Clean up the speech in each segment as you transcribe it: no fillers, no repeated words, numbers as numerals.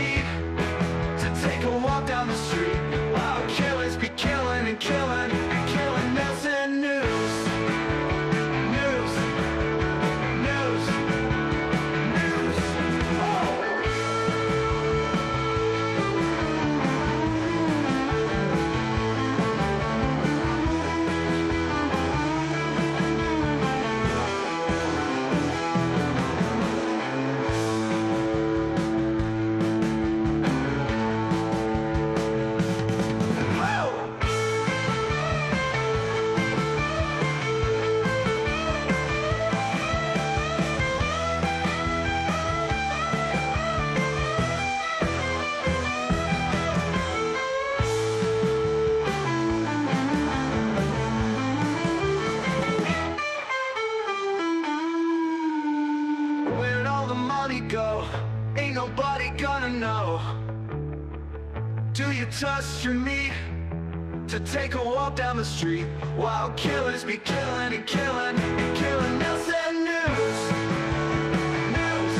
me to take a walk down the street while killers be killing and killing and killing. Nailsin News. News. News. News. Oh. Where'd all the money go? Ain't nobody gonna know. Do you trust your meat to take a walk down the street while killers be killing and killing and killing? Nailsin News. News.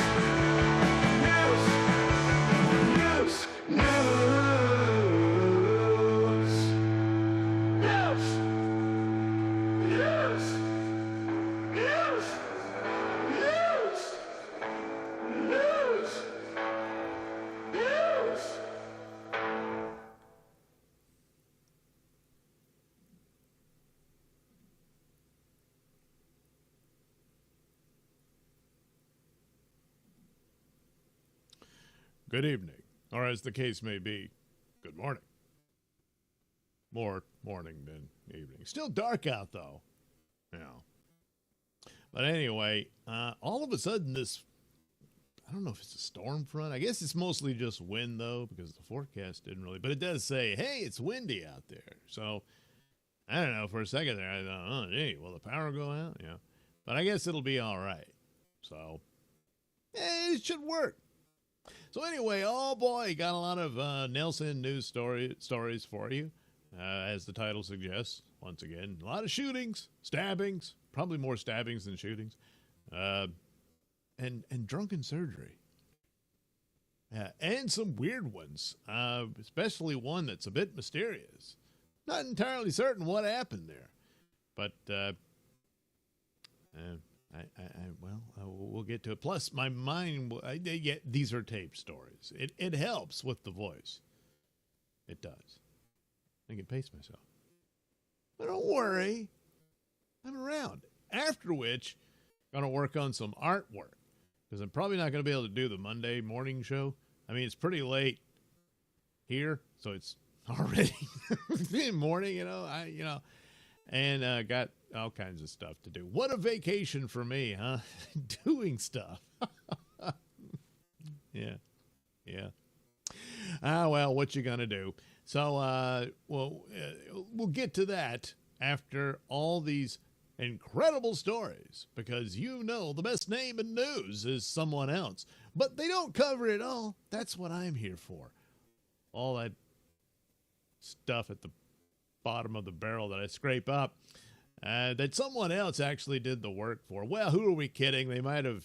News. News. News. News. News. News. News. News. Good evening, or as the case may be, good morning. More morning than evening. Still dark out, though. Yeah. But anyway, all of a sudden this, I don't know if it's a storm front. I guess it's mostly just wind, though, because the forecast didn't really. But it does say, hey, it's windy out there. So, I don't know, for a second there, I thought, oh, gee, will the power go out? Yeah. But I guess it'll be all right. So, it should work. So anyway, oh boy, got a lot of Nailsin News stories for you, as the title suggests. Once again, a lot of shootings, stabbings, probably more stabbings than shootings, and drunken surgery. And some weird ones, especially one that's a bit mysterious. Not entirely certain what happened there, but we'll get to it. Plus, my mind, these are tape stories. It helps with the voice. It does. I can pace myself. But don't worry. I'm around. After which, I'm going to work on some artwork. Because I'm probably not going to be able to do the Monday morning show. I mean, it's pretty late here, so it's already morning, and got all kinds of stuff to do. What a vacation for me, huh? Doing stuff. Yeah. Well, what you gonna do? So, we'll get to that after all these incredible stories, because the best name in news is someone else. But they don't cover it all. That's what I'm here for. All that stuff at the bottom of the barrel that I scrape up, that someone else actually did the work for. Well, who are we kidding? They might have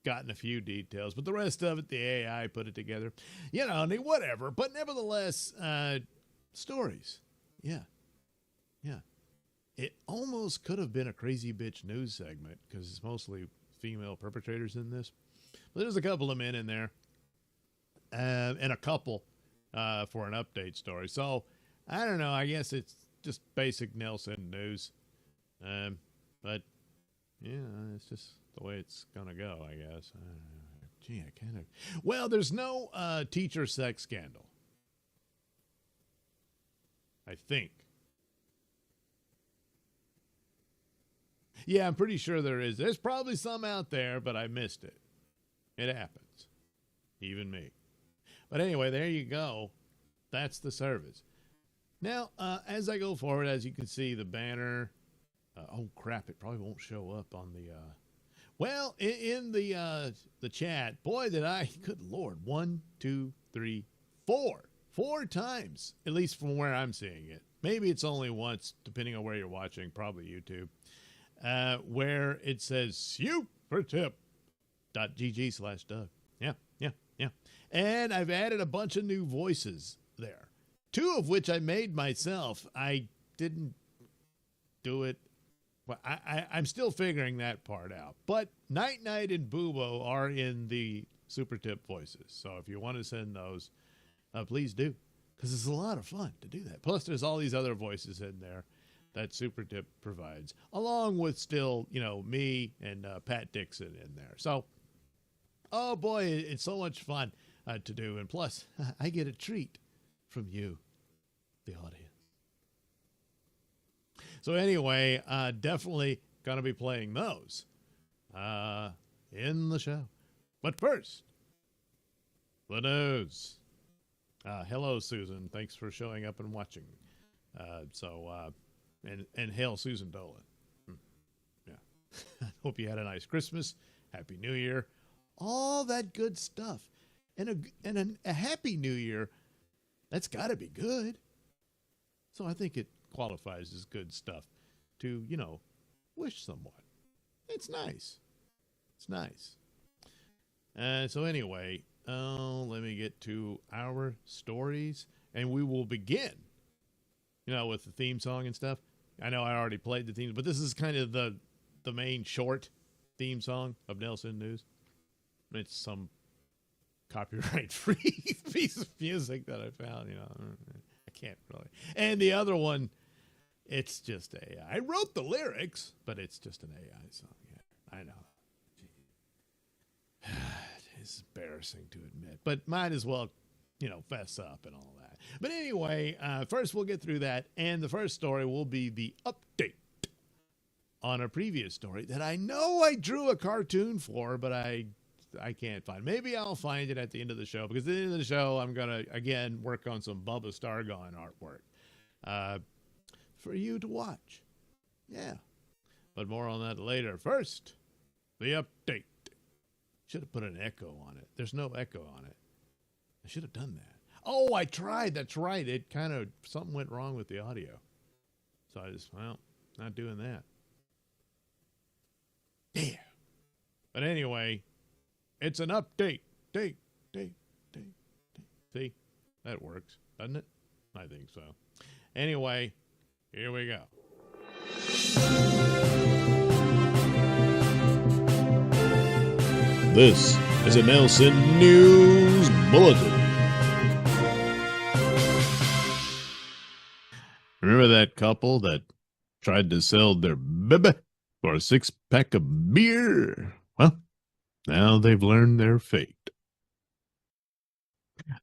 gotten a few details, but the rest of it, the AI put it together. Whatever. But nevertheless, stories. Yeah. It almost could have been a crazy bitch news segment, because it's mostly female perpetrators in this. But there's a couple of men in there, and a couple for an update story. So, I don't know. I guess it's just basic Nailsin news. But, yeah, it's just the way it's going to go, I guess. Well, there's no teacher sex scandal. I think. Yeah, I'm pretty sure there is. There's probably some out there, but I missed it. It happens. Even me. But anyway, there you go. That's the service. Now, as I go forward, as you can see, the banner. Oh, crap. It probably won't show up on the... in the chat. Boy, did I... Good Lord. 1, 2, 3, 4. 4 times. At least from where I'm seeing it. Maybe it's only once, depending on where you're watching. Probably YouTube. Where it says supertip.gg/Doug. Yeah. Yeah. And I've added a bunch of new voices there, 2 of which I made myself. I didn't do it. Well, I'm still figuring that part out. But Night Night and Boobo are in the Super Tip voices. So if you want to send those, please do. Because it's a lot of fun to do that. Plus, there's all these other voices in there that Super Tip provides, along with still, me and Pat Dixon in there. So, oh boy, it's so much fun to do. And plus, I get a treat from you, the audience. So anyway, definitely going to be playing those in the show. But first, the news. Hello, Susan. Thanks for showing up and watching. And hail Susan Dolan. Yeah. Hope you had a nice Christmas. Happy New Year. All that good stuff. And a happy New Year, that's got to be good. So I think it qualifies as good stuff to, wish someone. It's nice. It's nice. So anyway, let me get to our stories, and we will begin, with the theme song and stuff. I know I already played the theme, but this is kind of the main short theme song of Nailsin News. It's some copyright-free piece of music that I found, I can't really. And the other one, it's just AI. I wrote the lyrics, but it's just an AI song. Yeah, I know. It's embarrassing to admit, but might as well, fess up and all that. But anyway, first we'll get through that, and the first story will be the update on a previous story that I know I drew a cartoon for, but I can't find. Maybe I'll find it at the end of the show, because at the end of the show, I'm going to, again, work on some Bubba Stargone artwork for you to watch. Yeah. But more on that later. First, the update. Should have put an echo on it. There's no echo on it. I should have done that. Oh, I tried. That's right. It kind of, something went wrong with the audio. So I just, not doing that. Yeah. But anyway, it's an update. Date. See? That works, doesn't it? I think so. Anyway, here we go. This is a Nailsin News Bulletin. Remember that couple that tried to sell their baby for a 6-pack of beer? Well, now they've learned their fate.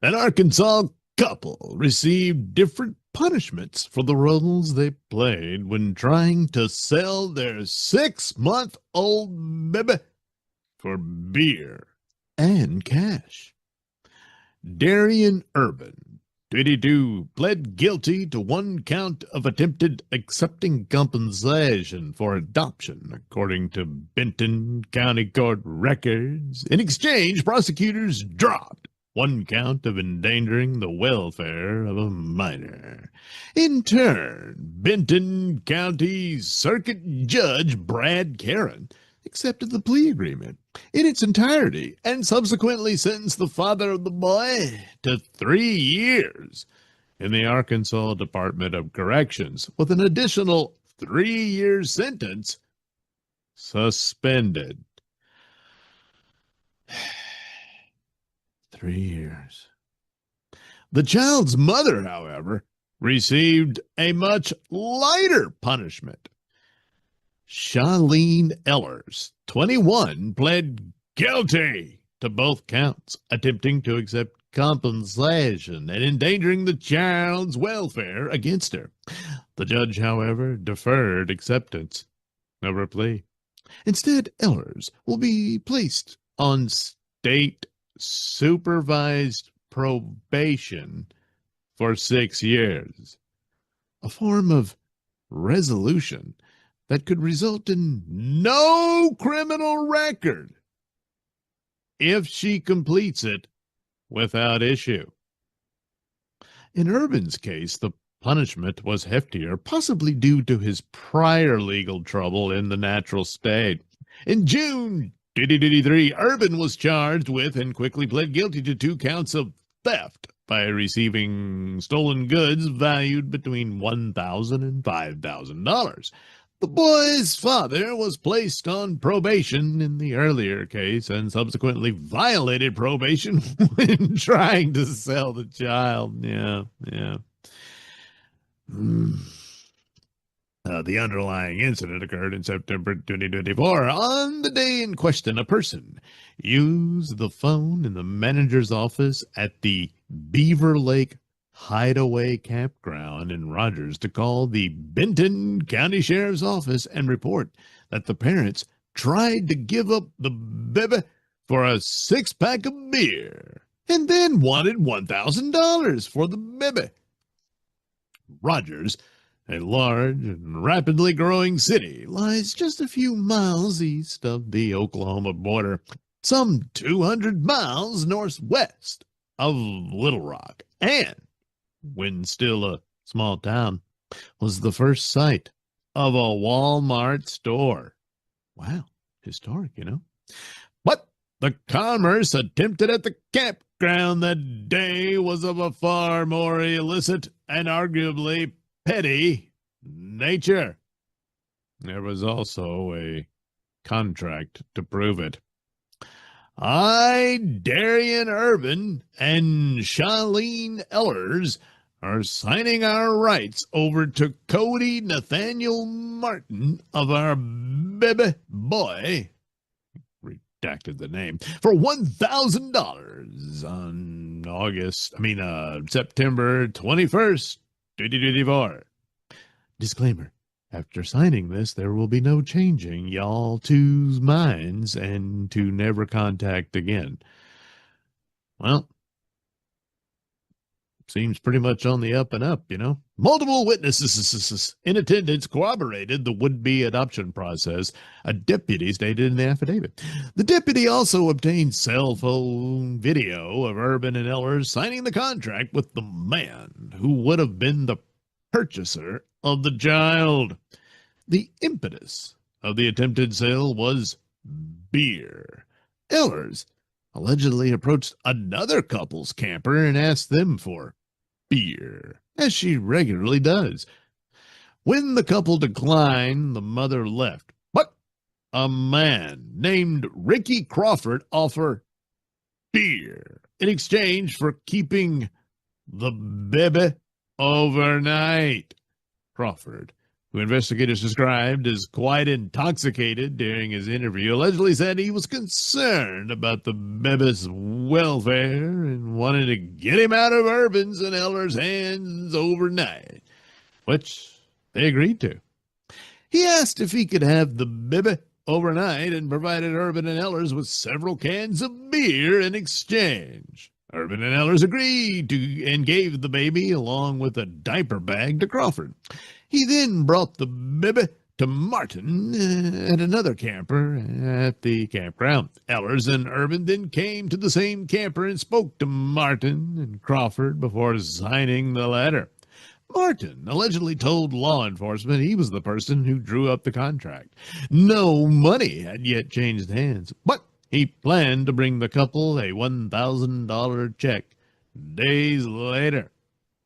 An Arkansas couple received different punishments for the roles they played when trying to sell their 6-month-old baby for beer and cash. Darian Urban, 22, pled guilty to 1 count of attempted accepting compensation for adoption, according to Benton County Court records. In exchange, prosecutors dropped 1 count of endangering the welfare of a minor. In turn, Benton County Circuit Judge Brad Caron accepted the plea agreement in its entirety and subsequently sentenced the father of the boy to 3 years in the Arkansas Department of Corrections, with an additional 3-year sentence suspended. 3 years. The child's mother, however, received a much lighter punishment. Charlene Ellers, 21, pled guilty to both counts, attempting to accept compensation and endangering the child's welfare against her. The judge, however, deferred acceptance of her plea. Instead, Ellers will be placed on state supervised probation for 6 years, a form of resolution that could result in no criminal record if she completes it without issue. In Urban's case, the punishment was heftier, possibly due to his prior legal trouble in the natural state. In June 2023, Urban was charged with and quickly pled guilty to 2 counts of theft by receiving stolen goods valued between $1,000 and $5,000. The boy's father was placed on probation in the earlier case and subsequently violated probation when trying to sell the child. Yeah. The underlying incident occurred in September 2024. On the day in question, a person used the phone in the manager's office at the Beaver Lake Hideaway Campground in Rogers to call the Benton County Sheriff's Office and report that the parents tried to give up the baby for a 6-pack of beer and then wanted $1,000 for the baby. Rogers, a large and rapidly growing city, lies just a few miles east of the Oklahoma border, some 200 miles northwest of Little Rock, and, when still a small town, was the first site of a Walmart store. Wow, historic, you know. But the commerce attempted at the campground that day was of a far more illicit and arguably petty nature. There was also a contract to prove it. Darian Urban and Charlene Ellers are signing our rights over to Cody Nathaniel Martin of our baby boy, redacted the name, for $1,000 on September 21st, 2024. Disclaimer. After signing this, there will be no changing y'all two's minds and to never contact again. Well, seems pretty much on the up and up, you know. Multiple witnesses in attendance corroborated the would-be adoption process, a deputy stated in the affidavit. The deputy also obtained cell phone video of Urban and Ellers signing the contract with the man who would have been the purchaser of the child. The impetus of the attempted sale was beer. Ellers allegedly approached another couple's camper and asked them for beer, as she regularly does. When the couple declined, the mother left. But a man named Ricky Crawford offered beer in exchange for keeping the baby overnight. Crawford, who investigators described as quite intoxicated during his interview, allegedly said he was concerned about the baby's welfare and wanted to get him out of Urban's and Ellers' hands overnight, which they agreed to. He asked if he could have the baby overnight and provided Urban and Ellers with several cans of beer in exchange. Urban and Ellers agreed to and gave the baby along with a diaper bag to Crawford. He then brought the baby to Martin at another camper at the campground. Ellers and Urban then came to the same camper and spoke to Martin and Crawford before signing the letter. Martin allegedly told law enforcement he was the person who drew up the contract. No money had yet changed hands, but he planned to bring the couple a $1,000 check days later.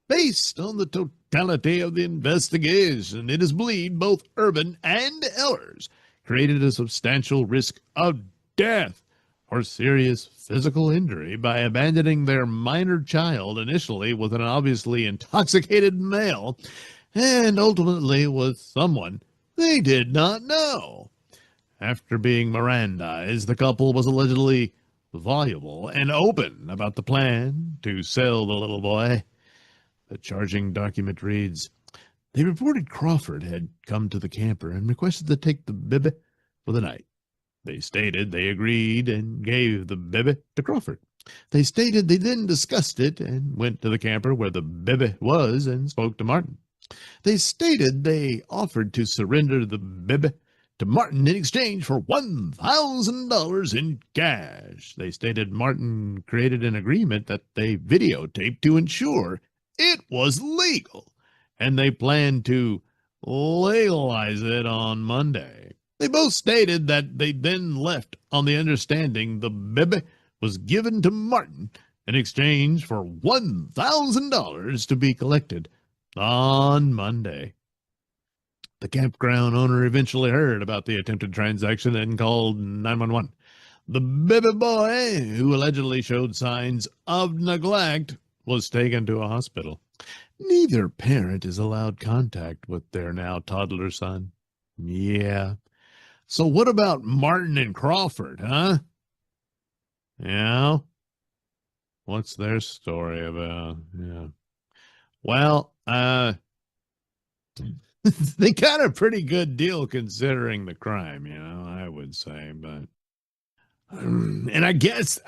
Based on the totality of the investigation, it is believed both Urban and Ellers created a substantial risk of death or serious physical injury by abandoning their minor child initially with an obviously intoxicated male and ultimately with someone they did not know. After being Mirandized, the couple was allegedly voluble and open about the plan to sell the little boy. The charging document reads, they reported Crawford had come to the camper and requested to take the baby for the night. They stated they agreed and gave the baby to Crawford. They stated they then discussed it and went to the camper where the baby was and spoke to Martin. They stated they offered to surrender the baby to Martin in exchange for $1,000 in cash. They stated Martin created an agreement that they videotaped to ensure it was legal, and they planned to legalize it on Monday. They both stated that they then left on the understanding the baby was given to Martin in exchange for $1,000 to be collected on Monday. The campground owner eventually heard about the attempted transaction and called 911. The baby boy, who allegedly showed signs of neglect, was taken to a hospital. Neither parent is allowed contact with their now toddler son. Yeah. So what about Martin and Crawford, huh? Yeah. What's their story about? Yeah. Well, they got a pretty good deal considering the crime, I would say, but and I guess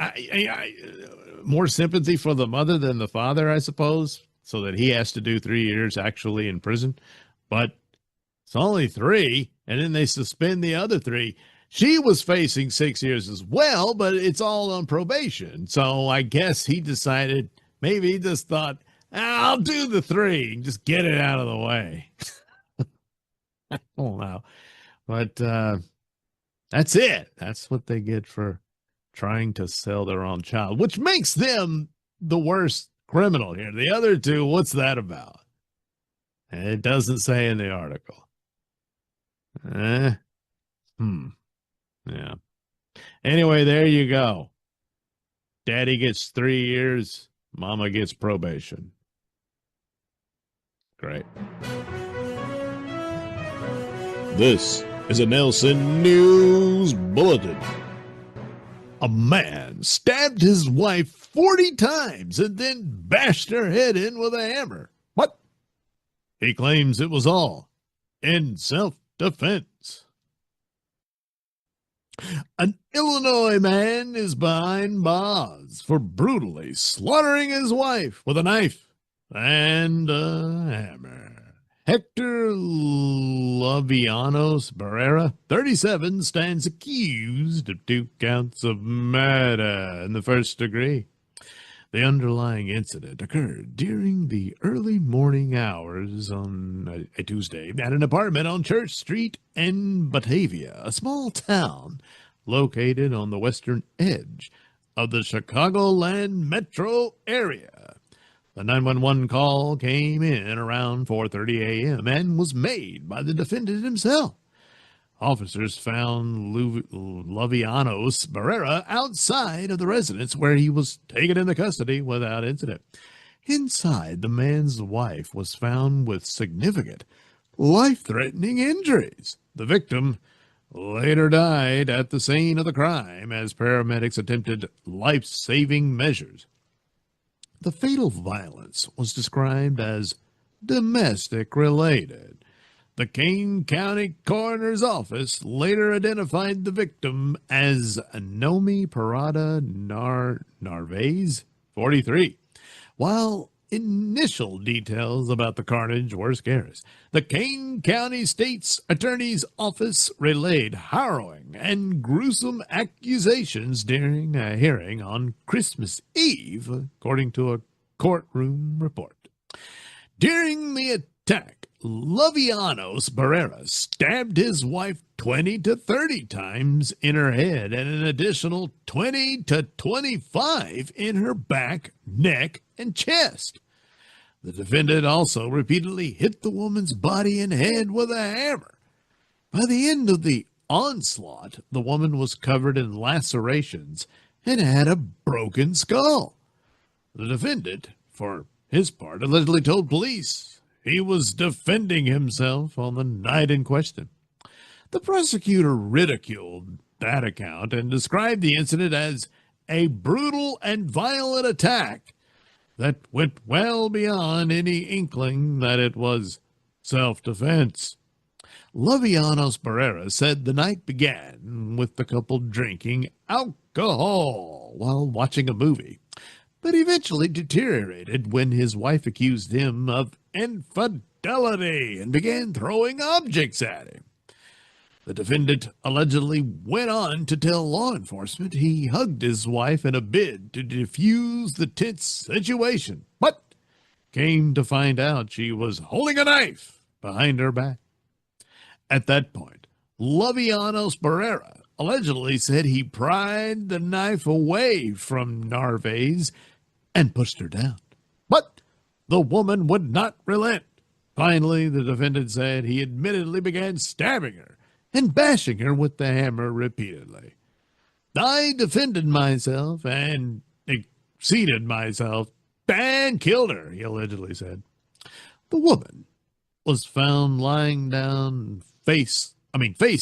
more sympathy for the mother than the father, I suppose, so that he has to do 3 years actually in prison. But it's only 3, and then they suspend the other 3. She was facing 6 years as well, but it's all on probation. So I guess he decided, maybe he just thought, I'll do the 3 and just get it out of the way. I don't know. But that's it. That's what they get for trying to sell their own child, which makes them the worst criminal here. The other 2, what's that about? It doesn't say in the article. Yeah. Anyway, there you go. Daddy gets 3 years. Mama gets probation. Great. This is a Nailsin News Bulletin. A man stabbed his wife 40 times and then bashed her head in with a hammer. What? He claims it was all in self-defense. An Illinois man is behind bars for brutally slaughtering his wife with a knife and a hammer. Hector Lovianos Barrera, 37, stands accused of 2 counts of murder in the first degree. The underlying incident occurred during the early morning hours on a Tuesday at an apartment on Church Street in Batavia, a small town located on the western edge of the Chicagoland metro area. The 911 call came in around 4:30 a.m. and was made by the defendant himself. Officers found Lovianos Barrera outside of the residence where he was taken into custody without incident. Inside, the man's wife was found with significant, life-threatening injuries. The victim later died at the scene of the crime as paramedics attempted life-saving measures. The fatal violence was described as domestic-related. The Kane County Coroner's Office later identified the victim as Nomi Parada Narvaez, 43. While initial details about the carnage were scarce, the Kane County State's Attorney's Office relayed harrowing and gruesome accusations during a hearing on Christmas Eve, according to a courtroom report. During the attack, Lovianos Barrera stabbed his wife 20 to 30 times in her head and an additional 20 to 25 in her back, neck, and chest. The defendant also repeatedly hit the woman's body and head with a hammer. By the end of the onslaught, the woman was covered in lacerations and had a broken skull. The defendant, for his part, allegedly told police he was defending himself on the night in question. The prosecutor ridiculed that account and described the incident as a brutal and violent attack that went well beyond any inkling that it was self-defense. Lovianos Barrera said the night began with the couple drinking alcohol while watching a movie, but eventually deteriorated when his wife accused him of infidelity and began throwing objects at him. The defendant allegedly went on to tell law enforcement he hugged his wife in a bid to defuse the tense situation, but came to find out she was holding a knife behind her back. At that point, Lavianos Barrera allegedly said he pried the knife away from Narvaez and pushed her down. But the woman would not relent. Finally, the defendant said he admittedly began stabbing her and bashing her with the hammer repeatedly. I defended myself and exceeded myself and killed her, he allegedly said. The woman was found lying down face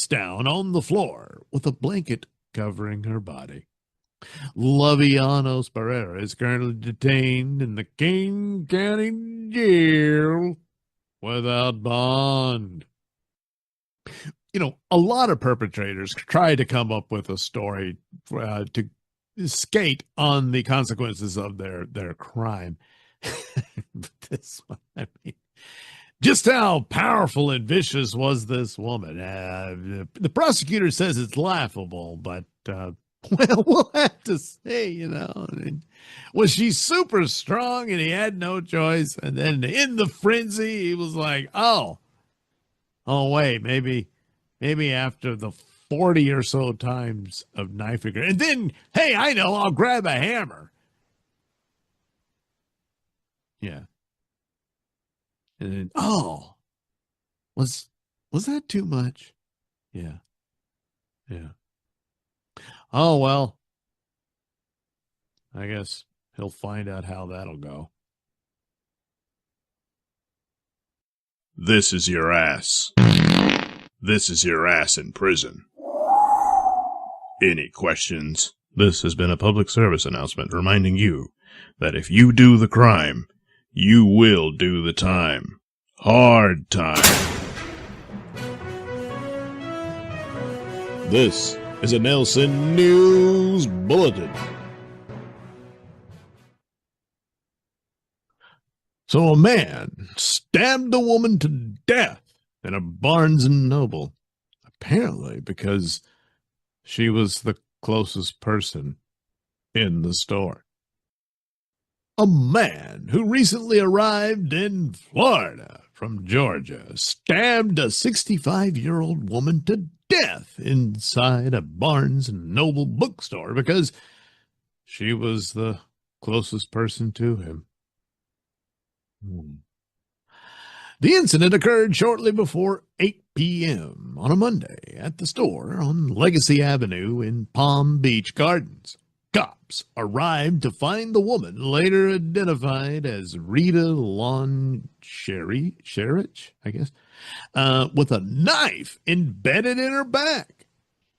down on the floor with a blanket covering her body. Lavianos Barrera is currently detained in the King County Jail without bond. You know, a lot of perpetrators try to come up with a story to skate on the consequences of their crime. But this one, I mean, just how powerful and vicious was this woman? The prosecutor says it's laughable, but well, we'll have to see, you know. I mean, was she super strong and he had no choice? And then in the frenzy, he was like, oh, wait, maybe after the 40 or so times of knifing her. And then, hey, I know, I'll grab a hammer. Yeah. And then, oh, was that too much? Yeah. Yeah. Oh, well, I guess he'll find out how that'll go. This is your ass. This is your ass in prison. Any questions? This has been a public service announcement reminding you that if you do the crime, you will do the time. Hard time. This is a Nailsin News Bulletin. So a man stabbed a woman to death in a Barnes & Noble, apparently because she was the closest person in the store. A man who recently arrived in Florida from Georgia stabbed a 65-year-old woman to death inside a Barnes & Noble bookstore because she was the closest person to him. The incident occurred shortly before 8 p.m. on a Monday at the store on Legacy Avenue in Palm Beach Gardens. Cops arrived to find the woman, later identified as Rita Sherrich, I guess, with a knife embedded in her back.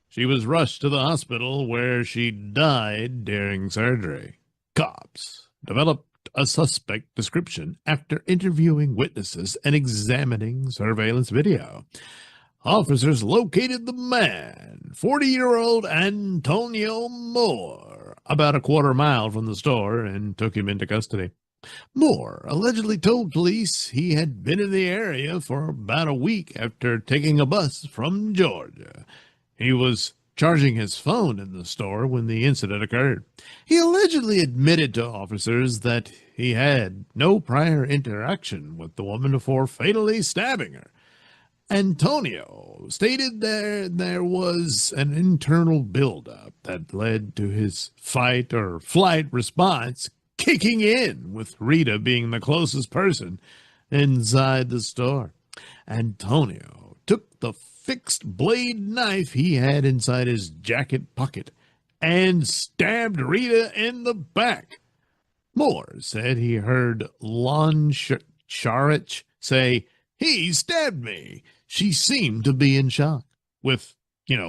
She was rushed to the hospital where she died during surgery. Cops developed a suspect description after interviewing witnesses and examining surveillance video. Officers located the man, 40-year-old Antonio Moore, about a quarter mile from the store and took him into custody. Moore allegedly told police he had been in the area for about a week after taking a bus from Georgia. He was charging his phone in the store when the incident occurred. He allegedly admitted to officers that he had no prior interaction with the woman before fatally stabbing her. Antonio stated there was an internal buildup that led to his fight or flight response kicking in, with Rita being the closest person inside the store. Antonio took the fixed blade knife he had inside his jacket pocket and stabbed Rita in the back. Moore said he heard Lon Sharich say, "He stabbed me." She seemed to be in shock with,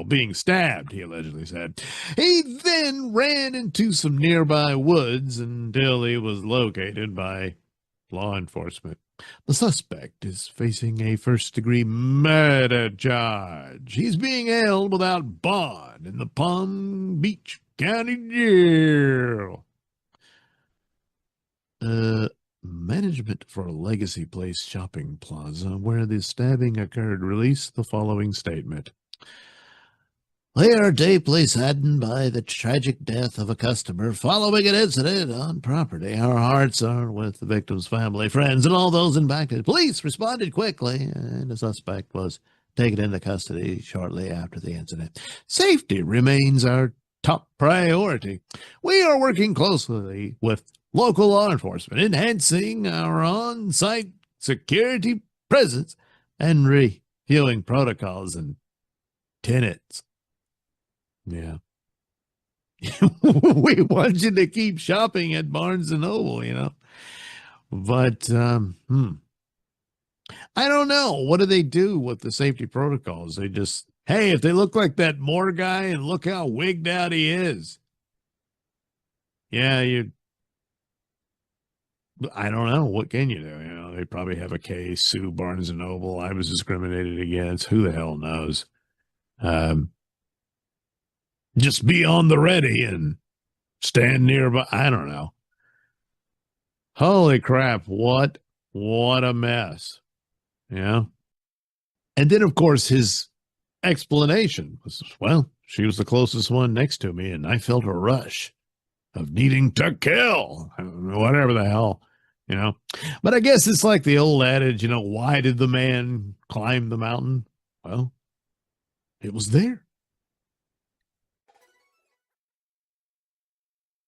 being stabbed, he allegedly said. He then ran into some nearby woods until he was located by law enforcement. The suspect is facing a first-degree murder charge. He's being held without bond in the Palm Beach County Jail. Management for a Legacy Place shopping plaza where the stabbing occurred released the following statement. We are deeply saddened by the tragic death of a customer following an incident on property. Our hearts are with the victim's family, friends, and all those impacted. Police responded quickly, and the suspect was taken into custody shortly after the incident. Safety remains our top priority. We are working closely with local law enforcement, enhancing our on-site security presence and reviewing protocols and tenets. Yeah. We want you to keep shopping at Barnes & Noble, you know. But, I don't know. What do they do with the safety protocols? They just, hey, if they look like that Moore guy and look how wigged out he is. Yeah, I don't know. What can you do? You know, they probably have a case, sue Barnes & Noble. I was discriminated against. Who the hell knows? Just be on the ready and stand nearby. I don't know. Holy crap. What a mess. Yeah. And then, of course, his explanation was, well, she was the closest one next to me, and I felt a rush of needing to kill. Whatever the hell, you know. But I guess it's like the old adage, you know, why did the man climb the mountain? Well, it was there.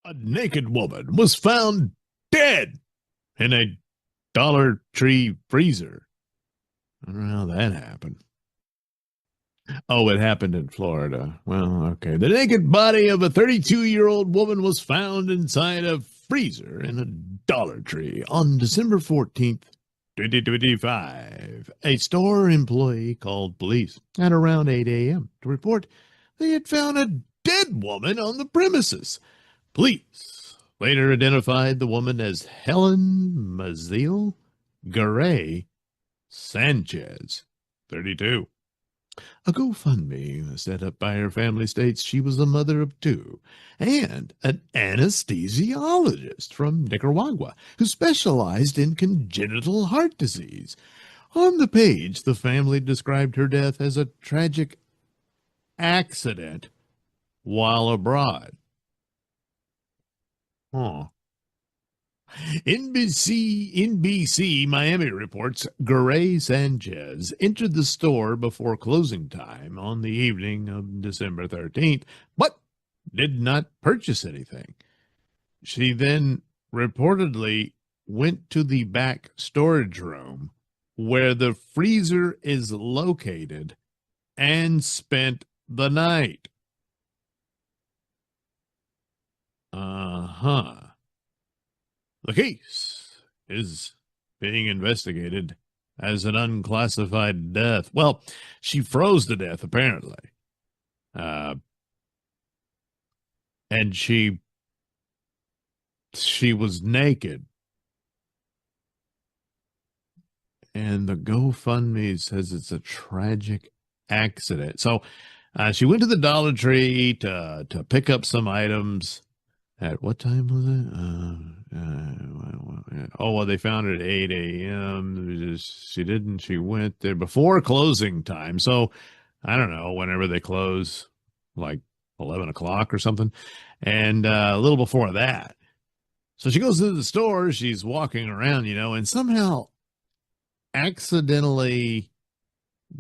A naked woman was found dead in a Dollar Tree freezer. I don't know how that happened. Oh, it happened in Florida. Well, okay. The naked body of a 32-year-old woman was found inside a freezer in a Dollar Tree on December 14th, 2025. A store employee called police at around 8 a.m. to report they had found a dead woman on the premises. Police later identified the woman as Helen Maziel Garay Sanchez, 32. A GoFundMe set up by her family states she was the mother of two and an anesthesiologist from Nicaragua who specialized in congenital heart disease. On the page, the family described her death as a tragic accident while abroad. Huh. NBC Miami reports Garay Sanchez entered the store before closing time on the evening of December 13th, but did not purchase anything. She then reportedly went to the back storage room where the freezer is located and spent the night. Uh-huh. The case is being investigated as an unclassified death. Well, she froze to death, apparently. And she was naked. And the GoFundMe says it's a tragic accident. So she went to the Dollar Tree to pick up some items. At what time was it? Well, they found her at 8 a.m. She went there before closing time. So I don't know, whenever they close, like 11 o'clock or something. And a little before that. So she goes into the store. She's walking around, you know, and somehow accidentally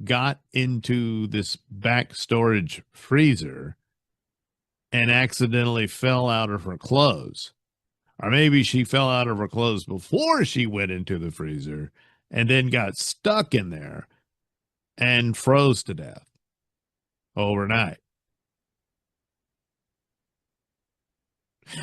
got into this back storage freezer and accidentally fell out of her clothes. Or maybe she fell out of her clothes before she went into the freezer and then got stuck in there and froze to death overnight.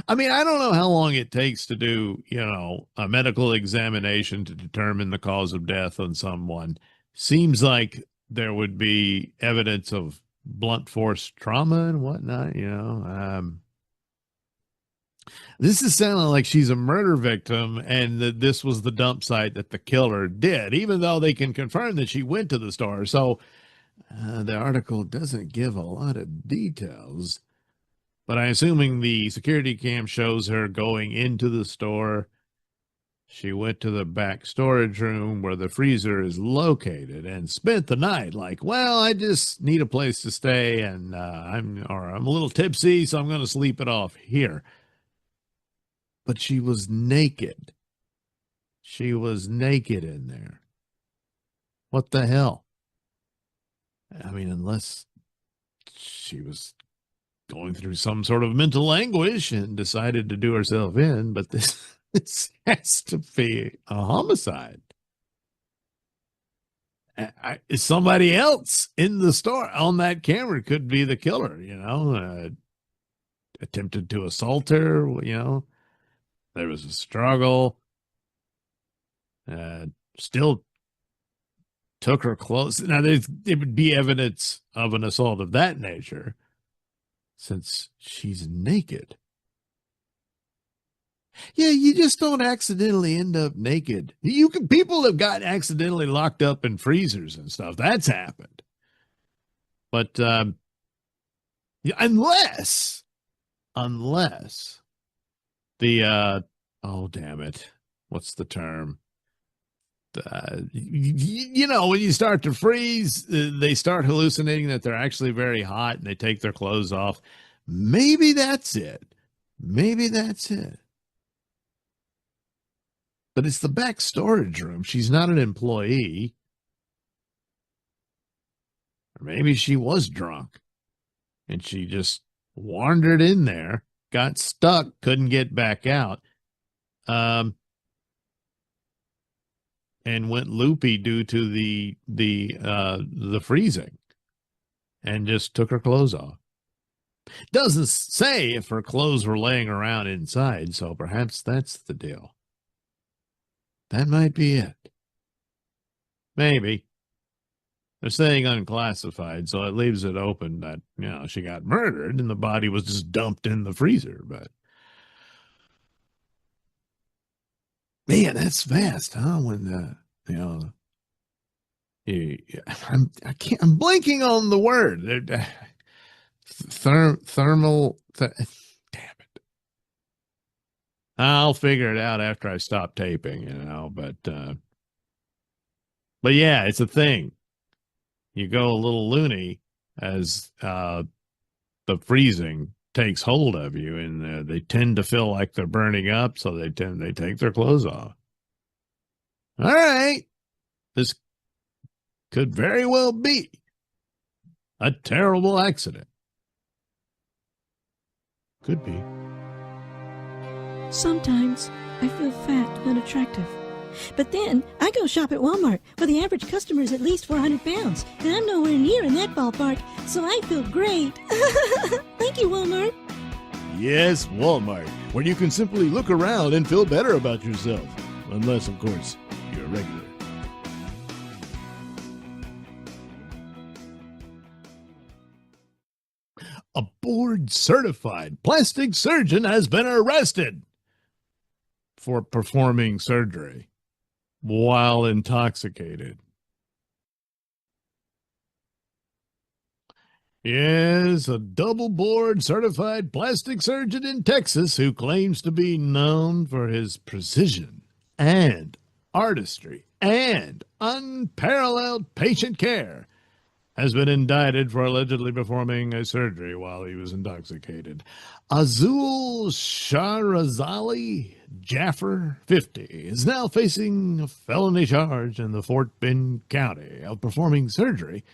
I mean, I don't know how long it takes to do, you know, a medical examination to determine the cause of death on someone. Seems like there would be evidence of blunt force trauma and whatnot, you know. This is sounding like she's a murder victim and that this was the dump site that the killer did, even though they can confirm that she went to the store. So the article doesn't give a lot of details, but I'm assuming the security cam shows her going into the store. She went to the back storage room where the freezer is located and spent the night like, well, I just need a place to stay and I'm a little tipsy, so I'm going to sleep it off here. But she was naked. She was naked in there. What the hell? I mean, unless she was going through some sort of mental anguish and decided to do herself in, but this has to be a homicide. Somebody else in the store on that camera could be the killer, attempted to assault her, there was a struggle, still took her clothes. Now, there would be evidence of an assault of that nature since she's naked. Yeah, you just don't accidentally end up naked. People have got accidentally locked up in freezers and stuff. That's happened. But unless the oh damn it, what's the term? When you start to freeze, they start hallucinating that they're actually very hot and they take their clothes off. Maybe that's it. But it's the back storage room. She's not an employee. Or maybe she was drunk and she just wandered in there, got stuck, couldn't get back out, and went loopy due to the freezing and just took her clothes off. Doesn't say if her clothes were laying around inside, so perhaps that's the deal. That might be it. Maybe. They're saying unclassified, so it leaves it open that, she got murdered and the body was just dumped in the freezer. But, man, that's fast, huh? When, I'm blanking on the word. Thermal. Damn it. I'll figure it out after I stop taping, but yeah, it's a thing. You go a little loony as the freezing takes hold of you, and they tend to feel like they're burning up, so they take their clothes off. All right, this could very well be a terrible accident. Could be. Sometimes I feel fat and unattractive. But then I go shop at Walmart, where the average customer is at least 400 pounds, and I'm nowhere near in that ballpark, so I feel great. Thank you, Walmart. Yes, Walmart, where you can simply look around and feel better about yourself. Unless, of course, you're a regular. A board-certified plastic surgeon has been arrested for performing surgery while intoxicated. Yes, a double board certified plastic surgeon in Texas who claims to be known for his precision and artistry and unparalleled patient care has been indicted for allegedly performing a surgery while he was intoxicated. Azul Shahrazali Jaffer, 50, is now facing a felony charge in the Fort Bend County of performing surgery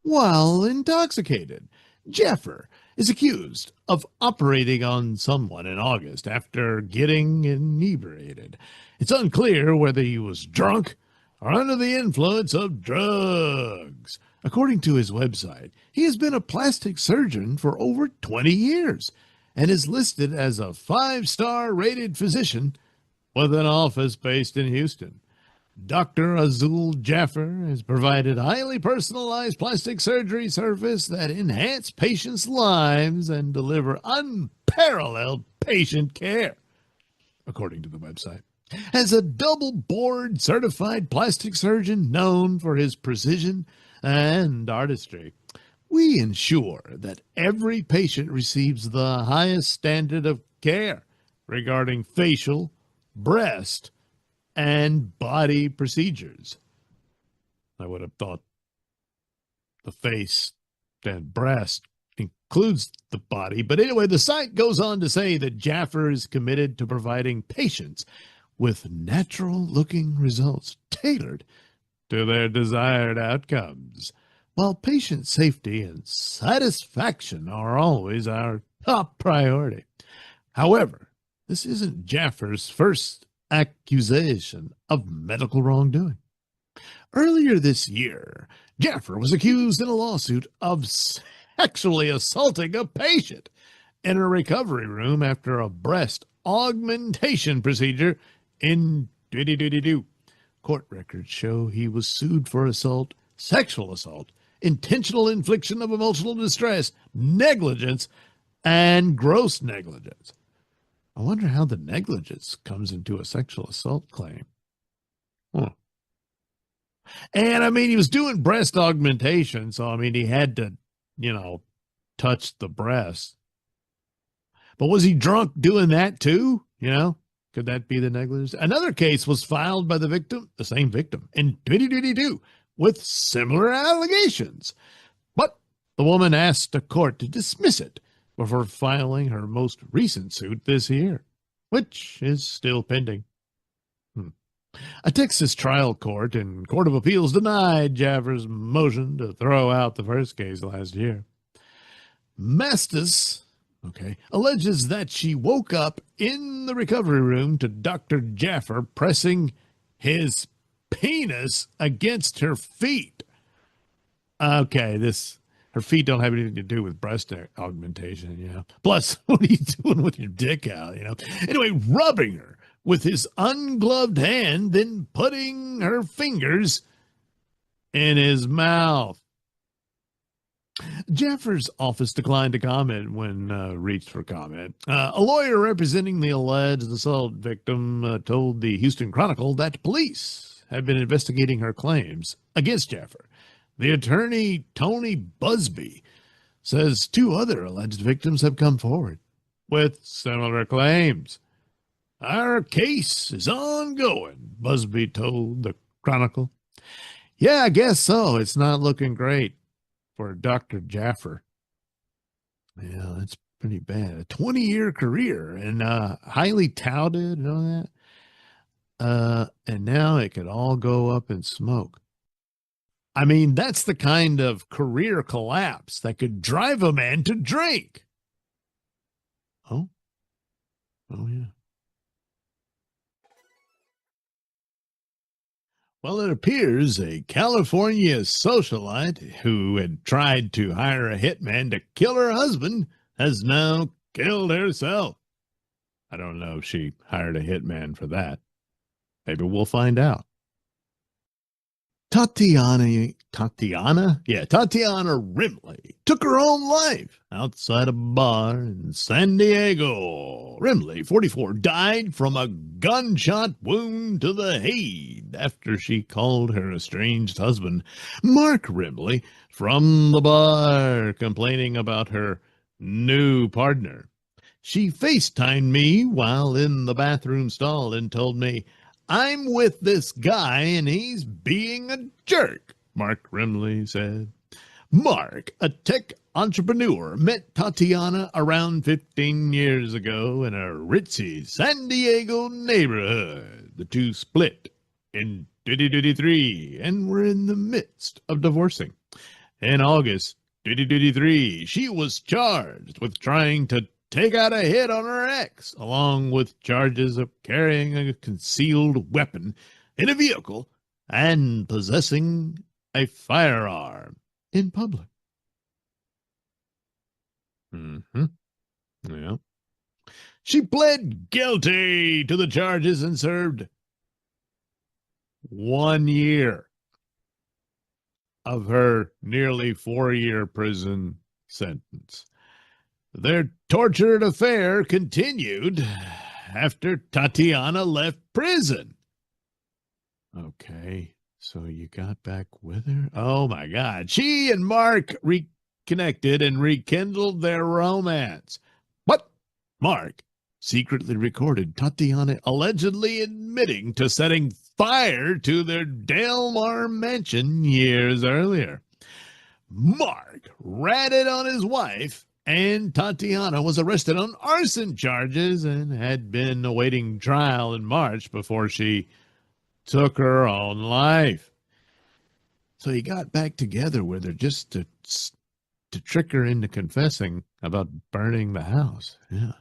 while intoxicated. Jaffer is accused of operating on someone in August after getting inebriated. It's unclear whether he was drunk or under the influence of drugs. According to his website, he has been a plastic surgeon for over 20 years and is listed as a 5-star rated physician with an office based in Houston. Dr. Azul Jaffer has provided highly personalized plastic surgery service that enhance patients' lives and deliver unparalleled patient care, according to the website. As a double board certified plastic surgeon known for his precision and artistry, we ensure that every patient receives the highest standard of care regarding facial, breast, and body procedures. I would have thought the face and breast includes the body. But anyway, the site goes on to say that Jaffer is committed to providing patients with natural-looking results tailored to their desired outcomes. While patient safety and satisfaction are always our top priority. However, this isn't Jaffer's first accusation of medical wrongdoing. Earlier this year, Jaffer was accused in a lawsuit of sexually assaulting a patient in a recovery room after a breast augmentation procedure in 2022. Court records show he was sued for assault, sexual assault, intentional infliction of emotional distress, negligence, and gross negligence. I wonder how the negligence comes into a sexual assault claim. And I mean, he was doing breast augmentation, so I mean, he had to, touch the breast. But was he drunk doing that too? Could that be the negligence? Another case was filed by the same victim, in 2022 with similar allegations. But the woman asked a court to dismiss it before filing her most recent suit this year, which is still pending. A Texas trial court and Court of Appeals denied Jaffer's motion to throw out the first case last year. Mastis, alleges that she woke up in the recovery room to Dr. Jaffer pressing his penis against her feet. Her feet don't have anything to do with breast augmentation, Plus, what are you doing with your dick out, Anyway, rubbing her with his ungloved hand, then putting her fingers in his mouth. Jaffer's office declined to comment when reached for comment. A lawyer representing the alleged assault victim told the Houston Chronicle that police had been investigating her claims against Jaffer. The attorney, Tony Busby, says 2 other alleged victims have come forward with similar claims. Our case is ongoing, Busby told the Chronicle. Yeah, I guess so. It's not looking great for Dr. Jaffer. Yeah, that's pretty bad. A 20-year career and highly touted and all that. And now it could all go up in smoke. I mean, that's the kind of career collapse that could drive a man to drink. Oh, yeah. Well, it appears a California socialite who had tried to hire a hitman to kill her husband has now killed herself. I don't know if she hired a hitman for that. Maybe we'll find out. Tatiana Rimley took her own life outside a bar in San Diego. Rimley, 44, died from a gunshot wound to the head after she called her estranged husband, Mark Rimley, from the bar, complaining about her new partner. She FaceTimed me while in the bathroom stall and told me, "I'm with this guy and he's being a jerk," Mark Rimley said. Mark, a tech entrepreneur, met Tatiana around 15 years ago in a ritzy San Diego neighborhood. The two split in 2023 and were in the midst of divorcing. In August 2023, she was charged with trying to take out a hit on her ex, along with charges of carrying a concealed weapon in a vehicle and possessing a firearm in public. Yeah. She pled guilty to the charges and served 1 year of her nearly 4-year prison sentence. Their tortured affair continued after Tatiana left prison. Okay, so you got back with her? Oh, my God. She and Mark reconnected and rekindled their romance. But Mark secretly recorded Tatiana allegedly admitting to setting fire to their Del Mar mansion years earlier. Mark ratted on his wife, and Tatiana was arrested on arson charges and had been awaiting trial in March before she took her own life. So he got back together with her just to trick her into confessing about burning the house. Yeah.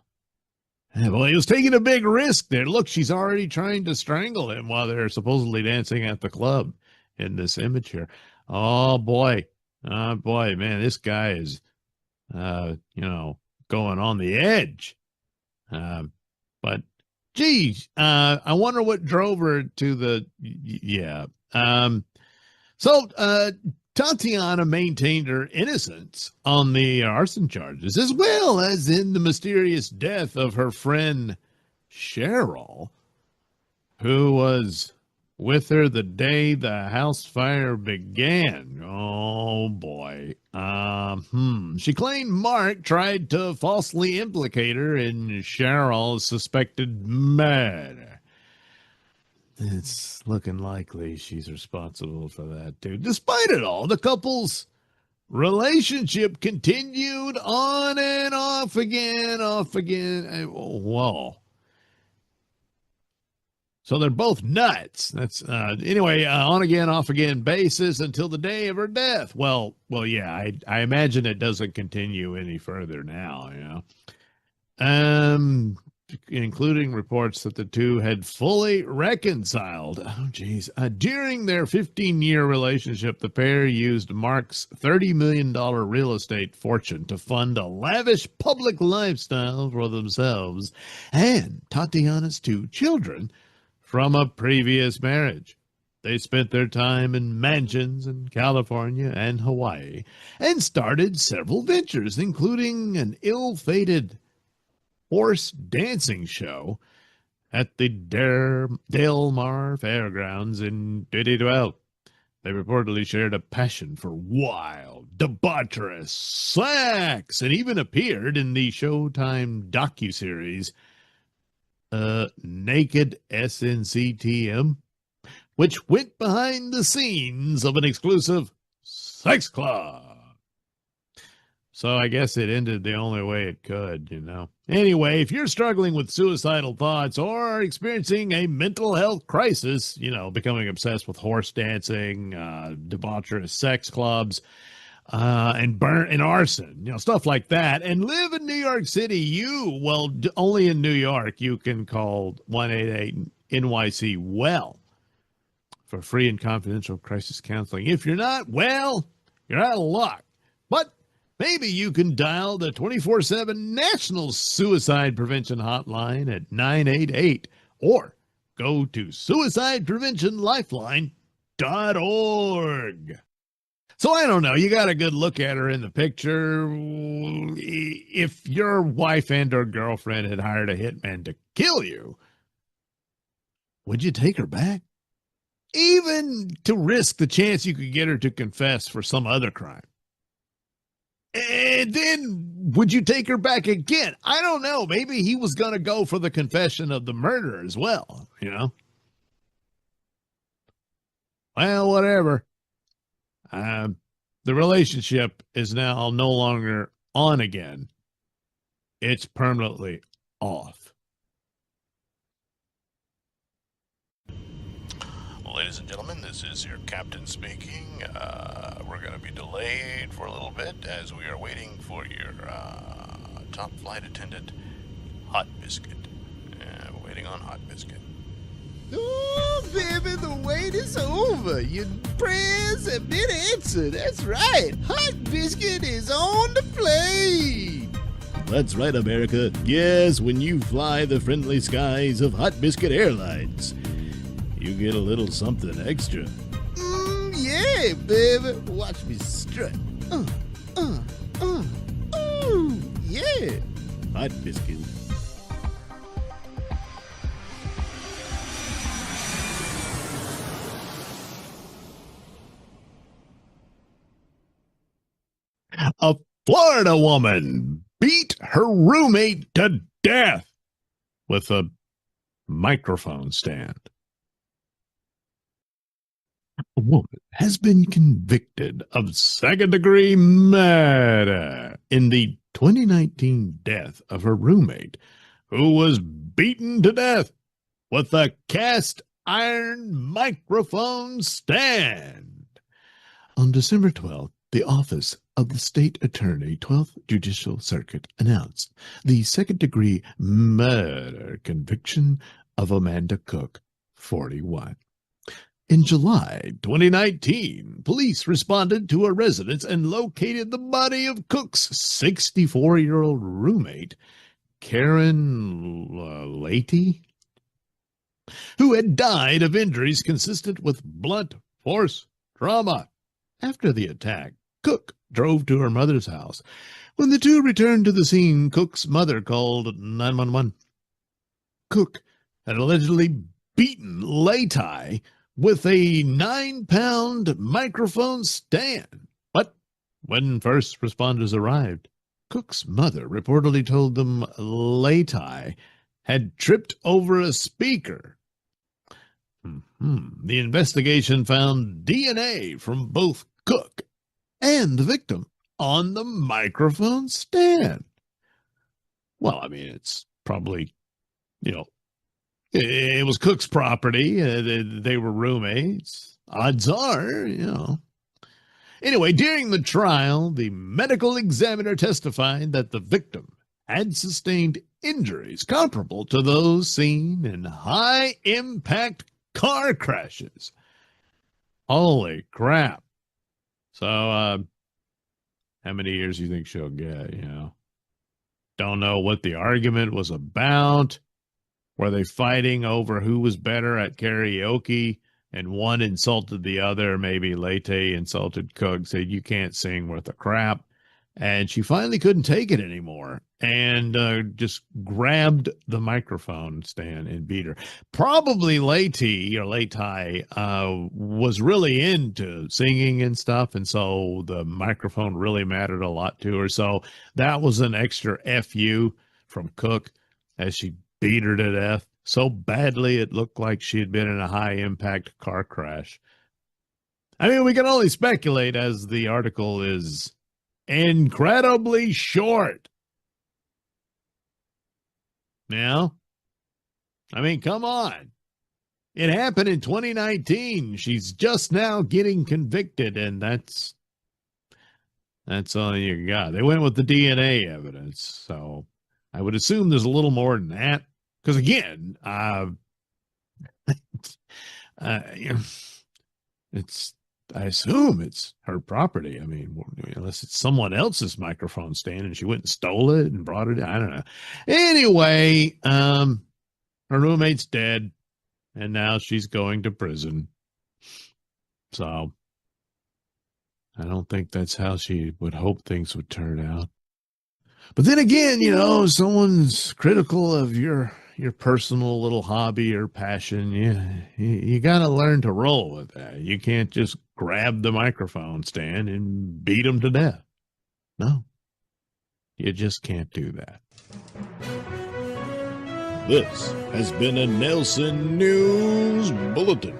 Yeah, well, he was taking a big risk there. Look, she's already trying to strangle him while they're supposedly dancing at the club in this image here. Oh, boy. Oh, boy, man, this guy is, going on the edge. But, geez, I wonder what drove her to the, yeah. So, Tatiana maintained her innocence on the arson charges, as well as in the mysterious death of her friend Cheryl, who was with her the day the house fire began. Oh, boy. She claimed Mark tried to falsely implicate her in Cheryl's suspected murder. It's looking likely she's responsible for that, too. Despite it all, the couple's relationship continued on and off again. Whoa. So they're both nuts. That's anyway, on again, off again basis until the day of her death. Well, yeah, I imagine it doesn't continue any further now, including reports that the two had fully reconciled. Oh, geez. During their 15-year relationship, the pair used Mark's $30 million real estate fortune to fund a lavish public lifestyle for themselves and Tatiana's 2 children from a previous marriage. They spent their time in mansions in California and Hawaii and started several ventures, including an ill-fated horse dancing show at the Del Mar Fairgrounds in 2012. They reportedly shared a passion for wild, debaucherous sex and even appeared in the Showtime docuseries Naked SNCTM, which went behind the scenes of an exclusive sex club. So I guess it ended the only way it could, Anyway, if you're struggling with suicidal thoughts or experiencing a mental health crisis, becoming obsessed with horse dancing, debaucherous sex clubs, and arson, stuff like that, and live in New York City, only in New York, you can call 188-NYC-WELL for free and confidential crisis counseling. If you're not, well, you're out of luck. But maybe you can dial the 24/7 National Suicide Prevention Hotline at 988 or go to suicidepreventionlifeline.org. So I don't know. You got a good look at her in the picture. If your wife and or girlfriend had hired a hitman to kill you, would you take her back? Even to risk the chance you could get her to confess for some other crime. And then would you take her back again? I don't know. Maybe he was going to go for the confession of the murder as well, Well, whatever. The relationship is now no longer on again. It's permanently off. Ladies and gentlemen, this is your captain speaking. We're going to be delayed for a little bit as we are waiting for your top flight attendant, Hot Biscuit. We're waiting on Hot Biscuit. Oh, baby, the wait is over. Your prayers have been answered. That's right. Hot Biscuit is on the plane. That's right, America. Yes, when you fly the friendly skies of Hot Biscuit Airlines, you get a little something extra. Yeah, baby. Watch me strut. Ooh, yeah. Hot Biscuit. A Florida woman beat her roommate to death with a microphone stand. A woman has been convicted of second-degree murder in the 2019 death of her roommate, who was beaten to death with a cast iron microphone stand. On December 12th, the Office of the State Attorney, 12th Judicial Circuit, announced the second-degree murder conviction of Amanda Cook, 41. In July 2019, police responded to a residence and located the body of Cook's 64-year-old roommate, Karen Leahy, who had died of injuries consistent with blunt force trauma. After the attack, Cook drove to her mother's house. When the two returned to the scene, Cook's mother called 911. Cook had allegedly beaten Leahy with a 9-pound microphone stand. But when first responders arrived, Cook's mother reportedly told them Leahy had tripped over a speaker. The investigation found DNA from both Cook and the victim on the microphone stand. Well, I mean, it's probably, it was Cook's property. They were roommates. Odds are, Anyway, during the trial, the medical examiner testified that the victim had sustained injuries comparable to those seen in high-impact car crashes. Holy crap. So, how many years do you think she'll get, Don't know what the argument was about. Were they fighting over who was better at karaoke? And one insulted the other. Maybe Leahy insulted Cook, said, "You can't sing worth a crap." And she finally couldn't take it anymore and just grabbed the microphone stand and beat her. Probably Leahy was really into singing and stuff, and so the microphone really mattered a lot to her. So that was an extra FU from Cook as she beat her to death so badly it looked like she had been in a high-impact car crash. I mean, we can only speculate as the article is incredibly short. Now, I mean, come on. It happened in 2019. She's just now getting convicted, and that's all you got. They went with the DNA evidence, so I would assume there's a little more than that. Because again, I assume it's her property. I mean, unless it's someone else's microphone stand and she went and stole it and brought it. I don't know. Anyway, her roommate's dead, and now she's going to prison. So I don't think that's how she would hope things would turn out. But then again, someone's critical of your personal little hobby or passion. You got to learn to roll with that. You can't just grab the microphone stand and beat them to death. No, you just can't do that. This has been a Nailsin News Bulletin.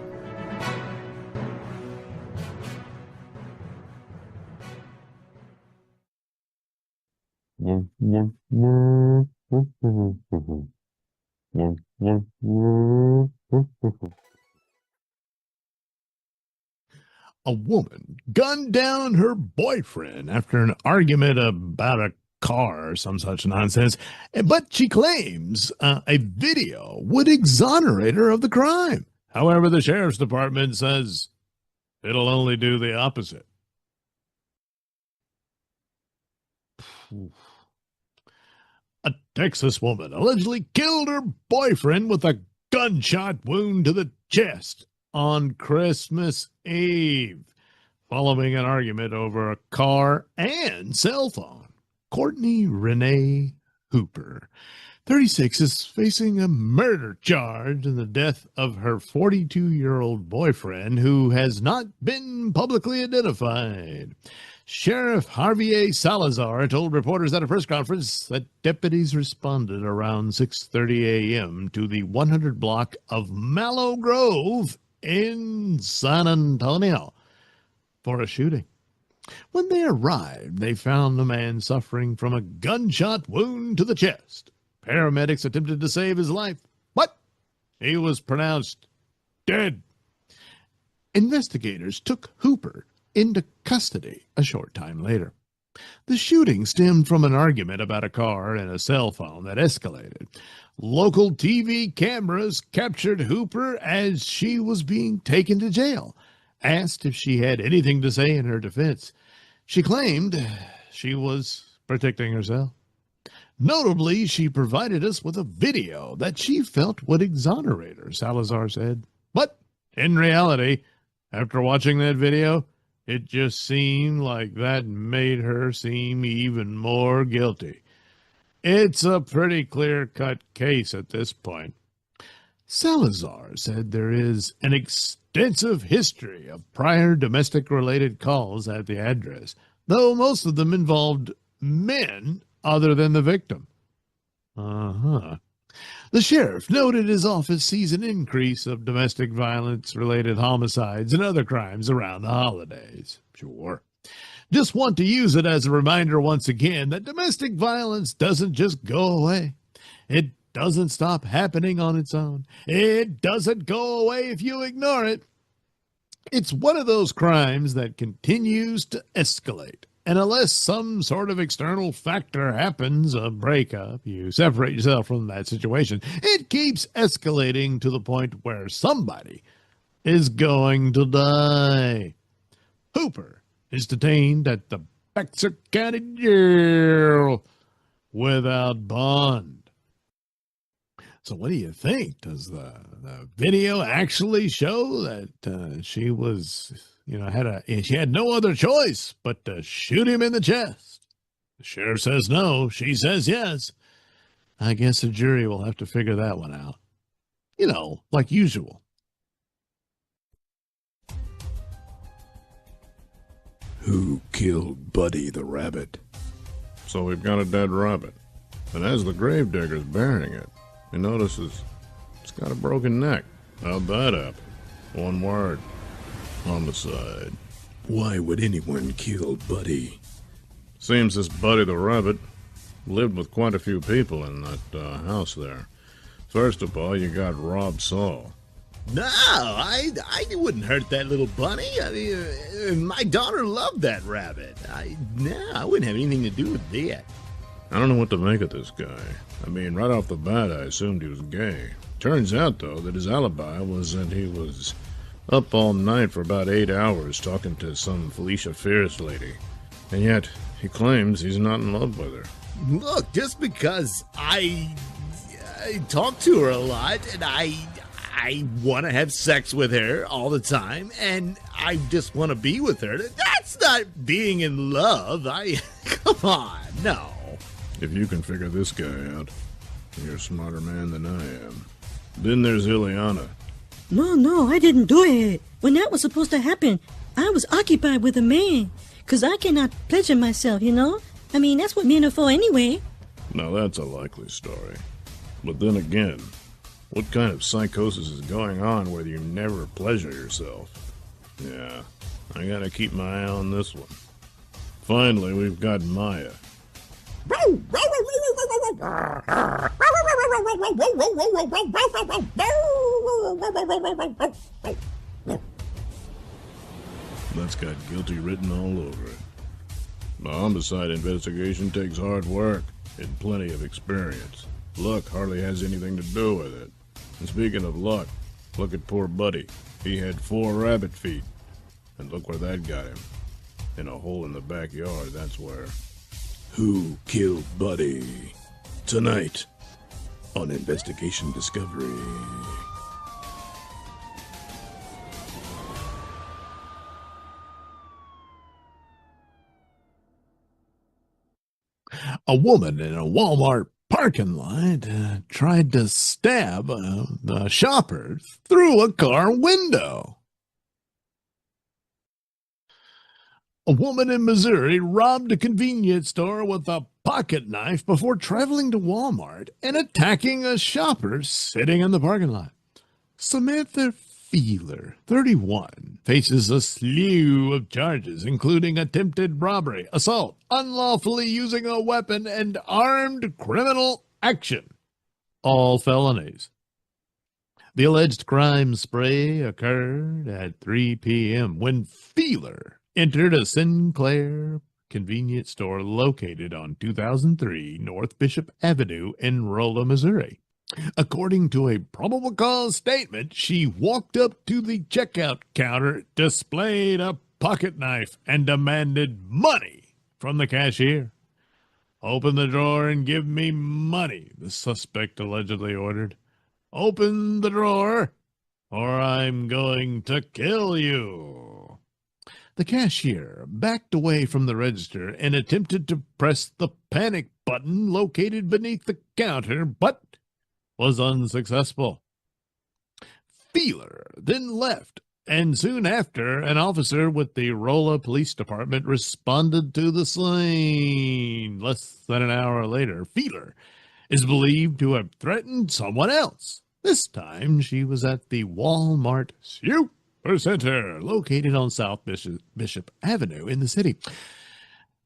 A woman gunned down her boyfriend after an argument about a car or some such nonsense, but she claims a video would exonerate her of the crime. However, the sheriff's department says it'll only do the opposite. A Texas woman allegedly killed her boyfriend with a gunshot wound to the chest on Christmas Eve, following an argument over a car and cell phone. Courtney Renee Hooper, 36, is facing a murder charge in the death of her 42-year-old boyfriend, who has not been publicly identified. Sheriff Javier Salazar told reporters at a press conference that deputies responded around 6:30 a.m. to the 100 block of Mallow Grove in San Antonio for a shooting. When they arrived, they found the man suffering from a gunshot wound to the chest. Paramedics attempted to save his life, but he was pronounced dead. Investigators took Hooper into custody a short time later. The shooting stemmed from an argument about a car and a cell phone that escalated. Local TV cameras captured Hooper as she was being taken to jail. Asked if she had anything to say in her defense, she claimed she was protecting herself. Notably, she provided us with a video that she felt would exonerate her, Salazar said. But in reality, after watching that video, it just seemed like that made her seem even more guilty. It's a pretty clear-cut case at this point. Salazar said there is an extensive history of prior domestic-related calls at the address, though most of them involved men other than the victim. The sheriff noted his office sees an increase of domestic violence-related homicides and other crimes around the holidays. Sure. Just want to use it as a reminder once again that domestic violence doesn't just go away. It doesn't stop happening on its own. It doesn't go away if you ignore it. It's one of those crimes that continues to escalate. And unless some sort of external factor happens, a breakup, you separate yourself from that situation, it keeps escalating to the point where somebody is going to die. Hooper is detained at the Bexar County Jail without bond. So what do you think? Does the video actually show that she was, she had no other choice but to shoot him in the chest? The sheriff says no. She says yes. I guess the jury will have to figure that one out. Like usual. Who killed Buddy the rabbit? So we've got a dead rabbit. And as the gravedigger's burying it, he notices it's got a broken neck. How'd that happen? One word. Homicide. Why would anyone kill Buddy? Seems this Buddy the rabbit lived with quite a few people in that house there. First of all, you got Rob Saul. No, I wouldn't hurt that little bunny. I mean, my daughter loved that rabbit. I wouldn't have anything to do with that. I don't know what to make of this guy. I mean, right off the bat, I assumed he was gay. Turns out, though, that his alibi was that he was up all night for about 8 hours talking to some Felicia Fierce lady. And yet, he claims he's not in love with her. Look, just because I talk to her a lot and I want to have sex with her all the time and I just want to be with her, that's not being in love. Come on, no. If you can figure this guy out, you're a smarter man than I am. Then there's Ileana. No, I didn't do it. When that was supposed to happen, I was occupied with a man. 'Cause I cannot pleasure myself, I mean, that's what men are for anyway. Now that's a likely story. But then again, what kind of psychosis is going on where you never pleasure yourself? Yeah, I gotta keep my eye on this one. Finally, we've got Maya. That's got guilty written all over it. The homicide investigation takes hard work and plenty of experience. Luck hardly has anything to do with it. And speaking of luck, look at poor Buddy. He had 4 rabbit feet. And look where that got him. In a hole in the backyard, that's where. Who killed Buddy? Tonight on Investigation Discovery. A woman in a Walmart parking lot tried to stab the shopper through a car window. A woman in Missouri robbed a convenience store with a pocket knife before traveling to Walmart and attacking a shopper sitting in the parking lot. Samantha Feeler, 31, faces a slew of charges, including attempted robbery, assault, unlawfully using a weapon, and armed criminal action. All felonies. The alleged crime spree occurred at 3 p.m. when Feeler entered a Sinclair convenience store located on 2003 North Bishop Avenue in Rolla, Missouri. According to a probable cause statement, she walked up to the checkout counter, displayed a pocket knife, and demanded money from the cashier. "Open the drawer and give me money," the suspect allegedly ordered. "Open the drawer, or I'm going to kill you." The cashier backed away from the register and attempted to press the panic button located beneath the counter, but was unsuccessful. Feeler then left, and soon after, an officer with the Rolla Police Department responded to the scene. Less than an hour later, Feeler is believed to have threatened someone else. This time, she was at the Walmart Supercenter, located on South Bishop Avenue in the city.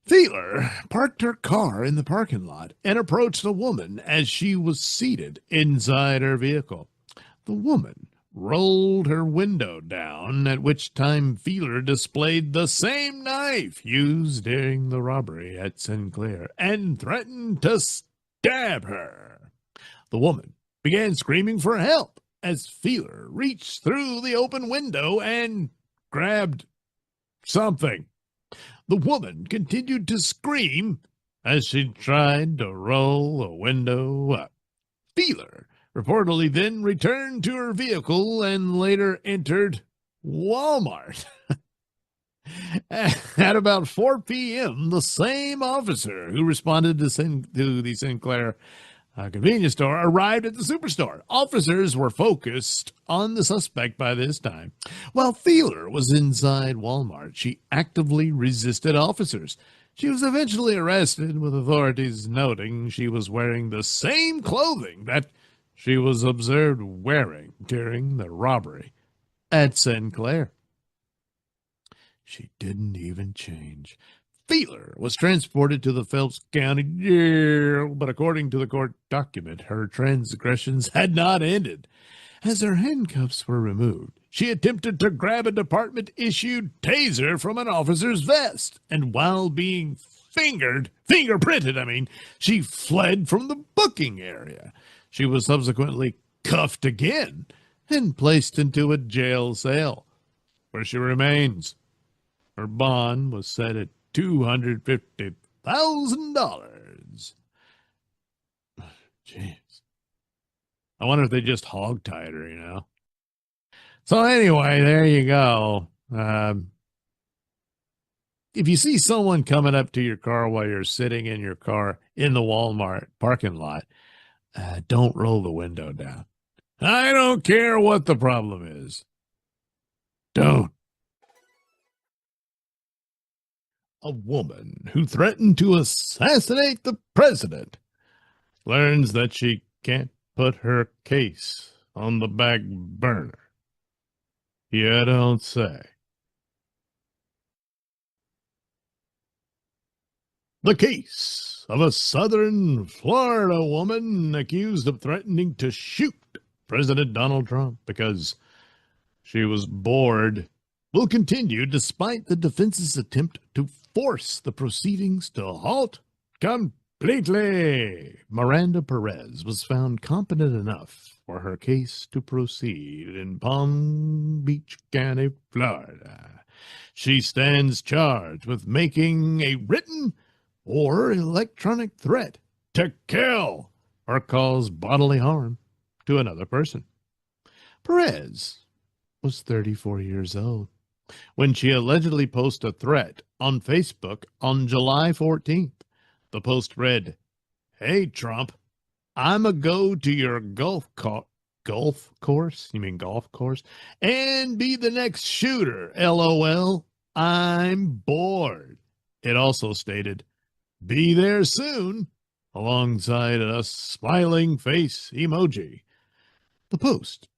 Feeler parked her car in the parking lot and approached a woman as she was seated inside her vehicle. The woman rolled her window down, at which time Feeler displayed the same knife used during the robbery at Sinclair and threatened to stab her. The woman began screaming for help as Feeler reached through the open window and grabbed something. The woman continued to scream as she tried to roll the window up. Feeler reportedly then returned to her vehicle and later entered Walmart. At about 4 p.m., the same officer who responded to the Sinclair convenience store arrived at the superstore. Officers were focused on the suspect by this time. While Feeler was inside Walmart, she actively resisted officers. She was eventually arrested, with authorities noting she was wearing the same clothing that she was observed wearing during the robbery at Sinclair. She didn't even change. Feeler was transported to the Phelps County Jail, but according to the court document, her transgressions had not ended. As her handcuffs were removed, she attempted to grab a department-issued taser from an officer's vest, and while being fingerprinted, she fled from the booking area. She was subsequently cuffed again and placed into a jail cell, where she remains. Her bond was set at $250,000. Jeez. I wonder if they just hog-tied her, So anyway, there you go. If you see someone coming up to your car while you're sitting in your car in the Walmart parking lot, don't roll the window down. I don't care what the problem is. Don't. A woman who threatened to assassinate the president learns that she can't put her case on the back burner. You don't say. The case of a southern Florida woman accused of threatening to shoot President Donald Trump because she was bored will continue despite the defense's attempt to force the proceedings to halt completely. Miranda Perez was found competent enough for her case to proceed in Palm Beach County, Florida. She stands charged with making a written or electronic threat to kill or cause bodily harm to another person. Perez was 34 years old when she allegedly posted a threat on Facebook on July 14th. The post read, "Hey, Trump, I'ma go to your golf course? You mean golf course? And be the next shooter. LOL. I'm bored." It also stated, "Be there soon," alongside a smiling face emoji. The post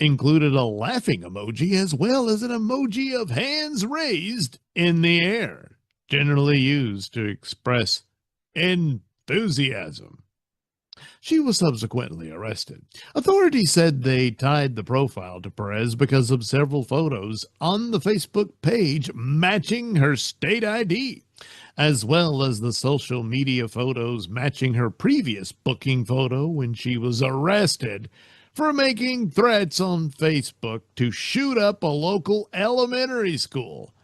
included a laughing emoji as well as an emoji of hands raised in the air, generally used to express enthusiasm. She was subsequently arrested. Authorities said they tied the profile to Perez because of several photos on the Facebook page matching her state ID, as well as the social media photos matching her previous booking photo when she was arrested for making threats on Facebook to shoot up a local elementary school.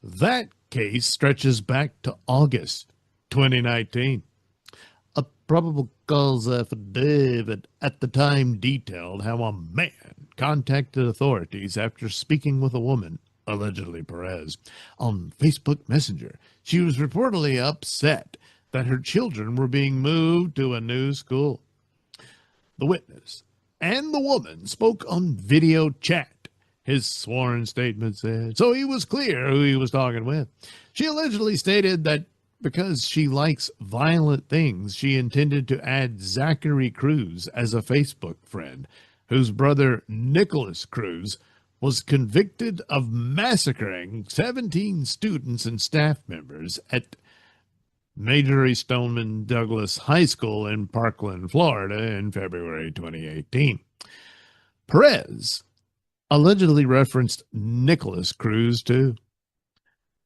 That case stretches back to August 2019. A probable cause affidavit at the time detailed how a man contacted authorities after speaking with a woman, allegedly Perez, on Facebook Messenger. She was reportedly upset that her children were being moved to a new school. The witness and the woman spoke on video chat, his sworn statement said, so he was clear who he was talking with. She allegedly stated that because she likes violent things, she intended to add Zachary Cruz as a Facebook friend, whose brother Nicholas Cruz was convicted of massacring 17 students and staff members at Marjorie Stoneman Douglas High School in Parkland, Florida in February 2018. Perez allegedly referenced Nicholas Cruz, too.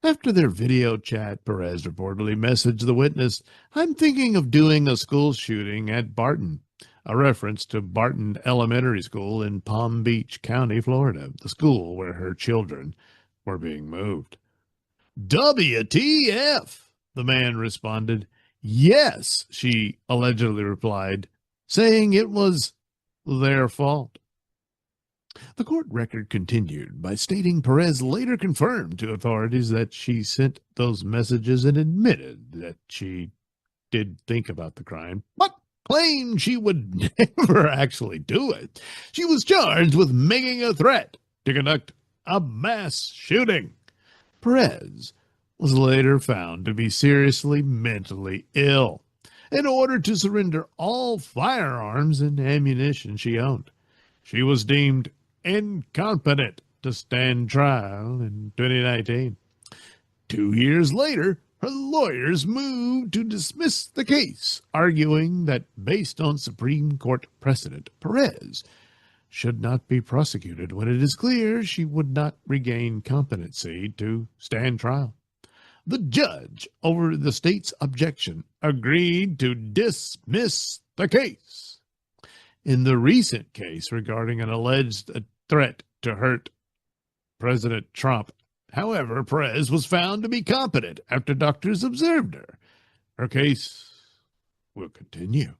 After their video chat, Perez reportedly messaged the witness, I'm thinking of doing a school shooting at Barton, a reference to Barton Elementary School in Palm Beach County, Florida, the school where her children were being moved. WTF, the man responded. Yes, she allegedly replied, saying it was their fault. The court record continued by stating Perez later confirmed to authorities that she sent those messages and admitted that she did think about the crime, but claimed she would never actually do it. She was charged with making a threat to conduct a mass shooting. Perez was later found to be seriously mentally ill and ordered to surrender all firearms and ammunition she owned. She was deemed incompetent to stand trial in 2019. 2 years later, her lawyers moved to dismiss the case, arguing that based on Supreme Court precedent, Perez should not be prosecuted when it is clear she would not regain competency to stand trial. The judge, over the state's objection, agreed to dismiss the case. In the recent case regarding an alleged threat to hurt President Trump, however, Perez was found to be competent after doctors observed her. Her case will continue.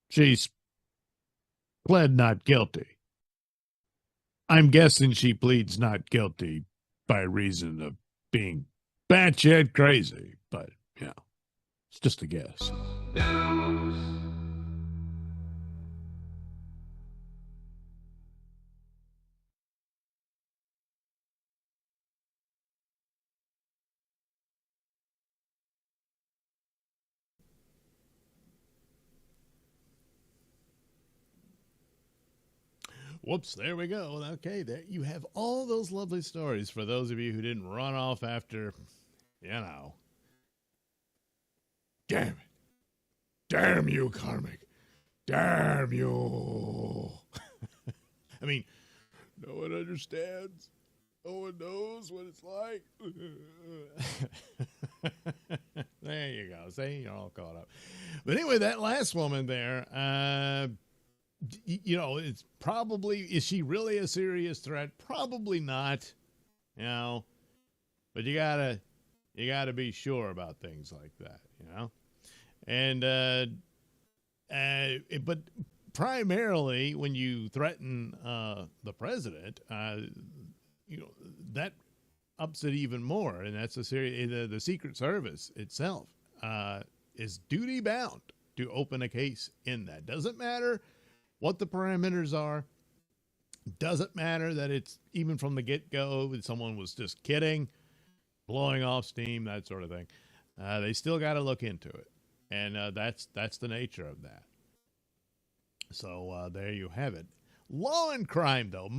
She's pled not guilty. I'm guessing she pleads not guilty by reason of being batshit crazy, but, you know, it's just a guess. Whoops, there we go. Okay, there you have all those lovely stories for those of you who didn't run off after, you know. Damn it. Damn you, Karmic. Damn you. I mean, no one understands. No one knows what it's like. There you go. See, you're all caught up. But anyway, that last woman there, you know, it's probably, is she really a serious threat? Probably not, you know, but you gotta be sure about things like that, you know, and, but primarily when you threaten, the president, you know, that ups it even more. And that's a serious, the Secret Service itself, is duty bound to open a case in that. Doesn't matter what the parameters are. Doesn't matter that it's even from the get-go, that someone was just kidding, blowing off steam, that sort of thing. They still got to look into it. And that's the nature of that. So there you have it. Law and crime, though.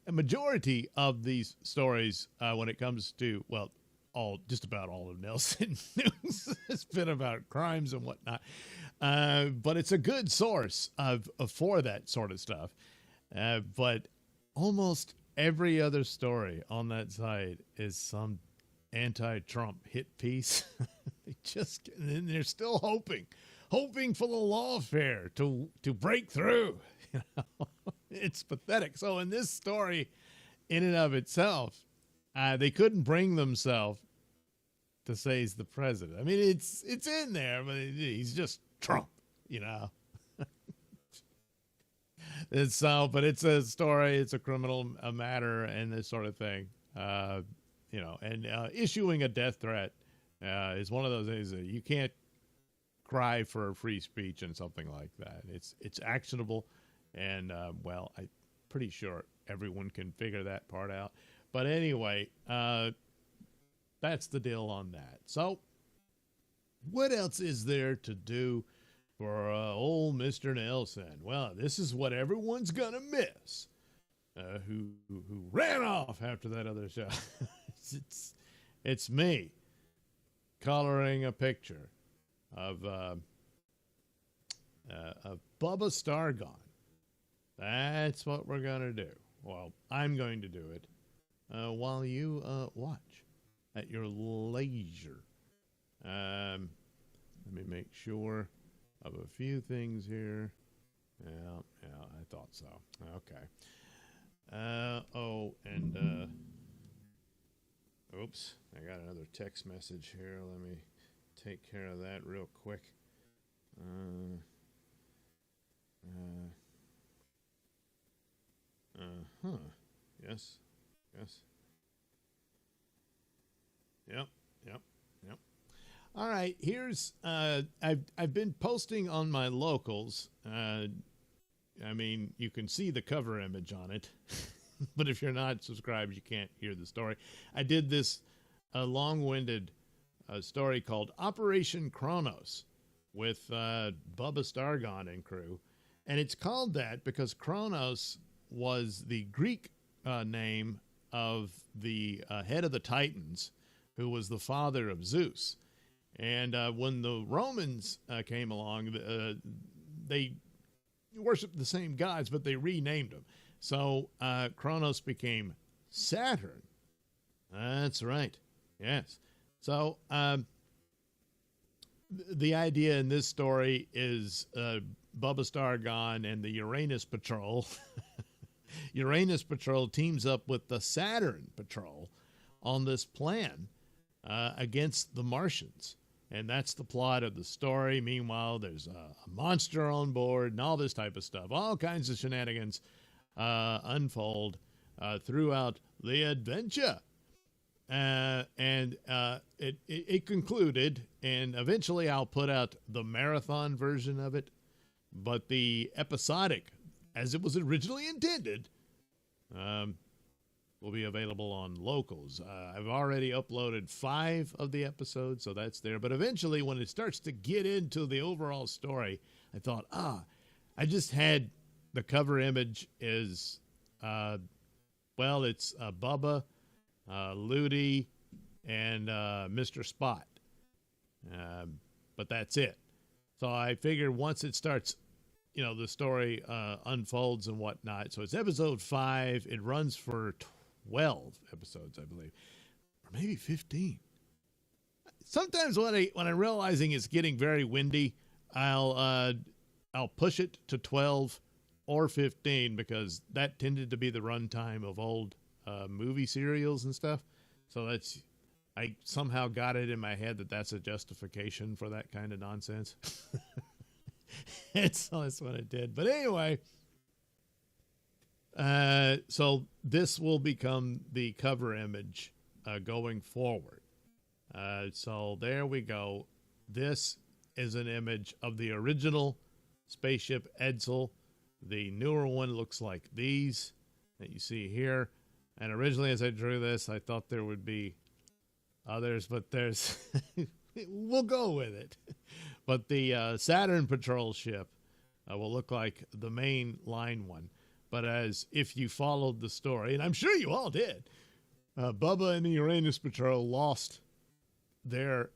A majority of these stories, when it comes to, well, just about all of Nailsin news has been about crimes and whatnot. But it's a good source for that sort of stuff. But almost every other story on that site is some anti-Trump hit piece. And they're still hoping for the lawfare to break through. It's pathetic. So in this story, in and of itself, they couldn't bring themselves to say he's the president. I mean, it's in there, but he's just Trump, But it's a story, it's a criminal matter, and this sort of thing. And issuing a death threat is one of those things that you can't cry for free speech and something like that. It's actionable, and I'm pretty sure everyone can figure that part out. But anyway, that's the deal on that. So, what else is there to do for old Mr. Nailsin? Well, this is what everyone's gonna miss. Who ran off after that other show? It's me coloring a picture of Bubba Stargone. That's what we're gonna do. Well, I'm going to do it while you watch at your leisure. Let me make sure of a few things here. Yeah, I thought so. Okay. Oops, I got another text message here. Let me take care of that real quick. Yes. Yep. All right, here's I've been posting on my locals. I mean, you can see the cover image on it, but if you're not subscribed, you can't hear the story. I did this long-winded story called Operation Kronos with Bubba Stargone and crew, and it's called that because Kronos was the Greek name of the head of the Titans, who was the father of Zeus. And when the Romans came along, they worshiped the same gods, but they renamed them. So Kronos became Saturn. That's right. Yes. So the idea in this story is Bubba Stargone and the Uranus Patrol. Uranus Patrol teams up with the Saturn Patrol on this plan against the Martians. And that's the plot of the story. Meanwhile, there's a monster on board and all this type of stuff. All kinds of shenanigans unfold throughout the adventure. It concluded, and eventually I'll put out the marathon version of it. But the episodic, as it was originally intended, will be available on locals. I've already uploaded 5 of the episodes, so that's there. But eventually, when it starts to get into the overall story, I thought, I just had the cover image is, it's Bubba, Ludi, and Mr. Spot. But that's it. So I figured once it starts, the story unfolds and whatnot. So it's episode 5. It runs for 12 episodes, I believe, or maybe 15. Sometimes when I'm realizing it's getting very windy, I'll push it to 12 or 15 because that tended to be the runtime of old movie serials and stuff. So I somehow got it in my head that that's a justification for that kind of nonsense. So that's what I did. But anyway. So this will become the cover image going forward. So there we go. This is an image of the original spaceship Edsel. The newer one looks like these that you see here. And originally as I drew this, I thought there would be others, but there's, we'll go with it. But the Saturn Patrol ship will look like the main line one. But as if you followed the story, and I'm sure you all did, Bubba and the Uranus Patrol lost their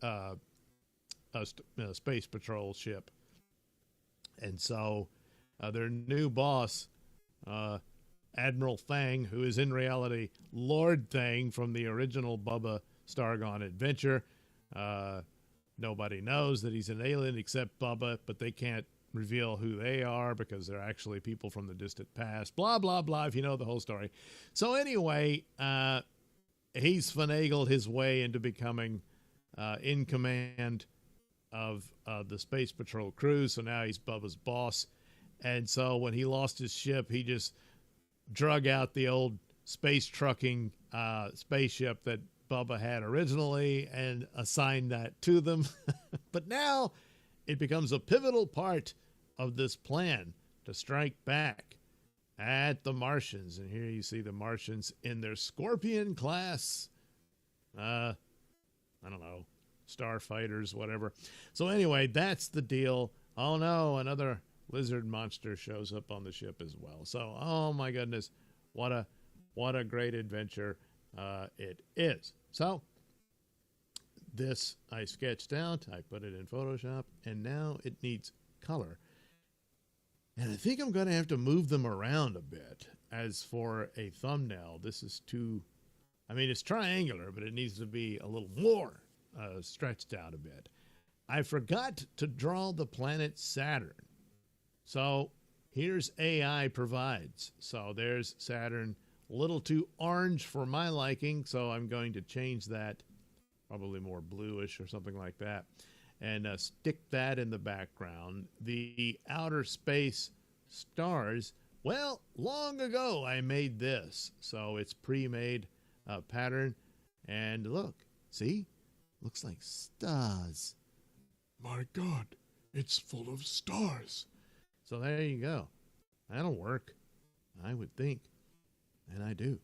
space patrol ship And so their new boss, Admiral Thang, who is in reality Lord Thang from the original Bubba Stargone adventure. Nobody knows that he's an alien except Bubba, but they can't reveal who they are because they're actually people from the distant past. Blah, blah, blah, if you know the whole story. So anyway, he's finagled his way into becoming in command of the Space Patrol crew. So now he's Bubba's boss. And so when he lost his ship, he just drug out the old space trucking spaceship that Bubba had originally and assigned that to them. But now it becomes a pivotal part of this plan to strike back at the Martians. And here you see the Martians in their Scorpion class, I don't know, starfighters, whatever. So anyway, that's the deal. Oh no, another lizard monster shows up on the ship as well. So, oh my goodness, what a great adventure it is. So this I sketched out, I put it in Photoshop, and now it needs color. And I think I'm going to have to move them around a bit. As for a thumbnail, this is too, I mean, it's triangular, but it needs to be a little more stretched out a bit. I forgot to draw the planet Saturn. So here's AI provides. So there's Saturn, a little too orange for my liking, so I'm going to change that, probably more bluish or something like that, and stick that in the background. The outer space stars, well, long ago I made this, so it's pre-made pattern, and look, see, looks like stars. My God, it's full of stars. So there you go. That'll work, I would think. And I do.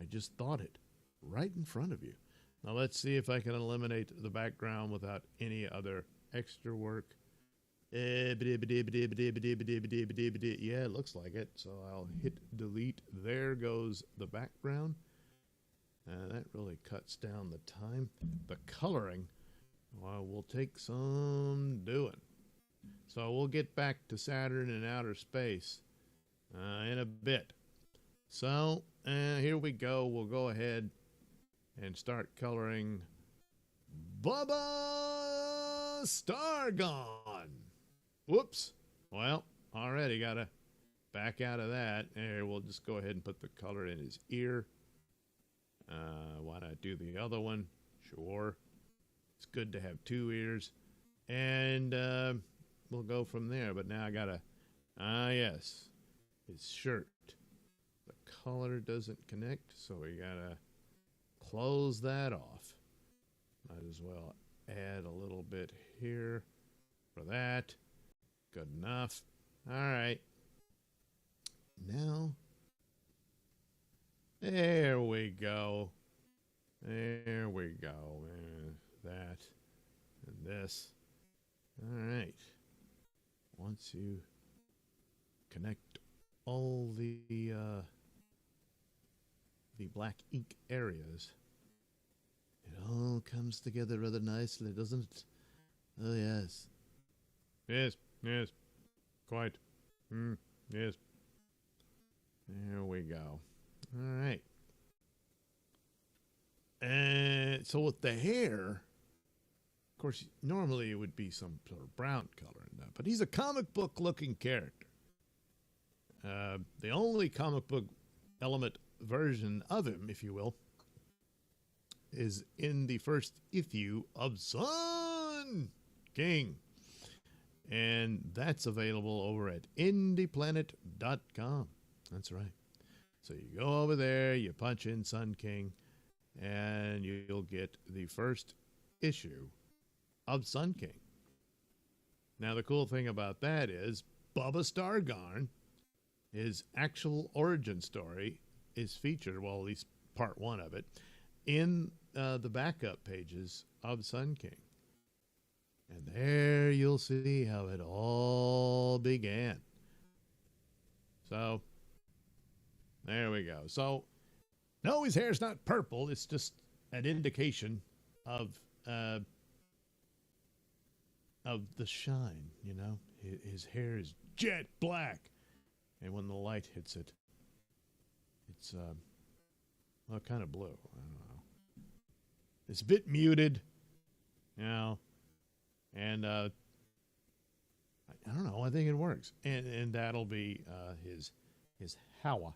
I just thought it right in front of you. Now let's see if I can eliminate the background without any other extra work. Yeah, it looks like it. So I'll hit delete. There goes the background. That really cuts down the time. The coloring, well, will take some doing. So we'll get back to Saturn and outer space in a bit. So here we go. We'll go ahead and start coloring Bubba Stargone. Whoops. Well, already got to back out of that. There, we'll just go ahead and put the color in his ear. Why not do the other one? Sure. It's good to have two ears. And we'll go from there. But now I got to, yes, his shirt. The color doesn't connect, so we got to close that off. Might as well add a little bit here for that. Good enough. All right. Now, there we go. There we go. That and this. All right. Once you connect all the black ink areas, it all comes together rather nicely, doesn't it? Oh, yes. Yes, yes. Quite. Yes. There we go. All right. And so with the hair, of course, normally it would be some sort of brown color in that, but he's a comic book looking character. The only comic book element version of him, if you will, is in the first issue of Sun King. And that's available over at indieplanet.com. That's right. So you go over there, you punch in Sun King, and you'll get the first issue of Sun King. Now, the cool thing about that is Bubba Stargone, his actual origin story, is featured, well, at least part one of it, in the backup pages of Sun King. And there you'll see how it all began. So, there we go. So, no, his hair's not purple. It's just an indication of the shine, you know, his hair is jet black. And when the light hits it, it's, well, kind of blue. I don't know. It's a bit muted, you know, and I don't know. I think it works. And that'll be his Howa.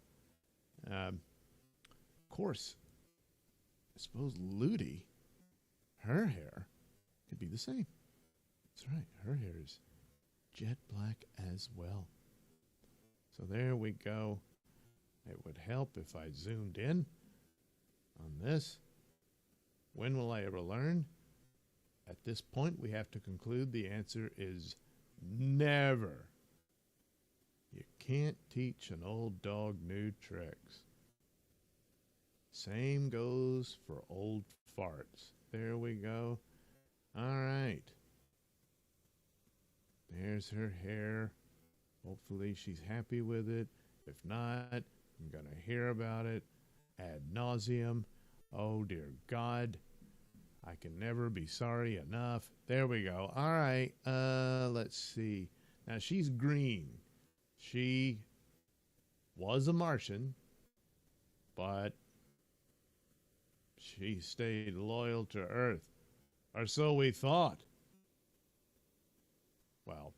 Of course, I suppose Ludi, her hair could be the same. That's right. Her hair is jet black as well. So there we go. It would help if I zoomed in on this. When will I ever learn? At this point, we have to conclude the answer is never. You can't teach an old dog new tricks. Same goes for old farts. There we go. All right. There's her hair. Hopefully she's happy with it. If not, I'm going to hear about it ad nauseum. Oh, dear God. I can never be sorry enough. There we go. All right. Let's see. Now, she's green. She was a Martian, but she stayed loyal to Earth. Or so we thought. Well,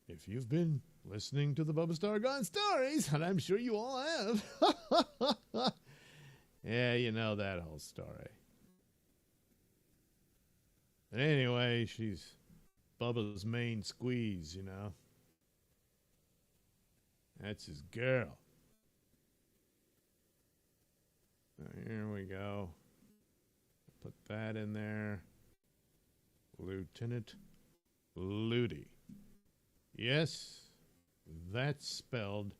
if you've been listening to the Bubba Star Gone stories, and I'm sure you all have, yeah, you know that whole story. But anyway, she's Bubba's main squeeze, you know. That's his girl. So here we go. Put that in there. Lieutenant Ludi. Yes, that's spelled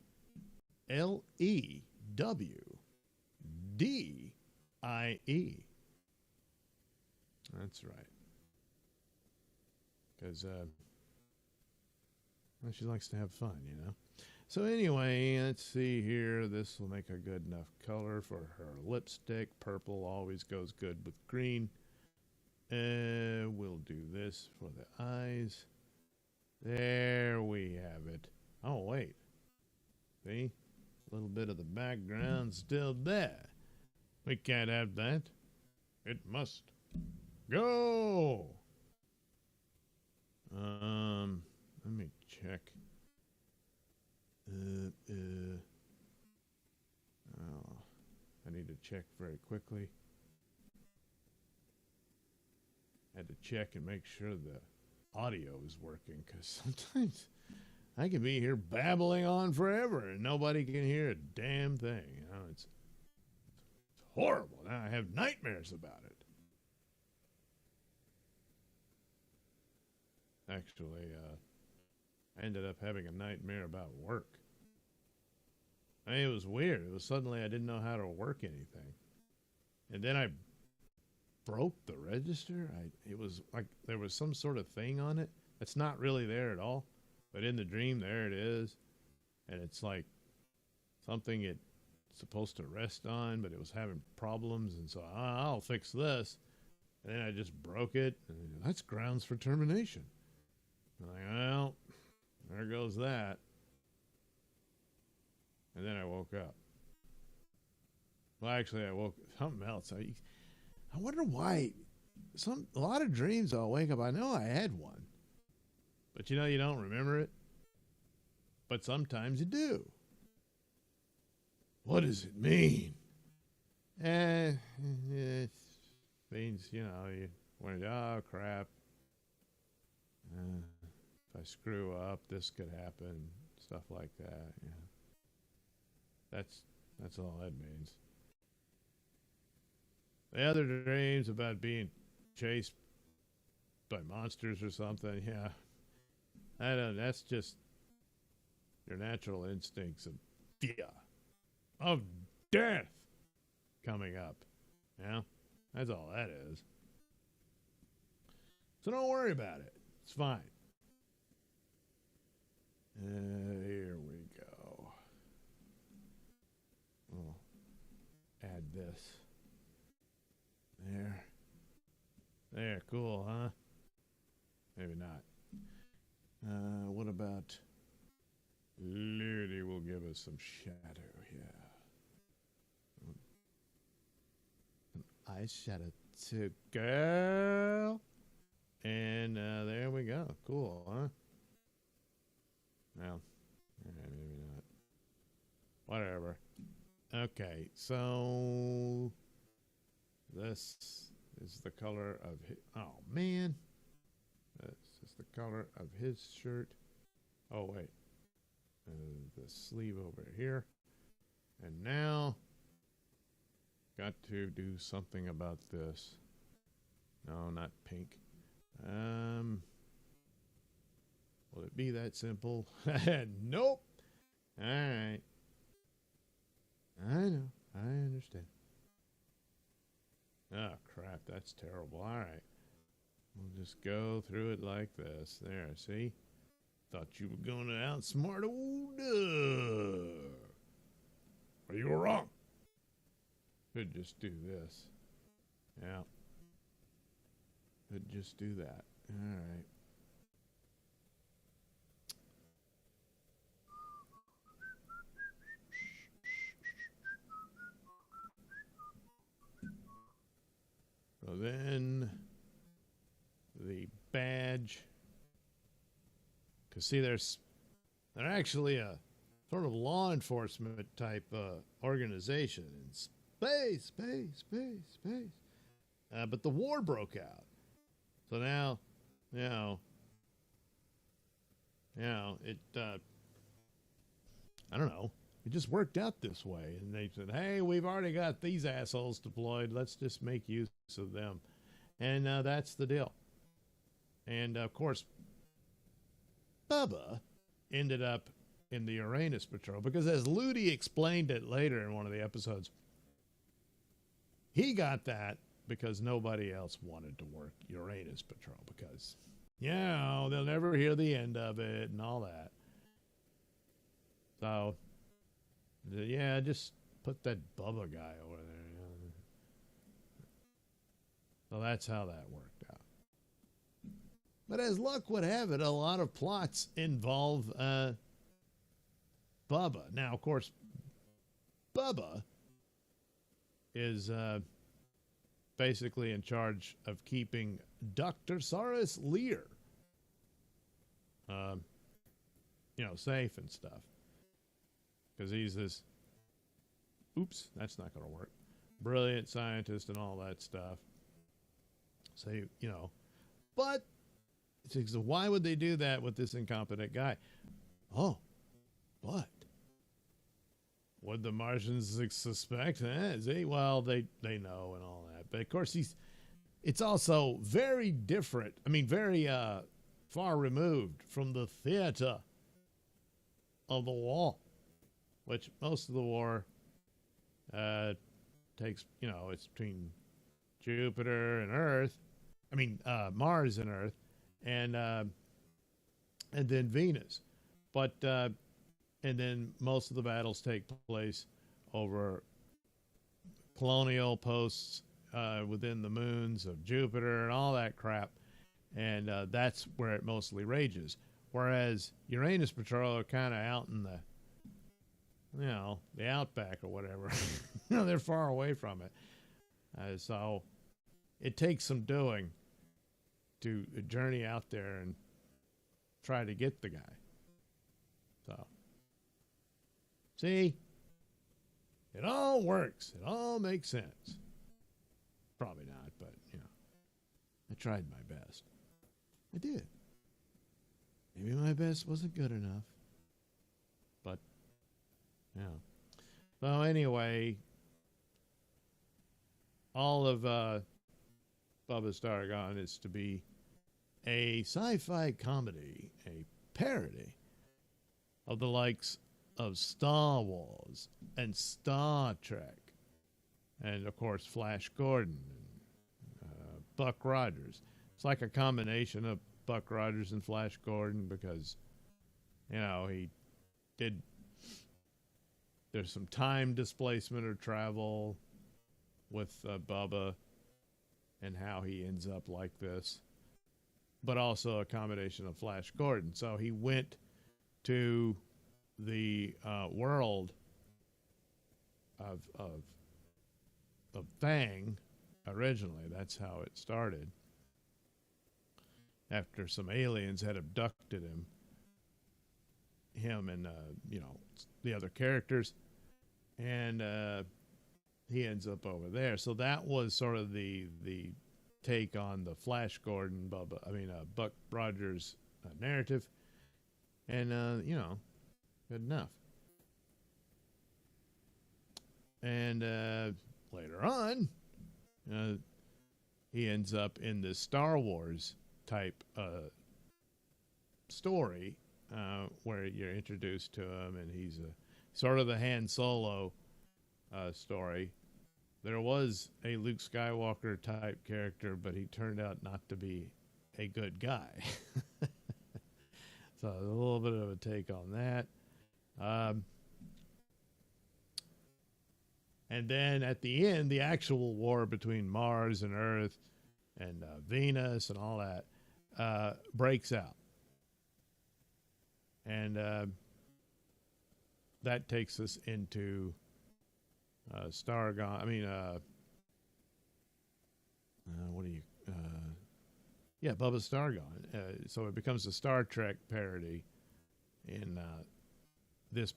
Lewdie. That's right. Because well, she likes to have fun, you know. So anyway, let's see here. This will make a good enough color for her lipstick. Purple always goes good with green. We'll do this for the eyes. There we have it. Oh, wait. See? A little bit of the background still there. We can't have that. It must go. Let me check. Oh, I need to check very quickly. Had to check and make sure the audio is working, because sometimes I can be here babbling on forever and nobody can hear a damn thing. You know, it's horrible. Now I have nightmares about it. Actually, I ended up having a nightmare about work. I mean, it was weird. It was suddenly I didn't know how to work anything. And then I broke the register. It was like there was some sort of thing on it that's not really there at all. But in the dream, there it is. And it's like something it's supposed to rest on, but it was having problems. And so I'll fix this. And then I just broke it. And that's grounds for termination. I'm like, well, there goes that. And then I woke up. Well, actually, I woke something else. I wonder why a lot of dreams I'll wake up. I know I had one. But you know, you don't remember it. But sometimes you do. What does it mean? It means, you know, you went, oh, crap. If I screw up, this could happen. Stuff like that. Yeah. That's all that means. The other dreams about being chased by monsters or something, yeah. I don't. That's just your natural instincts of fear, of death coming up. Yeah, that's all that is. So don't worry about it. It's fine. Here we go. We'll add this. There, cool, huh? Maybe not. with some shadow here. An eyeshadow too, girl. And there we go. Cool, huh? Well, maybe not. Whatever. Okay, so this is the color of his, oh man. This is the color of his shirt. Oh wait. The sleeve over here. And now got to do something about this. No, not pink. Will it be that simple? Nope. All right. I know. I understand. Oh, crap. That's terrible. All right. We'll just go through it like this. There, see? Thought you were going to outsmart old Doug. But you were wrong. Could just do this. Yeah. Could just do that. All right. So then the badge, because see, they're actually a sort of law enforcement type organization in space. But the war broke out. So now, it, I don't know. It just worked out this way. And they said, hey, we've already got these assholes deployed. Let's just make use of them. And that's the deal. And, of course, Bubba ended up in the Uranus Patrol because, as Ludi explained it later in one of the episodes, he got that because nobody else wanted to work Uranus Patrol because, they'll never hear the end of it and all that. So, yeah, just put that Bubba guy over there. So that's how that worked out. But as luck would have it, a lot of plots involve Bubba. Now, of course, Bubba is basically in charge of keeping Dr. Saurus Lear, safe and stuff. Because he's this, oops, that's not going to work, brilliant scientist and all that stuff. So, but so why would they do that with this incompetent guy? Oh, but would the Martians suspect? See, well, they know and all that. But of course, it's also very different. I mean, very far removed from the theater of the war, which most of the war takes, it's between Jupiter and Earth. I mean, Mars and Earth, and then Venus. But and then most of the battles take place over colonial posts within the moons of Jupiter and all that crap, and that's where it mostly rages. Whereas Uranus Patrol are kind of out in the, the outback or whatever. They're far away from it. So it takes some doing to journey out there and try to get the guy. So, see, it all works. It all makes sense. Probably not, but, I tried my best. I did. Maybe my best wasn't good enough. But, So anyway, all of Bubba Stargone is to be a sci-fi comedy, a parody of the likes of Star Wars and Star Trek, and of course Flash Gordon and Buck Rogers. It's like a combination of Buck Rogers and Flash Gordon because, he did. There's some time displacement or travel with Bubba and how he ends up like this, but also a combination of Flash Gordon. So he went to the world of Fang originally. That's how it started. After some aliens had abducted him and the other characters, and he ends up over there. So that was sort of the take on the Flash Gordon, Buck Rogers narrative, and good enough. And later on, he ends up in this Star Wars type story where you're introduced to him, and he's sort of the Han Solo story. There was a Luke Skywalker type character, but he turned out not to be a good guy. So a little bit of a take on that. And then at the end, the actual war between Mars and Earth and Venus and all that breaks out. And that takes us into Bubba Stargone. So it becomes a Star Trek parody in this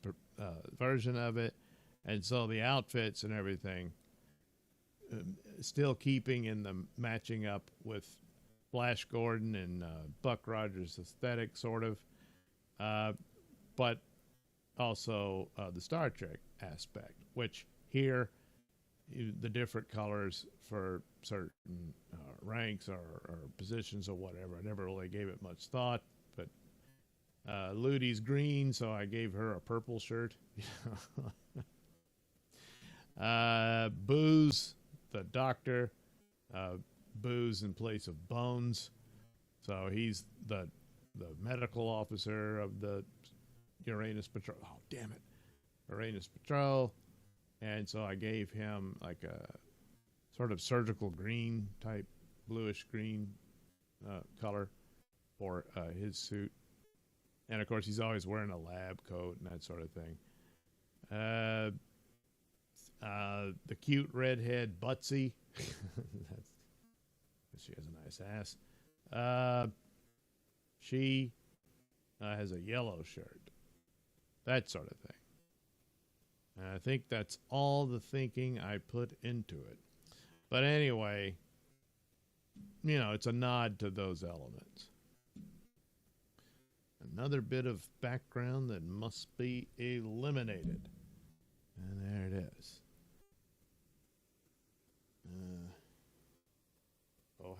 version of it. And so the outfits and everything still keeping in the matching up with Flash Gordon and Buck Rogers' aesthetic, sort of. But also the Star Trek aspect, which here the different colors for certain ranks or positions or whatever. I never really gave it much thought, but Ludy's green, so I gave her a purple shirt. Booze, the doctor, Booze in place of Bones, so he's the medical officer of the Uranus Patrol. Oh, damn it. Uranus Patrol. And so I gave him like a sort of surgical green type, bluish green color for his suit. And of course, he's always wearing a lab coat and that sort of thing. The cute redhead Butsy. She has a nice ass. She has a yellow shirt. That sort of thing. And I think that's all the thinking I put into it. But anyway, it's a nod to those elements. Another bit of background that must be eliminated. And there it is.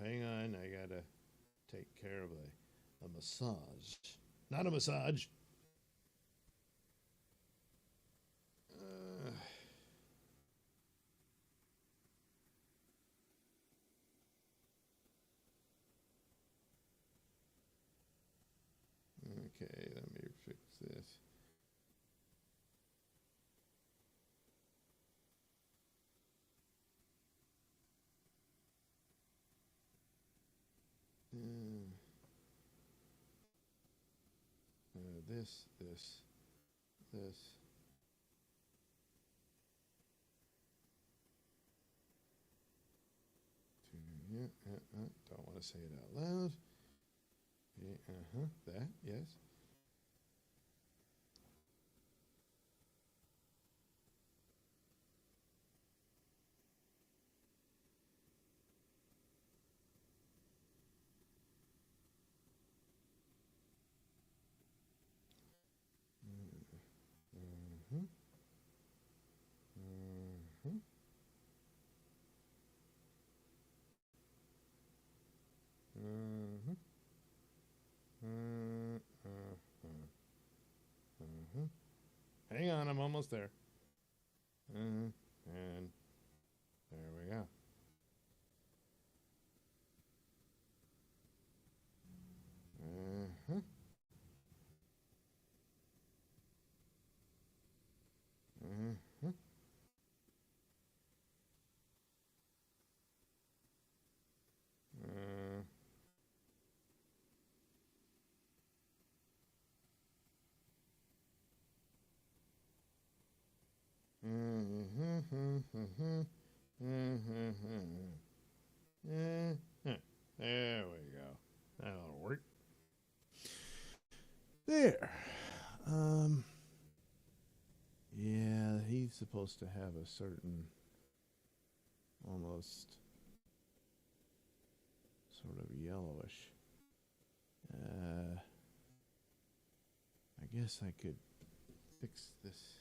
Hang on. I got to take care of a massage. Not a massage. Okay, let me fix this. This. Don't want to say it out loud. That, yes. Hang on, I'm almost there. And there we go. There we go. That'll work. There. Yeah, he's supposed to have a certain almost sort of yellowish. I guess I could fix this.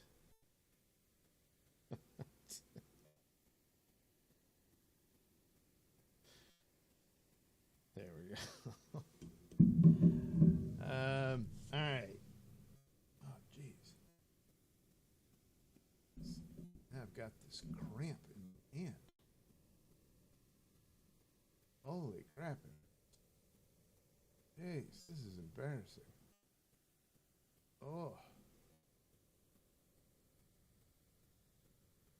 There we go. All right. Oh, jeez. I've got this cramp in my hand. Holy crap. Jeez, this is embarrassing. Oh.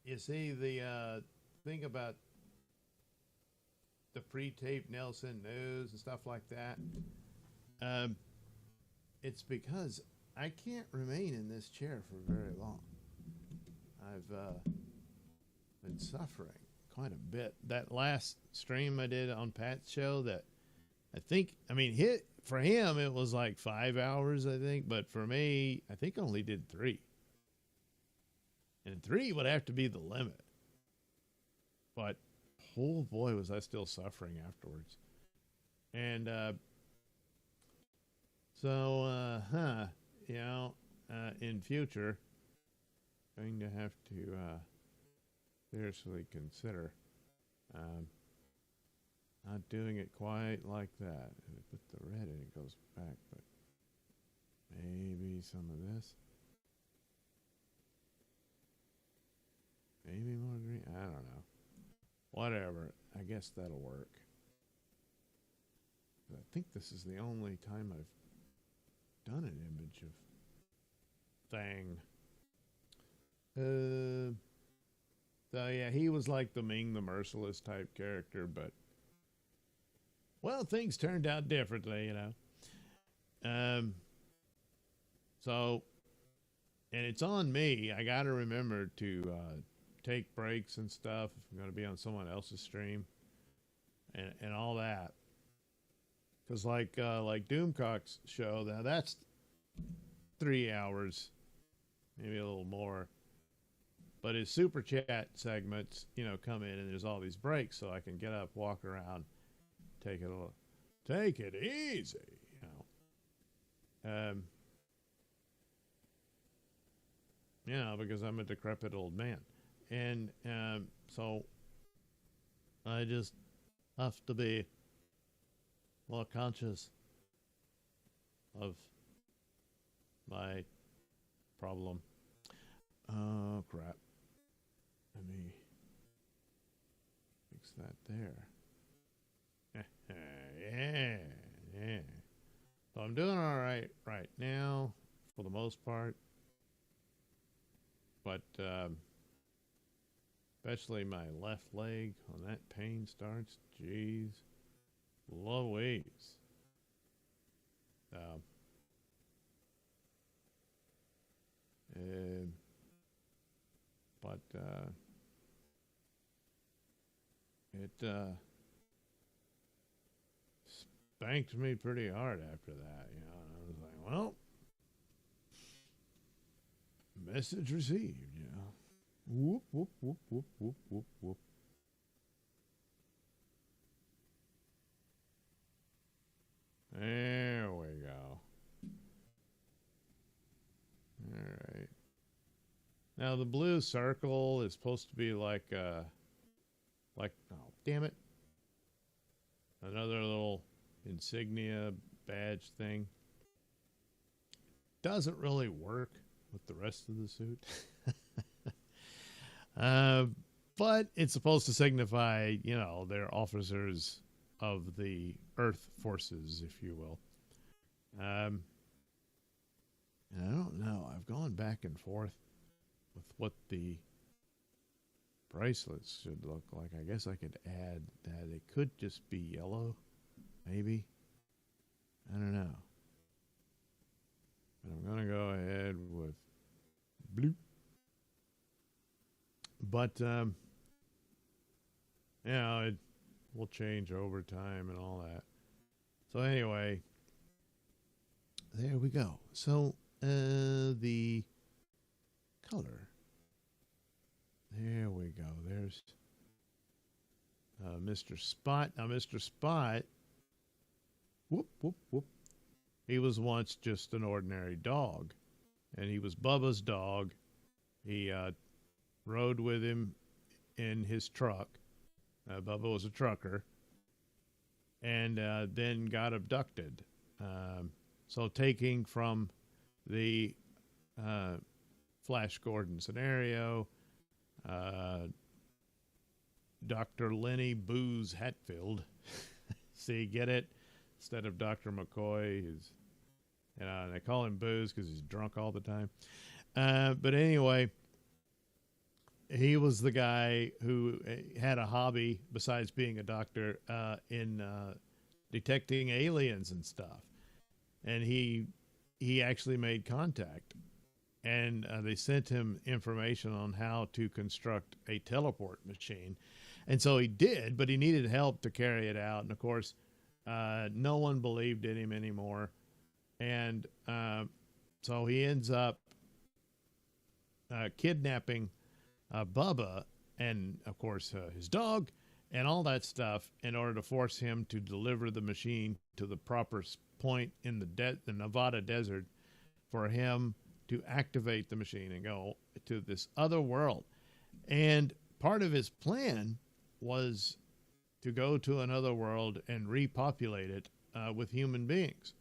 You see, the thing about the pre-taped Nailsin news and stuff like that, it's because I can't remain in this chair for very long. I've been suffering quite a bit. That last stream I did on Pat's show, that for him it was like 5 hours, I think, but for me, I think I only did 3. And 3 would have to be the limit. But oh boy, was I still suffering afterwards. And in future, going to have to seriously consider not doing it quite like that. If I put the red in, it goes back, but maybe some of this. Maybe more green. I don't know. Whatever. I guess that'll work. I think this is the only time I've done an image of thing. So yeah, he was like the Ming the Merciless type character, but well, things turned out differently, you know. So, and it's on me. I got to remember to take breaks and stuff if I'm going to be on someone else's stream and all that. Because like Doomcock's show, now that's 3 hours, maybe a little more. But his super chat segments, come in and there's all these breaks, so I can get up, walk around, take it easy, because I'm a decrepit old man. And so I just have to be more conscious of my problem. Oh, crap. Let me fix that there. Yeah. So I'm doing all right now for the most part. But especially my left leg, when that pain starts, jeez, Louise. But it spanked me pretty hard after that, and I was like, well, message received, Whoop, whoop, whoop, whoop, whoop, whoop, whoop. There we go. All right. Now the blue circle is supposed to be like oh, damn it. Another little insignia badge thing. Doesn't really work with the rest of the suit. But it's supposed to signify, they're officers of the Earth forces, if you will. And I don't know. I've gone back and forth with what the bracelets should look like. I guess I could add that it could just be yellow, maybe. I don't know. But I'm going to go ahead with blue. But, it will change over time and all that. So anyway, there we go. So the color. There we go. There's Mr. Spot. Now, Mr. Spot, whoop, whoop, whoop. He was once just an ordinary dog, and he was Bubba's dog. He rode with him in his truck. Bubba was a trucker, and then got abducted. So taking from the Flash Gordon scenario, Dr. Lenny Booze Hatfield. See, get it? Instead of Dr. McCoy, who's, they call him Booze because he's drunk all the time. But anyway, he was the guy who had a hobby besides being a doctor in detecting aliens and stuff. And he actually made contact. And they sent him information on how to construct a teleport machine. And so he did, but he needed help to carry it out. And, of course, no one believed in him anymore. And so he ends up kidnapping Bubba and, of course, his dog and all that stuff in order to force him to deliver the machine to the proper point in the Nevada desert for him to activate the machine and go to this other world. And part of his plan was to go to another world and repopulate it with human beings.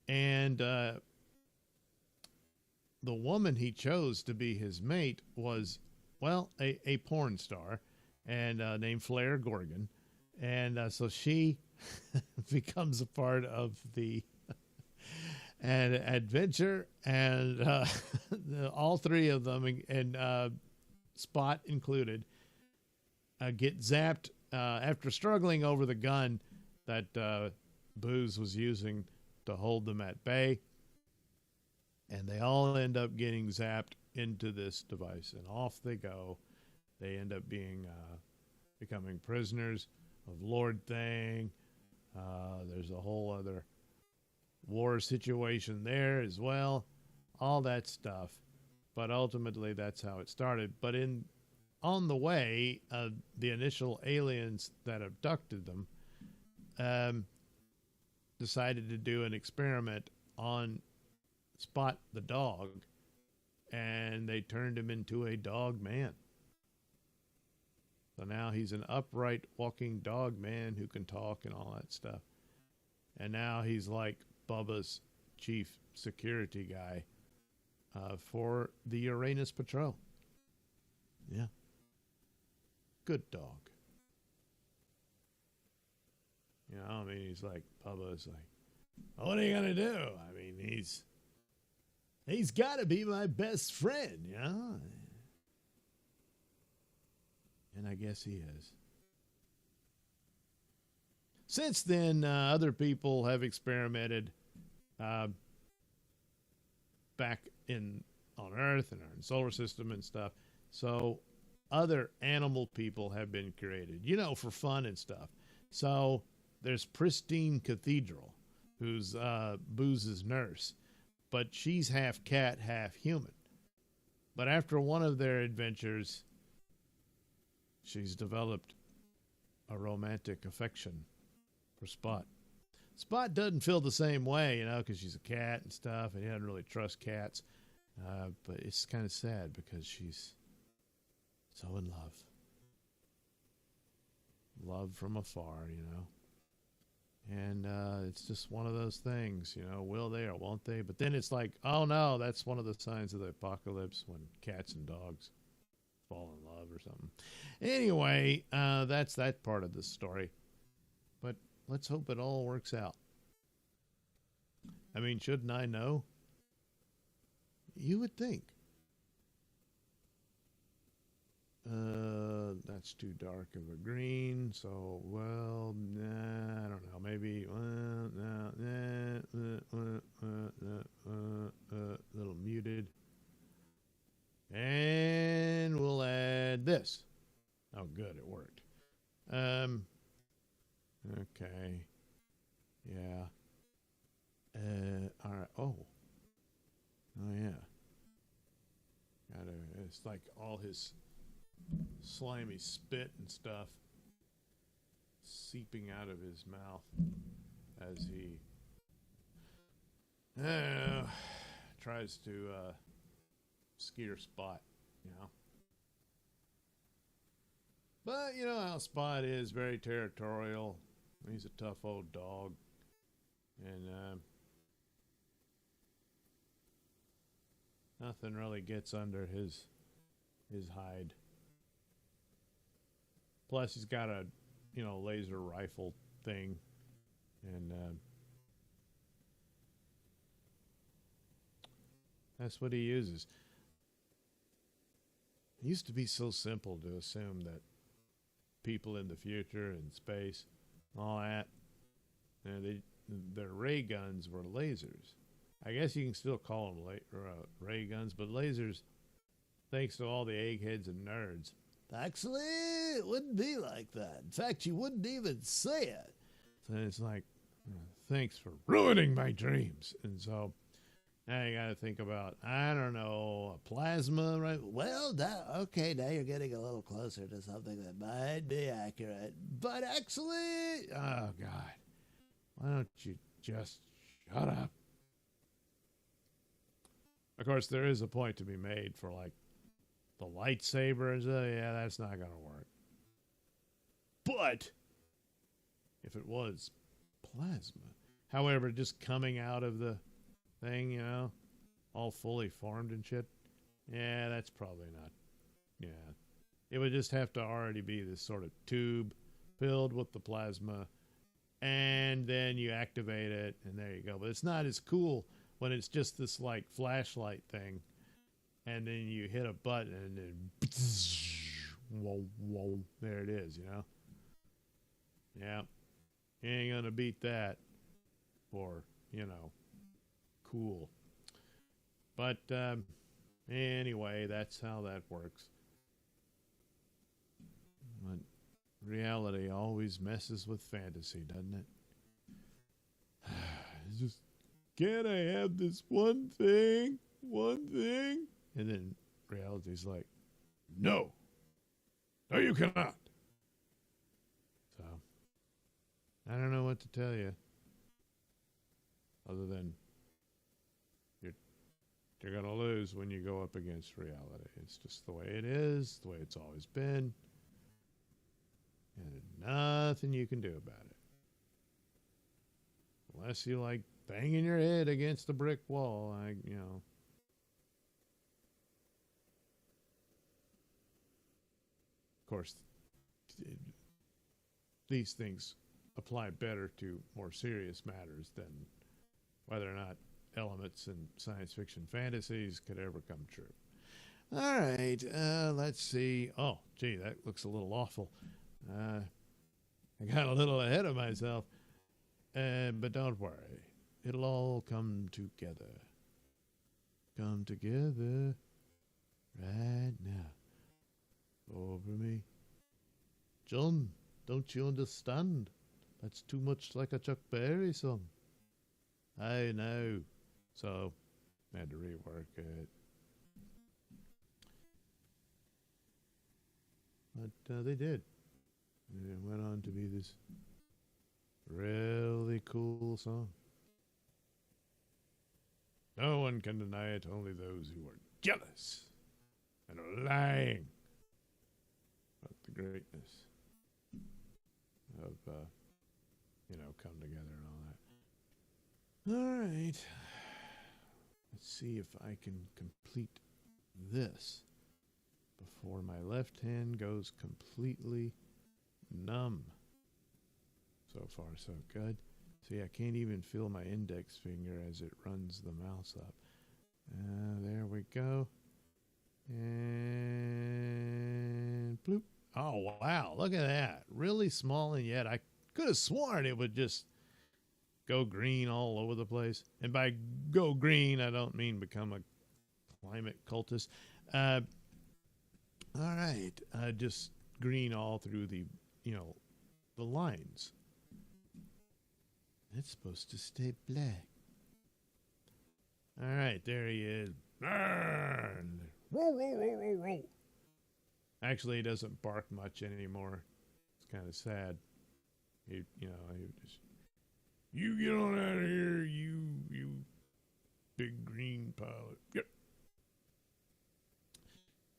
And the woman he chose to be his mate was, well, a porn star and named Flair Gorgon. And so she becomes a part of the and adventure, and all three of them, and Spot included, get zapped after struggling over the gun that Booze was using to hold them at bay. And they all end up getting zapped into this device, and off they go. They end up being becoming prisoners of Lord Thing. There's a whole other war situation there as well, all that stuff. But ultimately, that's how it started. But on the way, the initial aliens that abducted them decided to do an experiment on Spot the dog, and they turned him into a dog man. So now he's an upright walking dog man who can talk and all that stuff. And now he's like Bubba's chief security guy for the Uranus Patrol. Yeah. Good dog. You know, I mean, he's like, Bubba's like, what are you going to do? I mean, he's got to be my best friend, you know? And I guess he is. Since then, other people have experimented back on Earth and our solar system and stuff. So other animal people have been created, you know, for fun and stuff. So there's Pristine Cathedral, who's Booze's nurse, but she's half cat, half human. But after one of their adventures, she's developed a romantic affection for Spot. Spot doesn't feel the same way, you know, because she's a cat and stuff, and he doesn't really trust cats. But it's kind of sad because she's so in love. Love from afar, you know. And it's just one of those things, you know, will they or won't they? But then it's like, oh no, that's one of the signs of the apocalypse, when cats and dogs fall in love or something. Anyway, that's that part of the story. But let's hope it all works out. I mean, shouldn't I know? You would think. That's too dark of a green, so, well, nah, I don't know, maybe, a little muted. And we'll add this. Oh, good, it worked. Okay. Yeah. All right. Oh, yeah. It's like all his slimy spit and stuff seeping out of his mouth as he tries to skeer Spot, you know. But you know how Spot is, very territorial. He's a tough old dog. And nothing really gets under his hide. Plus he's got a, you know, laser rifle thing. And that's what he uses. It used to be so simple to assume that people in the future and space, all that, you know, their ray guns were lasers. I guess you can still call them ray guns, but lasers, thanks to all the eggheads and nerds. Actually, it wouldn't be like that. In fact, you wouldn't even say it. So it's like, thanks for ruining my dreams. And so now you got to think about, I don't know, a plasma, right? Well, okay, now you're getting a little closer to something that might be accurate. But actually, oh, God, why don't you just shut up? Of course, there is a point to be made for, like, the lightsabers. Yeah, that's not going to work. But if it was plasma, however, just coming out of the thing, you know, all fully formed and shit, yeah, that's probably not. Yeah, it would just have to already be this sort of tube filled with the plasma, and then you activate it, and there you go. But it's not as cool when it's just this like flashlight thing, and then you hit a button and then whoa, whoa, there it is, you know. Yeah, you ain't gonna beat that for, you know, cool. But anyway, that's how that works. But reality always messes with fantasy, doesn't it? It's just, can't I have this one thing? And then reality's like, no, you cannot. So I don't know what to tell you, other than you're going to lose when you go up against reality. It's just the way it is, the way it's always been. And there's nothing you can do about it. Unless you like banging your head against a brick wall, you know. Of course, these things apply better to more serious matters than whether or not elements in science fiction fantasies could ever come true. All right, let's see. Oh, gee, that looks a little awful. I got a little ahead of myself. But don't worry. It'll all come together. Come together right now. Over me. John, don't you understand? That's too much like a Chuck Berry song. I know. So, I had to rework it. But they did. And it went on to be this really cool song. No one can deny it, only those who are jealous and are lying about the greatness of, come together and all that. All right. Let's see if I can complete this before my left hand goes completely numb. So far, so good. See, I can't even feel my index finger as it runs the mouse up. There we go. And bloop. Oh, wow. Look at that. Really small, and yet I could have sworn it would just go green all over the place. And by go green, I don't mean become a climate cultist. All right. Just green all through the, the lines. It's supposed to stay black. All right, there he is. Actually, he doesn't bark much anymore. It's kind of sad. He just, you get on out of here, you big green pilot. Yep.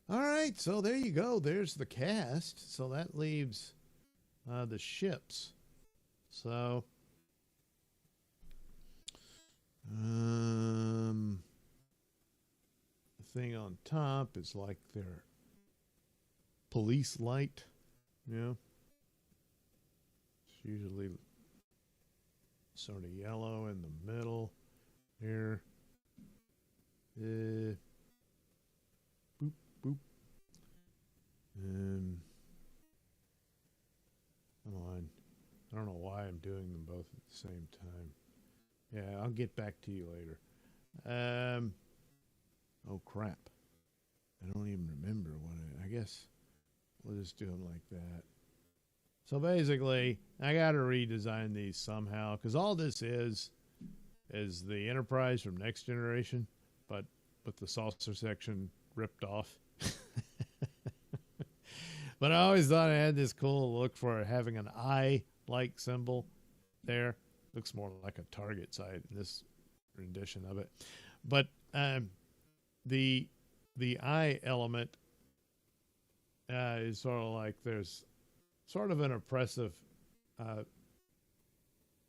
All right, so there you go. There's the cast. So that leaves the ships. So the thing on top is like their police light. Yeah. It's usually sort of yellow in the middle here. Boop, boop. Come on. I don't know why I'm doing them both at the same time. Yeah, I'll get back to you later. Oh, crap. I don't even remember what I guess we'll just do them like that. So basically, I got to redesign these somehow, because all this is the Enterprise from Next Generation, but with the saucer section ripped off. But I always thought I had this cool look for having an eye-like symbol there. Looks more like a target sight in this rendition of it. But the eye element is sort of like there's sort of an oppressive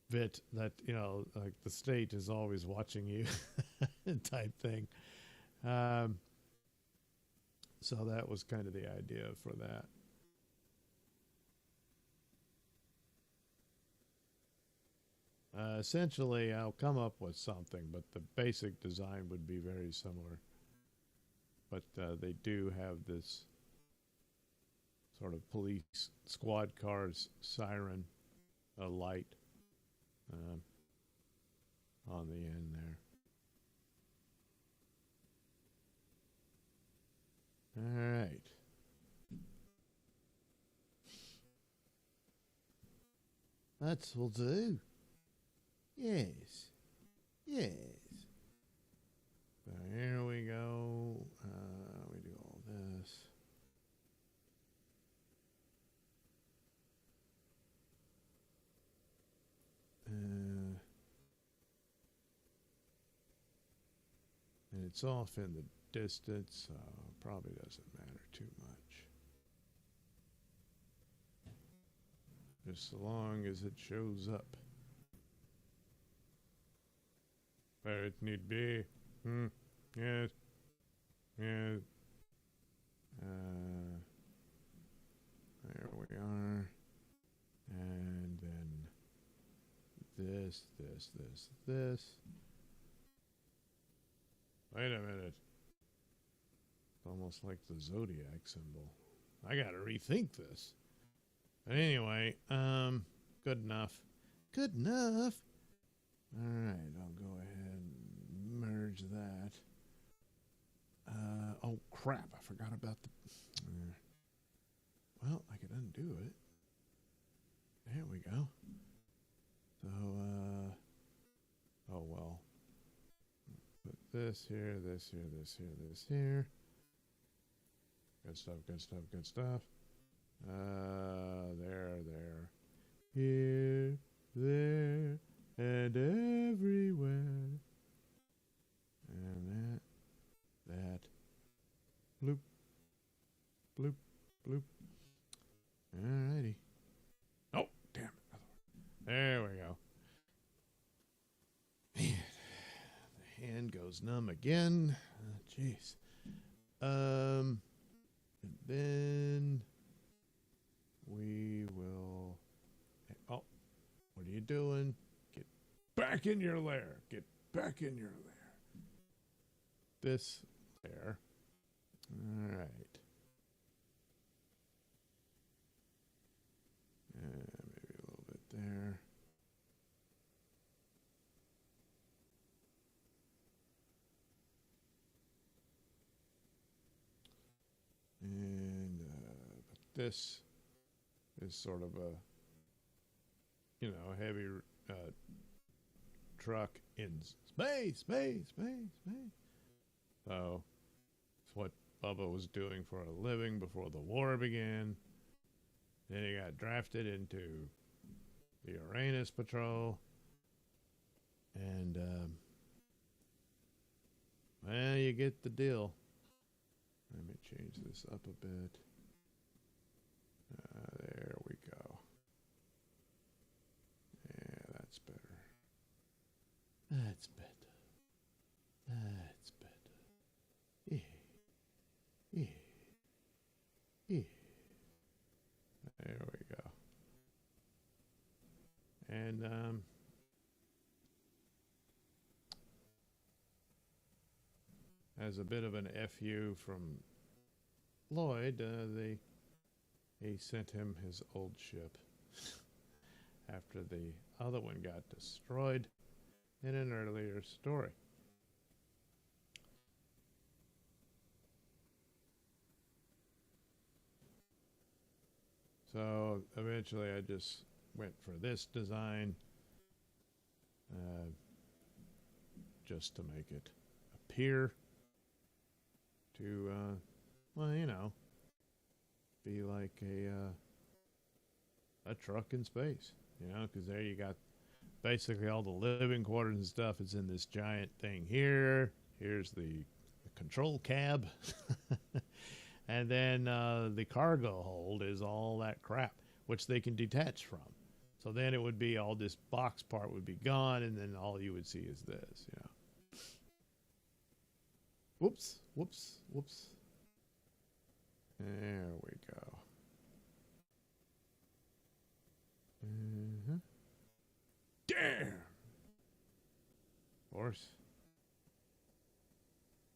bit that, like the state is always watching you type thing. So that was kind of the idea for that. Essentially, I'll come up with something, but the basic design would be very similar. But they do have this sort of police squad car's siren light on the end there. All right. That will do. Yes. Yes. So here we go. We do all this. And it's off in the distance, so probably doesn't matter too much. Just so long as it shows up where it need be. Yes. Yes. There we are. And then this. Wait a minute. It's almost like the zodiac symbol. I gotta rethink this. But anyway, good enough. Good enough. All right, I'll go ahead and merge that. Oh crap! I forgot about the. Well, I could undo it. There we go. So, oh well. Put this here, this here, this here, this here. Good stuff, good stuff, good stuff. There. Here, there, and everywhere. And that. Bloop, bloop, bloop. Alrighty. Oh, damn it. There we go. Man, the hand goes numb again. Jeez. And then we will. Oh, what are you doing? Get back in your lair. Get back in your lair. This there. All right. Maybe a little bit there. And this is sort of a, heavy truck in space. So it's what Bubba was doing for a living before the war began. Then he got drafted into the Uranus Patrol. And, well, you get the deal. Let me change this up a bit. There we go. Yeah, that's better. That's better. That's better. Yeah. There we go. And, as a bit of an FU from Lloyd, he sent him his old ship after the other one got destroyed in an earlier story. So eventually I just went for this design just to make it appear to, be like a truck in space, because there you got basically all the living quarters and stuff is in this giant thing here. Here's the control cab. And then the cargo hold is all that crap, which they can detach from. So then it would be all this box part would be gone, and then all you would see is this, Whoops. There we go. Damn! Of course.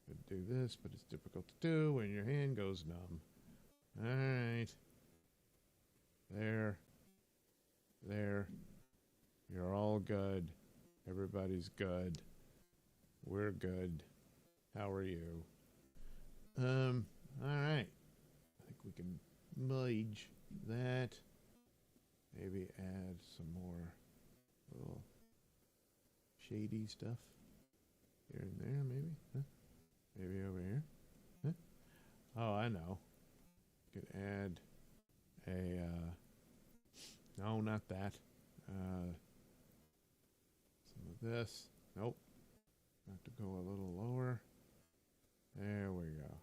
Could do this, but it's difficult to do when your hand goes numb. Alright. There. You're all good. Everybody's good. We're good. How are you? Alright. I think we can merge that. Maybe add some more little shady stuff here and there, maybe? Huh? Maybe over here? Huh? Oh, I know. Could add a, no, not that. Some of this. Nope. Have to go a little lower. There we go.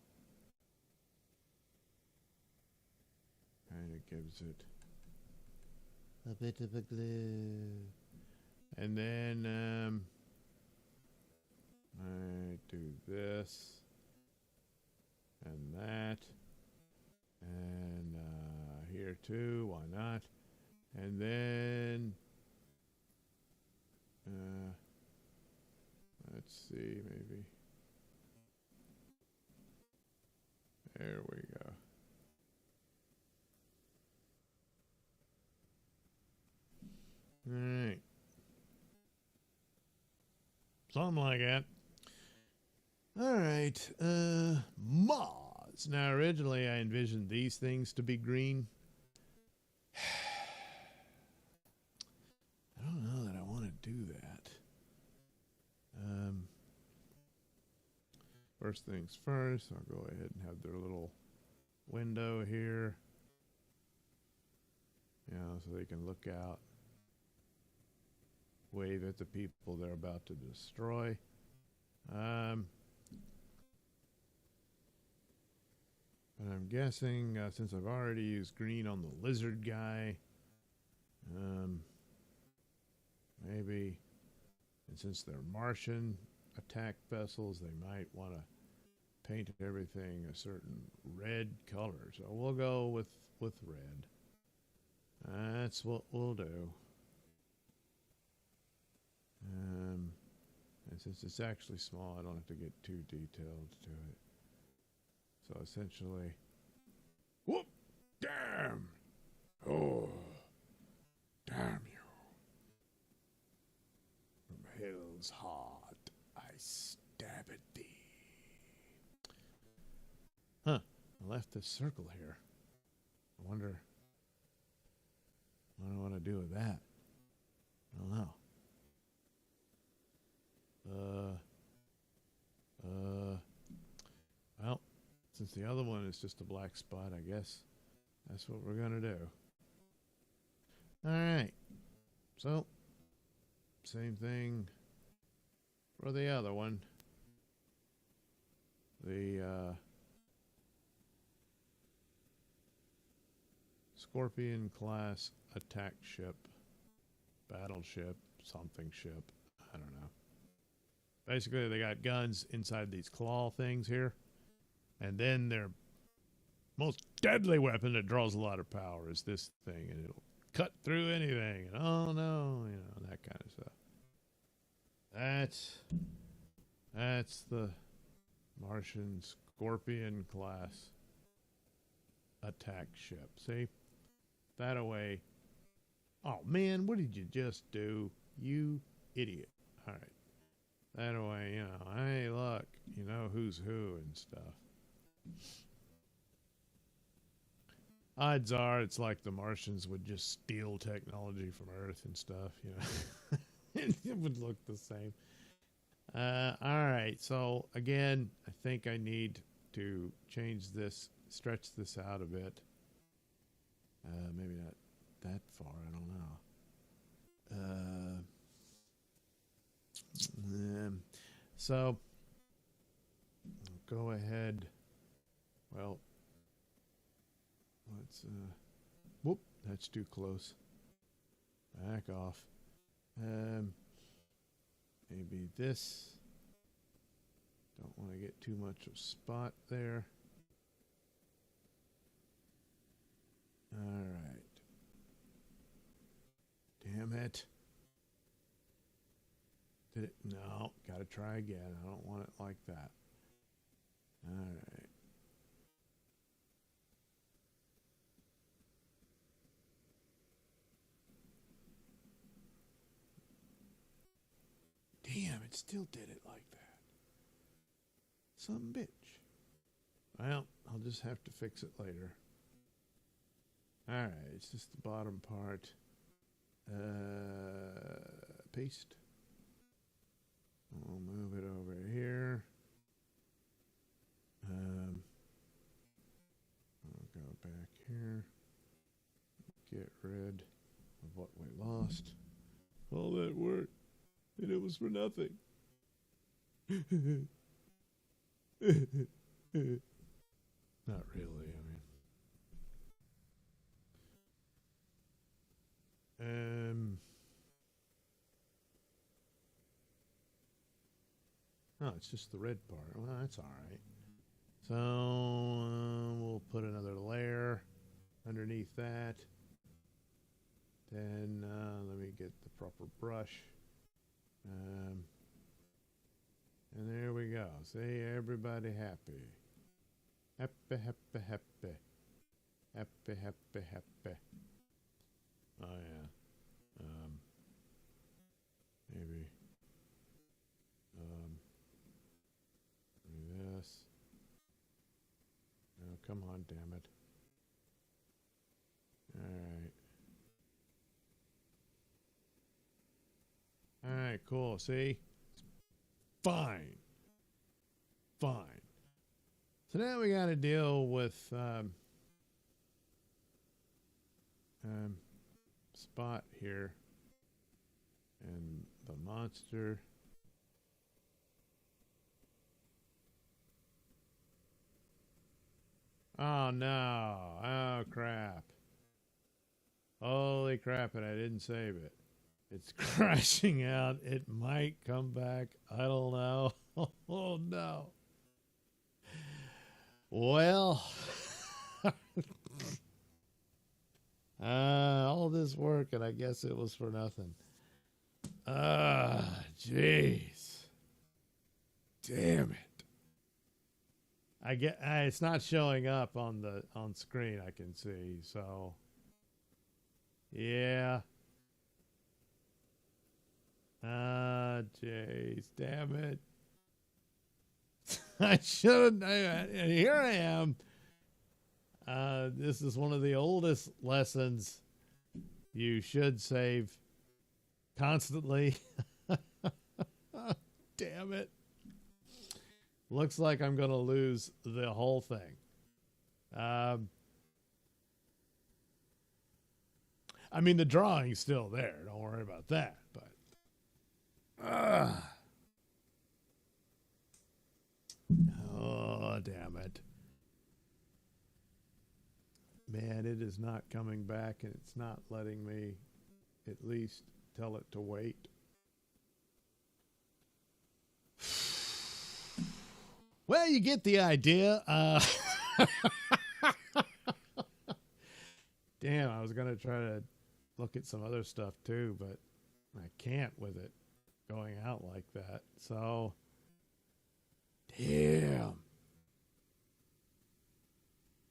Kind of gives it a bit of a glue. And then I do this and that, and here too, why not? And then let's see, maybe there we go. All right. Something like that. All right. Moths. Now, originally, I envisioned these things to be green. I don't know that I want to do that. First things first, I'll go ahead and have their little window here. So they can look out. Wave at the people they're about to destroy. But I'm guessing, since I've already used green on the lizard guy, maybe, and since they're Martian attack vessels, they might want to paint everything a certain red color. So we'll go with red. That's what we'll do. And since it's actually small, I don't have to get too detailed to it. So essentially, whoop! Damn! Oh, damn you! From hell's heart, I stab at thee. Huh? I left this circle here. I wonder what I want to do with that. I don't know. Well, since the other one is just a black spot, I guess that's what we're going to do. All right. So, same thing for the other one. The Scorpion class attack ship, battleship, something ship. I don't know. Basically, they got guns inside these claw things here. And then their most deadly weapon that draws a lot of power is this thing. And it'll cut through anything. And oh no, you know, that kind of stuff. That's the Martian Scorpion class attack ship. See? That away. Oh man, what did you just do? You idiot. All right. That way, you know, hey, look, you know who's who and stuff. Odds are it's like the Martians would just steal technology from Earth and stuff, you know. It would look the same. All right, so again, I think I need to change this, stretch this out a bit. Maybe not that far, I don't know. So go ahead. Well, let's whoop, that's too close. Back off. Maybe this. Don't want to get too much of spot there. All right. Damn it. Did it? No, gotta try again. I don't want it like that. All right. Damn, it still did it like that. Some bitch. Well, I'll just have to fix it later. All right, it's just the bottom part. Paste. We'll move it over here. I'll go back here. Get rid of what we lost. All that work, and it was for nothing. Not really, I mean. Oh, it's just the red part. Well, that's all right. So we'll put another layer underneath that. Then let me get the proper brush. And there we go. See, everybody happy. Happy, happy, happy. Happy, happy, happy. Oh, yeah. Maybe. This. Oh, come on, damn it. All right, cool. See? Fine. Fine. So now we got to deal with Spot here and the monster. Oh no. Oh crap. Holy crap, and I didn't save it. It's crashing out. It might come back. I don't know. Oh no. Well, all this work, and I guess it was for nothing. Jeez. Damn it. It's not showing up on screen, I can see, so yeah. Jeez, damn it. I should have, and here I am. This is one of the oldest lessons you should save constantly. Damn it. Looks like I'm going to lose the whole thing. I mean, the drawing's still there. Don't worry about that. But oh, damn it. Man, it is not coming back, and it's not letting me at least tell it to wait. Well, you get the idea. Damn, I was going to try to look at some other stuff too, but I can't with it going out like that. So, damn.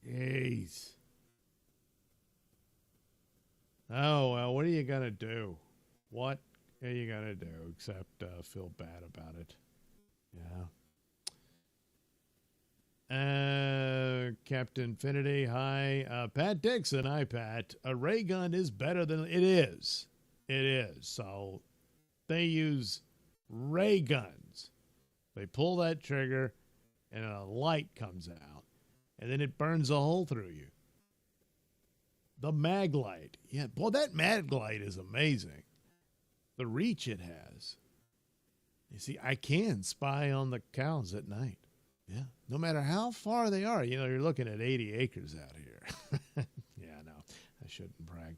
Jeez. Oh, well, what are you going to do? What are you going to do except feel bad about it? Yeah. Captain Infinity, hi. Pat Dixon, hi, Pat. A ray gun is better than... It is. It is. So they use ray guns. They pull that trigger, and a light comes out, and then it burns a hole through you. The mag light. Yeah, boy, that mag light is amazing. The reach it has. You see, I can spy on the cows at night. Yeah, no matter how far they are. You know, you're looking at 80 acres out here. Yeah, no, I shouldn't brag.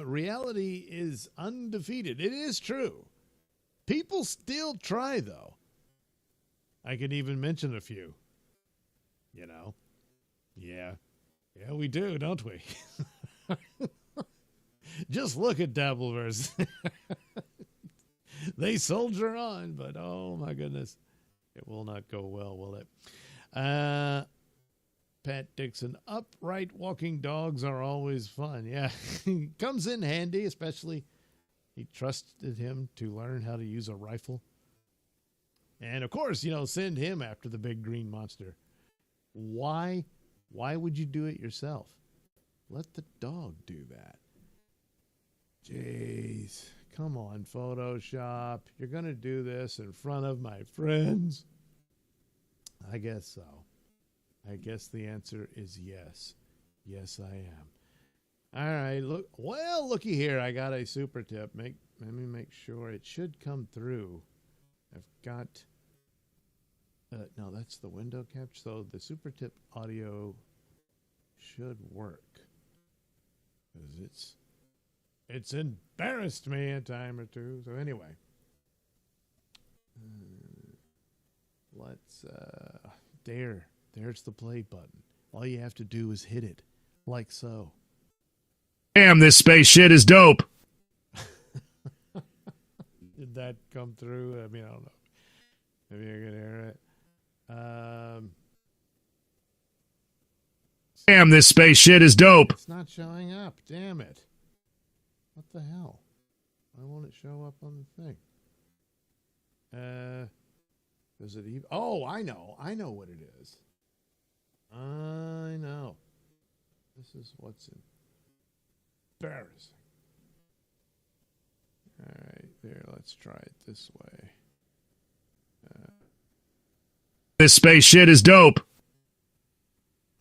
Reality is undefeated. It is true. People still try, though. I could even mention a few. You know? Yeah. Yeah, we do, don't we? Just look at Dabbleverse. They soldier on, but oh my goodness. It will not go well, will it? Pat Dixon, upright walking dogs are always fun. Yeah, comes in handy, especially he trusted him to learn how to use a rifle. And of course, you know, send him after the big green monster. Why would you do it yourself? Let the dog do that. Jeez. Come on, Photoshop. You're going to do this in front of my friends? I guess so. I guess the answer is yes. Yes, I am. All right. Look. Well, looky here. I got a super tip. Let me make sure it should come through. I've got... no, that's the window capture. So the super tip audio should work. Because it's embarrassed me a time or two. So anyway, let's there's the play button. All you have to do is hit it like so. Damn, this space shit is dope. Did that come through? I mean, I don't know. Maybe you can hear it. Damn, this space shit is dope. It's not showing up. Damn it. What the hell? Why won't it show up on the thing? Does it even... Oh, I know. I know what it is. I know. This is what's embarrassing. All right, there. Let's try it this way. This space shit is dope.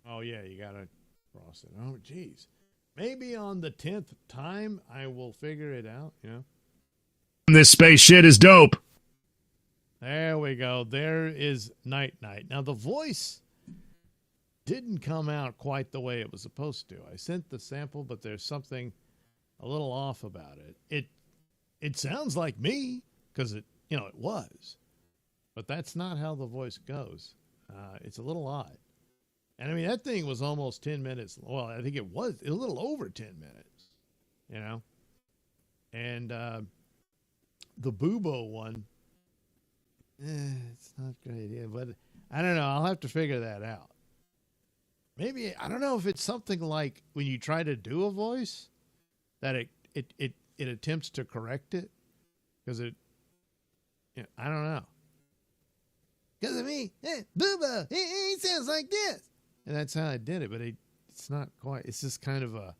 Oh, yeah, you got to cross it. Oh, geez. Maybe on the 10th time I will figure it out, you know? This space shit is dope. There we go. There is Night Night. Now, the voice didn't come out quite the way it was supposed to. I sent the sample, but there's something a little off about it. It sounds like me, because it was. But that's not how the voice goes. It's a little odd. And I mean, that thing was almost 10 minutes. Well, I think it was a little over 10 minutes, you know? And the Boobo one, it's not great. Yeah, but I don't know. I'll have to figure that out. Maybe, I don't know if it's something like when you try to do a voice that it attempts to correct it. Because I don't know. Because I mean, Boobo, he sounds like this. And that's how I did it, but it it's not quite. It's just kind of a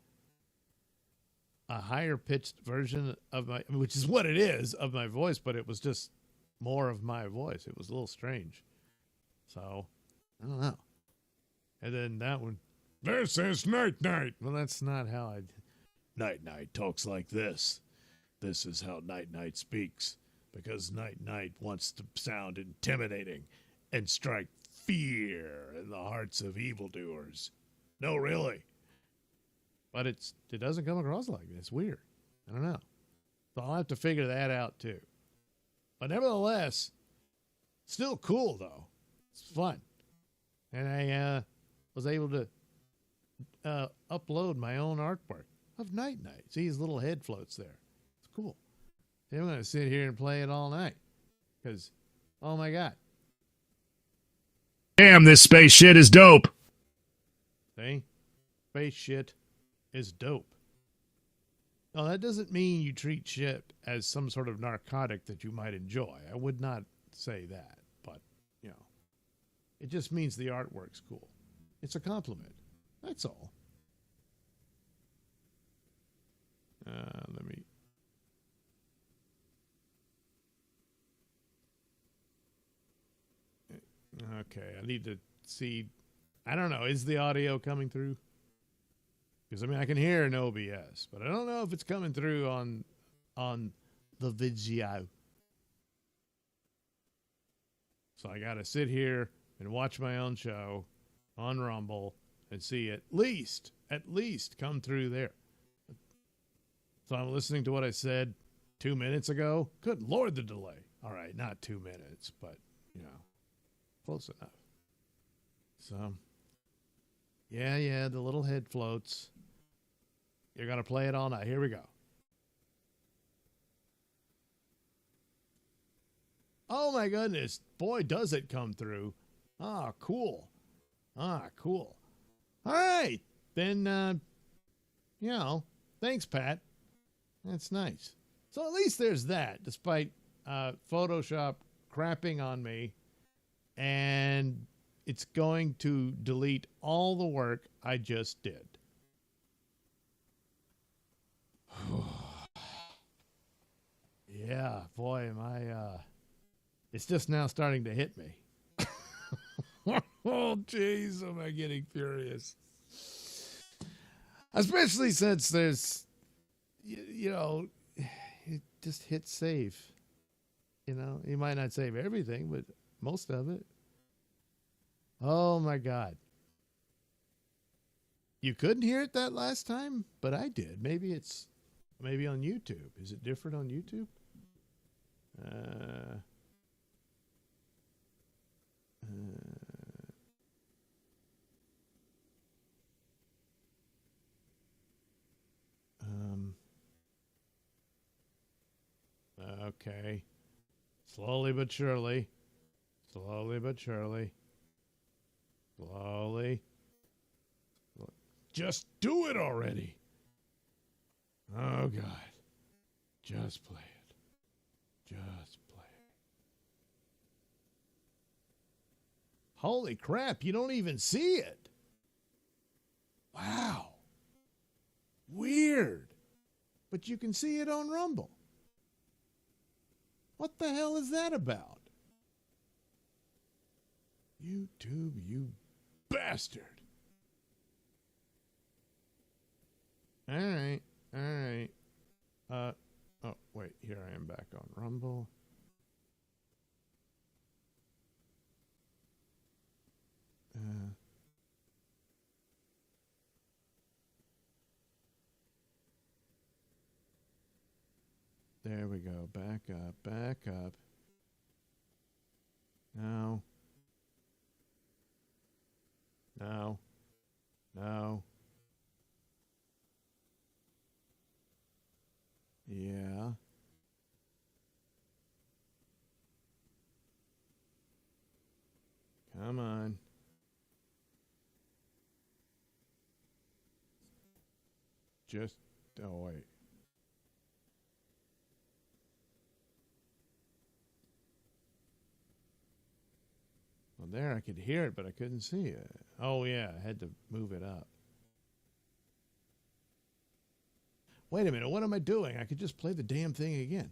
higher pitched version of my, which is what it is, of my voice, but it was just more of my voice. It was a little strange. So, I don't know. And then that one, this is Night Night. Well, that's not how I. Night Night talks like this. This is how Night Night speaks. Because Night Night wants to sound intimidating and strike fear in the hearts of evildoers. No, really. But it doesn't come across like that. It's weird. I don't know. So I'll have to figure that out too. But nevertheless, still cool though. It's fun. And I was able to upload my own artwork of Night Night. See his little head floats there. It's cool. I'm going to sit here and play it all night. Because, oh my God. Damn, this space shit is dope. See? Space shit is dope. Now, that doesn't mean you treat shit as some sort of narcotic that you might enjoy. I would not say that. But, you know, it just means the artwork's cool. It's a compliment. That's all. Let me... Okay, I need to see. I don't know. Is the audio coming through? Because, I mean, I can hear an OBS, but I don't know if it's coming through on the video. So I got to sit here and watch my own show on Rumble and see at least come through there. So I'm listening to what I said 2 minutes ago. Good Lord, the delay. All right, not 2 minutes, but, you know. Close enough. So, yeah, the little head floats. You're going to play it all night. Here we go. Oh, my goodness. Boy, does it come through. Ah, cool. All right. Then, you know, thanks, Pat. That's nice. So at least there's that, despite Photoshop crapping on me. And it's going to delete all the work I just did. Yeah, boy, am I, it's just now starting to hit me. Oh, jeez, am I getting furious. Especially since there's, you know, it just hit save. You know, you might not save everything, but most of it. Oh my God. You couldn't hear it that last time, but I did. Maybe on YouTube. Is it different on YouTube? Okay. Slowly but surely. Just do it already. Oh, God. Just play it. Just play it. Holy crap, you don't even see it. Wow. Weird. But you can see it on Rumble. What the hell is that about? YouTube, you bastard. All right. Oh, wait, here I am back on Rumble. There we go. Back up. No. Yeah. Come on. Oh, wait. Well, there I could hear it, but I couldn't see it. Oh, yeah, I had to move it up. Wait a minute. What am I doing? I could just play the damn thing again.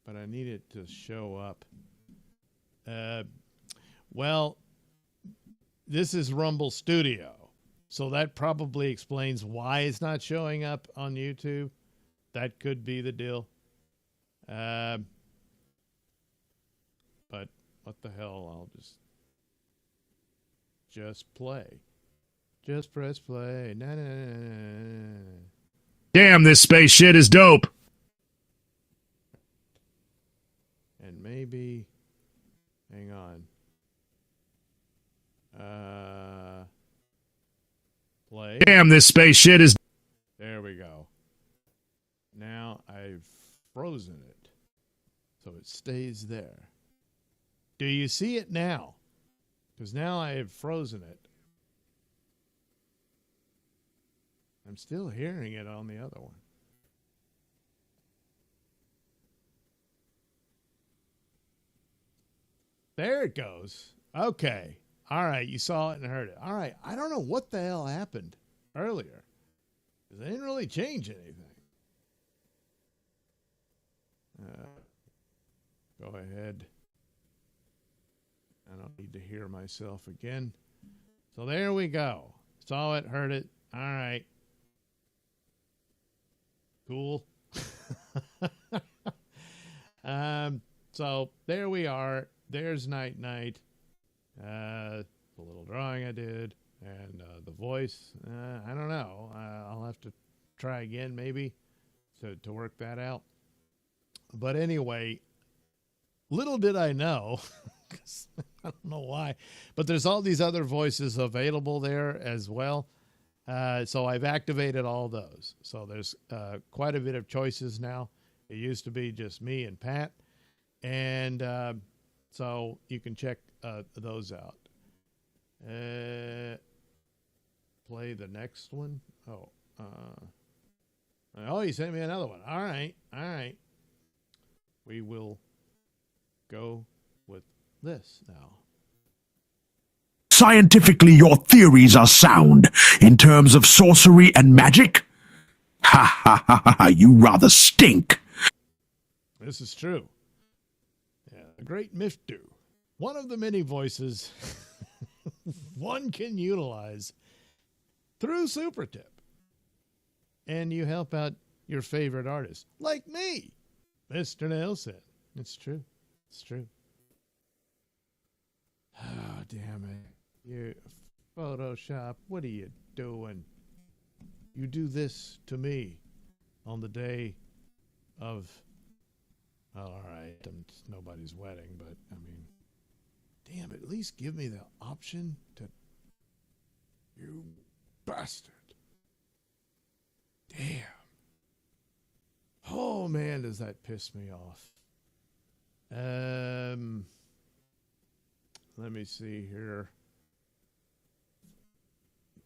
But I need it to show up. Well, this is Rumble Studio. So that probably explains why it's not showing up on YouTube. That could be the deal. But what the hell? I'll just play. Just press play. Na, na, na, na. Damn, this space shit is dope. And maybe, hang on. Play. Damn, this space shit is... There we go. Now I've frozen it, so it stays there. Do you see it now? Because now I have frozen it. I'm still hearing it on the other one. There it goes. Okay. All right. You saw it and heard it. All right. I don't know what the hell happened earlier, because they didn't really change anything. Go ahead. I don't need to hear myself again. So there we go. Saw it, heard it. All right. Cool. So there we are. There's Night Night. The little drawing I did. And the voice. I don't know. I'll have to try again maybe to work that out. But anyway, little did I know, 'cause I don't know why, but there's all these other voices available there as well. So I've activated all those. So there's quite a bit of choices now. It used to be just me and Pat. And so you can check those out. Play the next one. Oh, you sent me another one. All right. We will go with this now. Scientifically, your theories are sound in terms of sorcery and magic. Ha ha ha ha, you rather stink. This is true. Yeah, the great Miftu. One of the many voices one can utilize through Super Tip. And you help out your favorite artist, like me, Mr. Nailsin. It's true. It's true. Oh, damn it. You Photoshop, what are you doing? You do this to me on the day of, all right, it's nobody's wedding, but I mean, damn it, at least give me the option to, you bastard. Damn. Oh, man, does that piss me off. Let me see here.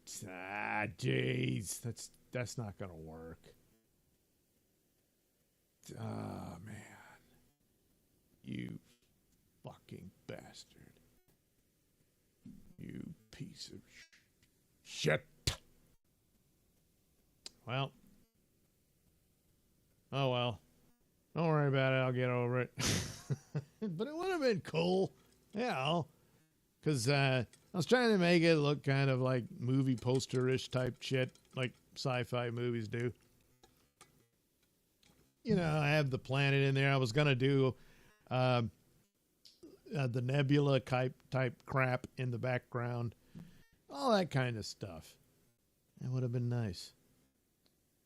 Jeez, that's not gonna work. Man, you fucking bastard. You piece of shit. Well. Oh, well. Don't worry about it. I'll get over it. But it would have been cool. Yeah. Because I was trying to make it look kind of like movie poster-ish type shit, like sci-fi movies do. You know, I have the planet in there. I was going to do the nebula type crap in the background. All that kind of stuff. It would have been nice.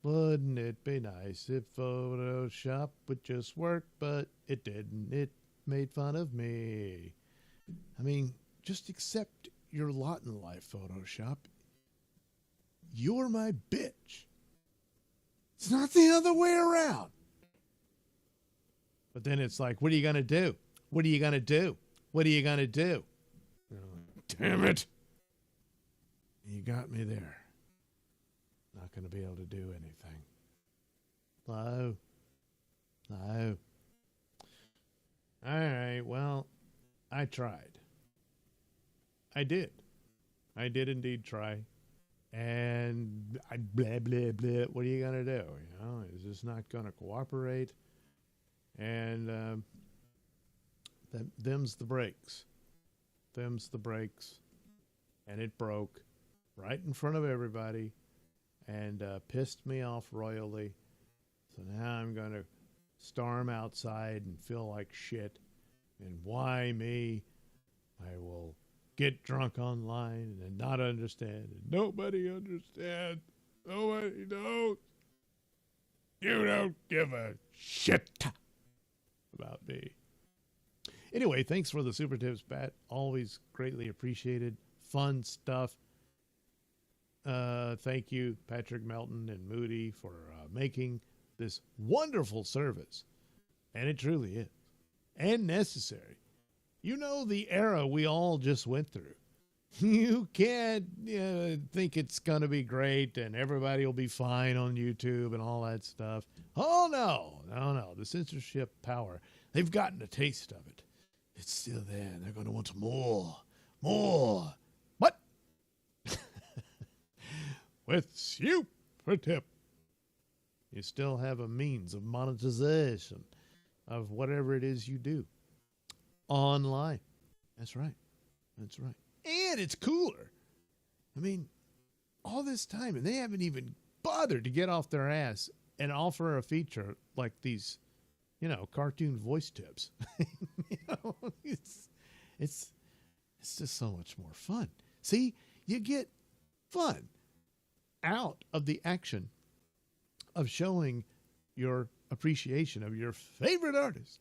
Wouldn't it be nice if Photoshop would just work, but it didn't. It made fun of me. I mean, just accept your lot in life, Photoshop. You're my bitch. It's not the other way around. But then it's like, what are you going to do? What are you going to do? What are you going to do? Damn it. You got me there. Not going to be able to do anything. No. All right, well, I tried. I did. I did indeed try. And I blah, blah, blah. What are you going to do? You know, is this not going to cooperate? And them's the brakes. Them's the brakes. And it broke right in front of everybody and pissed me off royally. So now I'm going to storm outside and feel like shit. And why me? I will get drunk online and not understand. And nobody understands. Nobody knows. You don't give a shit about me. Anyway, thanks for the super tips, Pat. Always greatly appreciated. Fun stuff. Thank you, Patrick Melton and Moody, for making this wonderful service. And it truly is. And necessary. You know the era we all just went through. You can't think it's going to be great and everybody will be fine on YouTube and all that stuff. Oh, no. The censorship power, they've gotten a taste of it. It's still there. They're going to want more. More. What? With super tip, you still have a means of monetization of whatever it is you do online. That's right. That's right. And it's cooler. I mean, all this time, and they haven't even bothered to get off their ass and offer a feature like these, cartoon voice tips. It's just so much more fun. See, you get fun out of the action of showing your appreciation of your favorite artist,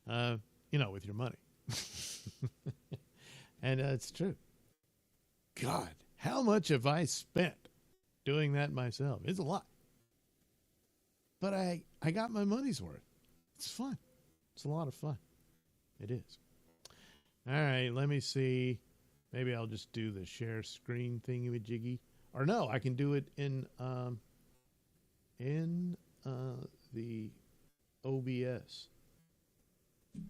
with your money. And it's true. God, how much have I spent doing that myself? It's a lot. But I got my money's worth. It's fun. It's a lot of fun. It is. All right, let me see. Maybe I'll just do the share screen thingy-majiggy. Or no, I can do it in the OBS.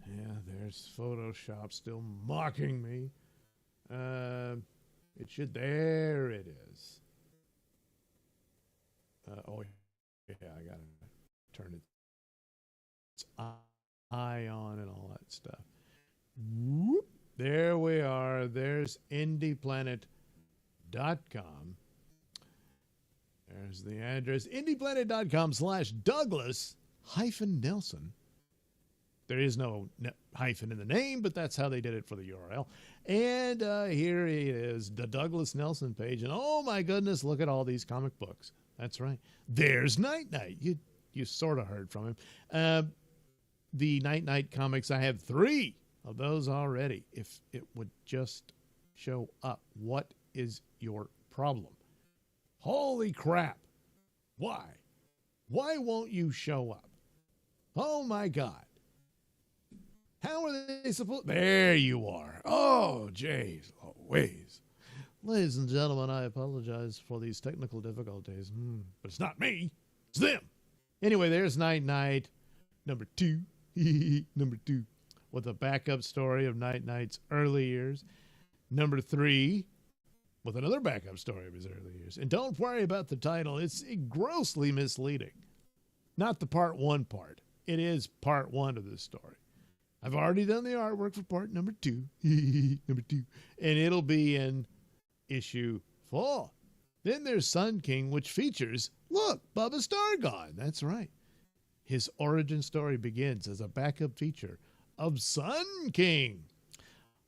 Yeah, there's Photoshop still mocking me. There it is. Yeah, I gotta turn its eye on and all that stuff. Whoop, there we are. There's indieplanet.com. There's the address, indieplanet.com/Douglas-Nelson. There is no hyphen in the name, but that's how they did it for the URL. And here it is, the Douglas Nelson page. And oh my goodness, look at all these comic books. That's right. There's Night Night. You sort of heard from him. The Night Night comics, I have 3 of those already. If it would just show up. What is your problem? Holy crap. Why? Why won't you show up? Oh my God. How are they supposed? There you are. Oh, jeez. Oh, ways. Ladies and gentlemen, I apologize for these technical difficulties. But it's not me. It's them. Anyway, there's Night Night, number 2. Number 2. With a backup story of Night Night's early years. Number 3. With another backup story of his early years. And don't worry about the title. It's grossly misleading. Not the part 1 part. It is part 1 of this story. I've already done the artwork for part number 2. Number 2. And it'll be in issue 4. Then there's Sun King, which features, look, Bubba Stargone. That's right. His origin story begins as a backup feature of Sun King.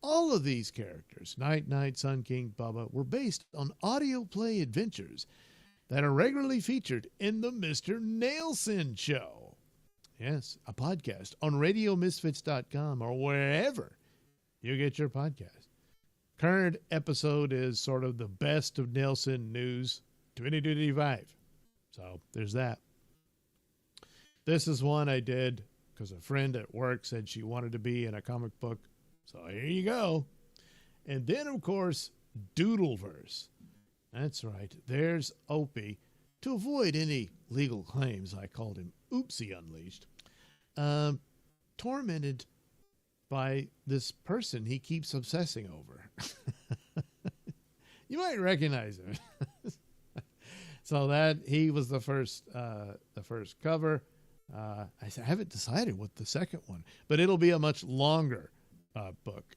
All of these characters, Night Night, Sun King, Bubba, were based on audio play adventures that are regularly featured in the Mr. Nailsin Show. Yes, a podcast on RadioMisfits.com or wherever you get your podcast. Current episode is sort of the best of Nailsin news 2025. So there's that. This is one I did because a friend at work said she wanted to be in a comic book. So here you go. And then, of course, Doodleverse. That's right. There's Opie. To avoid any legal claims, I called him Oopsie Unleashed. Tormented by this person he keeps obsessing over. You might recognize him. So that he was the first cover. I haven't decided what the second one, but it'll be a much longer book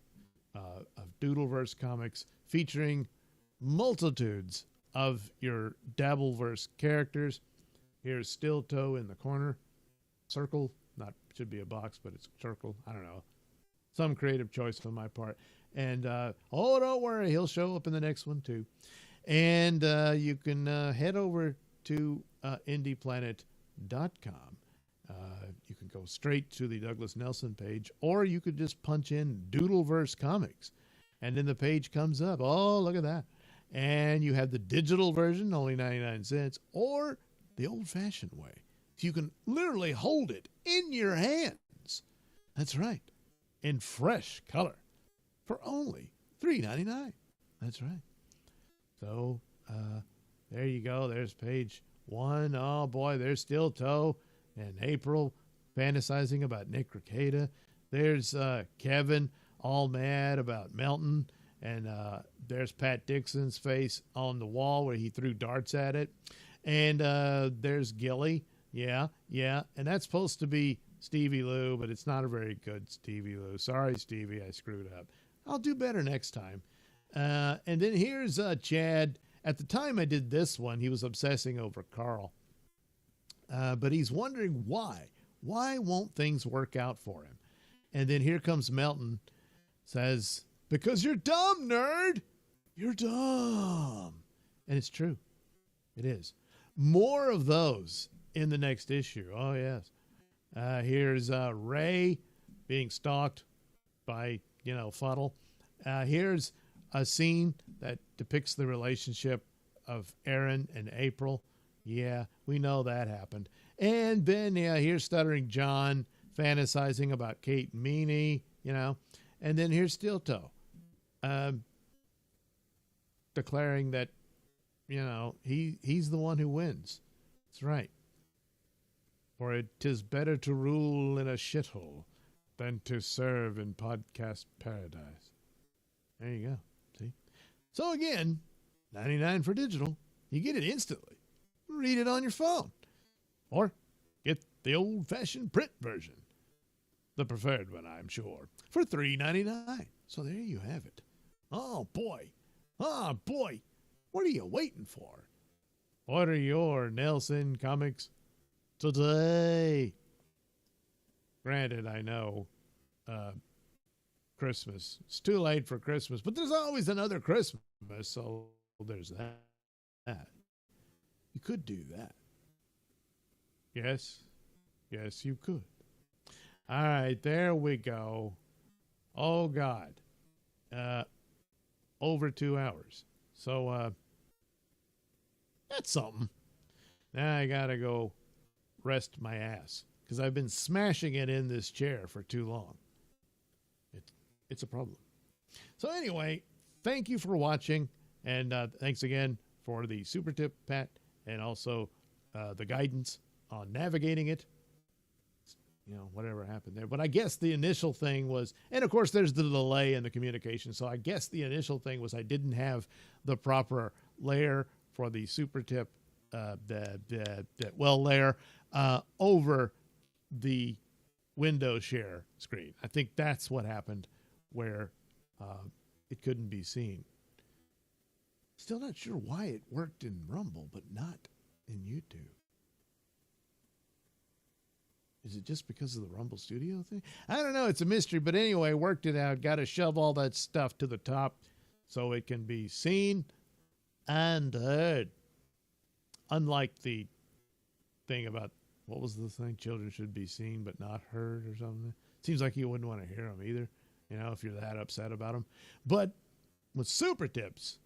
of Doodleverse comics featuring multitudes of your Dabbleverse characters. Here's Steel Toe in the corner. Circle, should be a box, but it's circle. I don't know. Some creative choice on my part. And, don't worry, he'll show up in the next one too. And you can head over to indieplanet.com. You can go straight to the Douglas Nailsin page, or you could just punch in Doodleverse Comics, and then the page comes up. Oh, look at that. And you have the digital version, only 99 cents, or the old-fashioned way. So you can literally hold it in your hands. That's right. In fresh color for only $3.99. That's right. So there you go. There's page 1. Oh, boy, there's Steel Toe and April fantasizing about Nick Rekieta. There's Kevin all mad about Melton. And there's Pat Dixon's face on the wall where he threw darts at it. And there's Gilly. Yeah. And that's supposed to be Stevie Lou, but it's not a very good Stevie Lou. Sorry, Stevie, I screwed up. I'll do better next time. And then here's Chad. At the time I did this one, he was obsessing over Carl. But he's wondering why. Why won't things work out for him? And then here comes Melton, says, because you're dumb, nerd. You're dumb. And it's true. It is. More of those in the next issue. Oh, yes. Here's Ray being stalked by, Fuddle. Here's a scene that depicts the relationship of Aaron and April. Yeah, we know that happened. And then, here's Stuttering John fantasizing about Kate and Meanie, And then here's Steel Toe declaring that, he's the one who wins. That's right. For it 'tis better to rule in a shithole than to serve in podcast paradise. There you go. See? So again, 99 for digital. You get it instantly. Read it on your phone. Or get the old-fashioned print version. The preferred one, I'm sure. For $3.99. So there you have it. Oh, boy. What are you waiting for? Order your Nailsin comics today. Granted, I know Christmas. It's too late for Christmas, but there's always another Christmas, so there's that. You could do that. Yes, you could. All right, there we go. Oh, God. Over 2 hours. So, that's something. Now I got to go rest my ass because I've been smashing it in this chair for too long. It's a problem. So anyway, thank you for watching, and thanks again for the super tip, Pat, and also the guidance on navigating it. Whatever happened there. But I guess the initial thing was, and of course there's the delay in the communication, so I guess the initial thing was I didn't have the proper layer for the super tip, layer over the window share screen. I think that's what happened where it couldn't be seen. Still not sure why it worked in Rumble, but not in YouTube. Is it just because of the Rumble Studio thing? I don't know. It's a mystery. But anyway, worked it out. Got to shove all that stuff to the top so it can be seen and heard. Unlike the thing about, what was the thing? Children should be seen but not heard or something. Seems like you wouldn't want to hear them either, if you're that upset about them. But with super tips,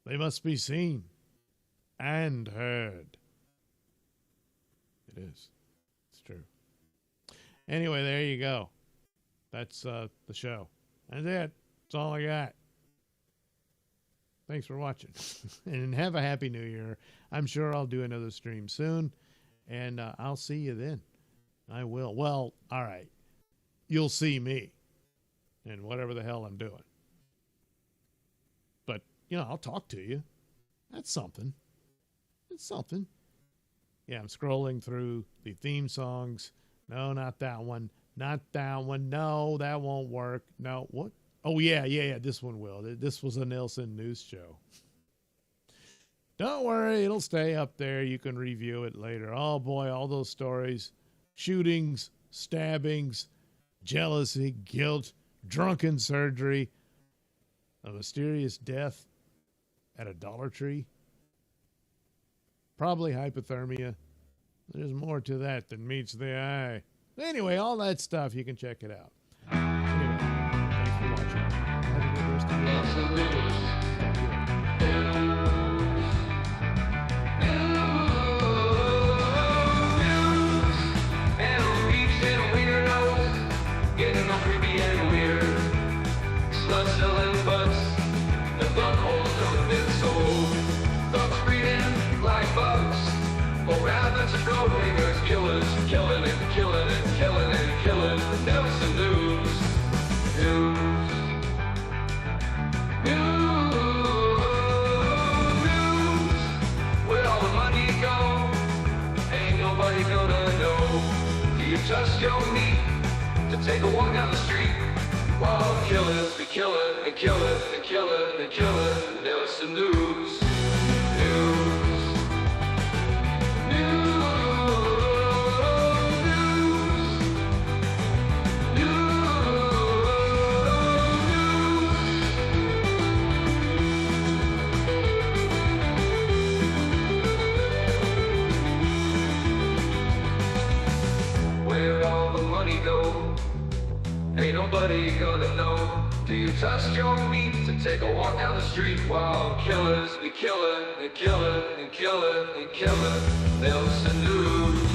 they must be seen and heard. It is. It's true. Anyway, there you go. That's the show. That's it. That's all I got. Thanks for watching. And have a happy new year. I'm sure I'll do another stream soon. And I'll see you then. I will. Well, all right. You'll see me. and whatever the hell I'm doing. But, you know, I'll talk to you. That's something. It's something. Yeah, I'm scrolling through the theme songs. No, not that one. Not that one. No, that won't work. No, what? Oh, yeah. This one will. This was a Nailsin News Show. Don't worry, it'll stay up there. You can review it later. Oh, boy, all those stories. Shootings, stabbings, jealousy, guilt, drunken surgery, a mysterious death at a Dollar Tree. Probably hypothermia. There's more to that than meets the eye. Anyway, all that stuff, you can check it out. Anyway, thanks for watching. Have a good rest of your day. Getting all creepy and weird. Slut selling butts. The buttholes have been sold. Thugs breeding like bugs. Or rabbits and road hangers. Killers killing and killing and killing and killing. Nailsin News. News. Where all the money go? Ain't nobody gonna know. Do you trust your meat to take a walk down the street while killers be killing and killing and killing and killing? Nailsin News. Where all the money go? Ain't nobody gonna know. Do you trust your meat to take a walk down the street while killers be killing and killing and killing and killing? Nailsin News.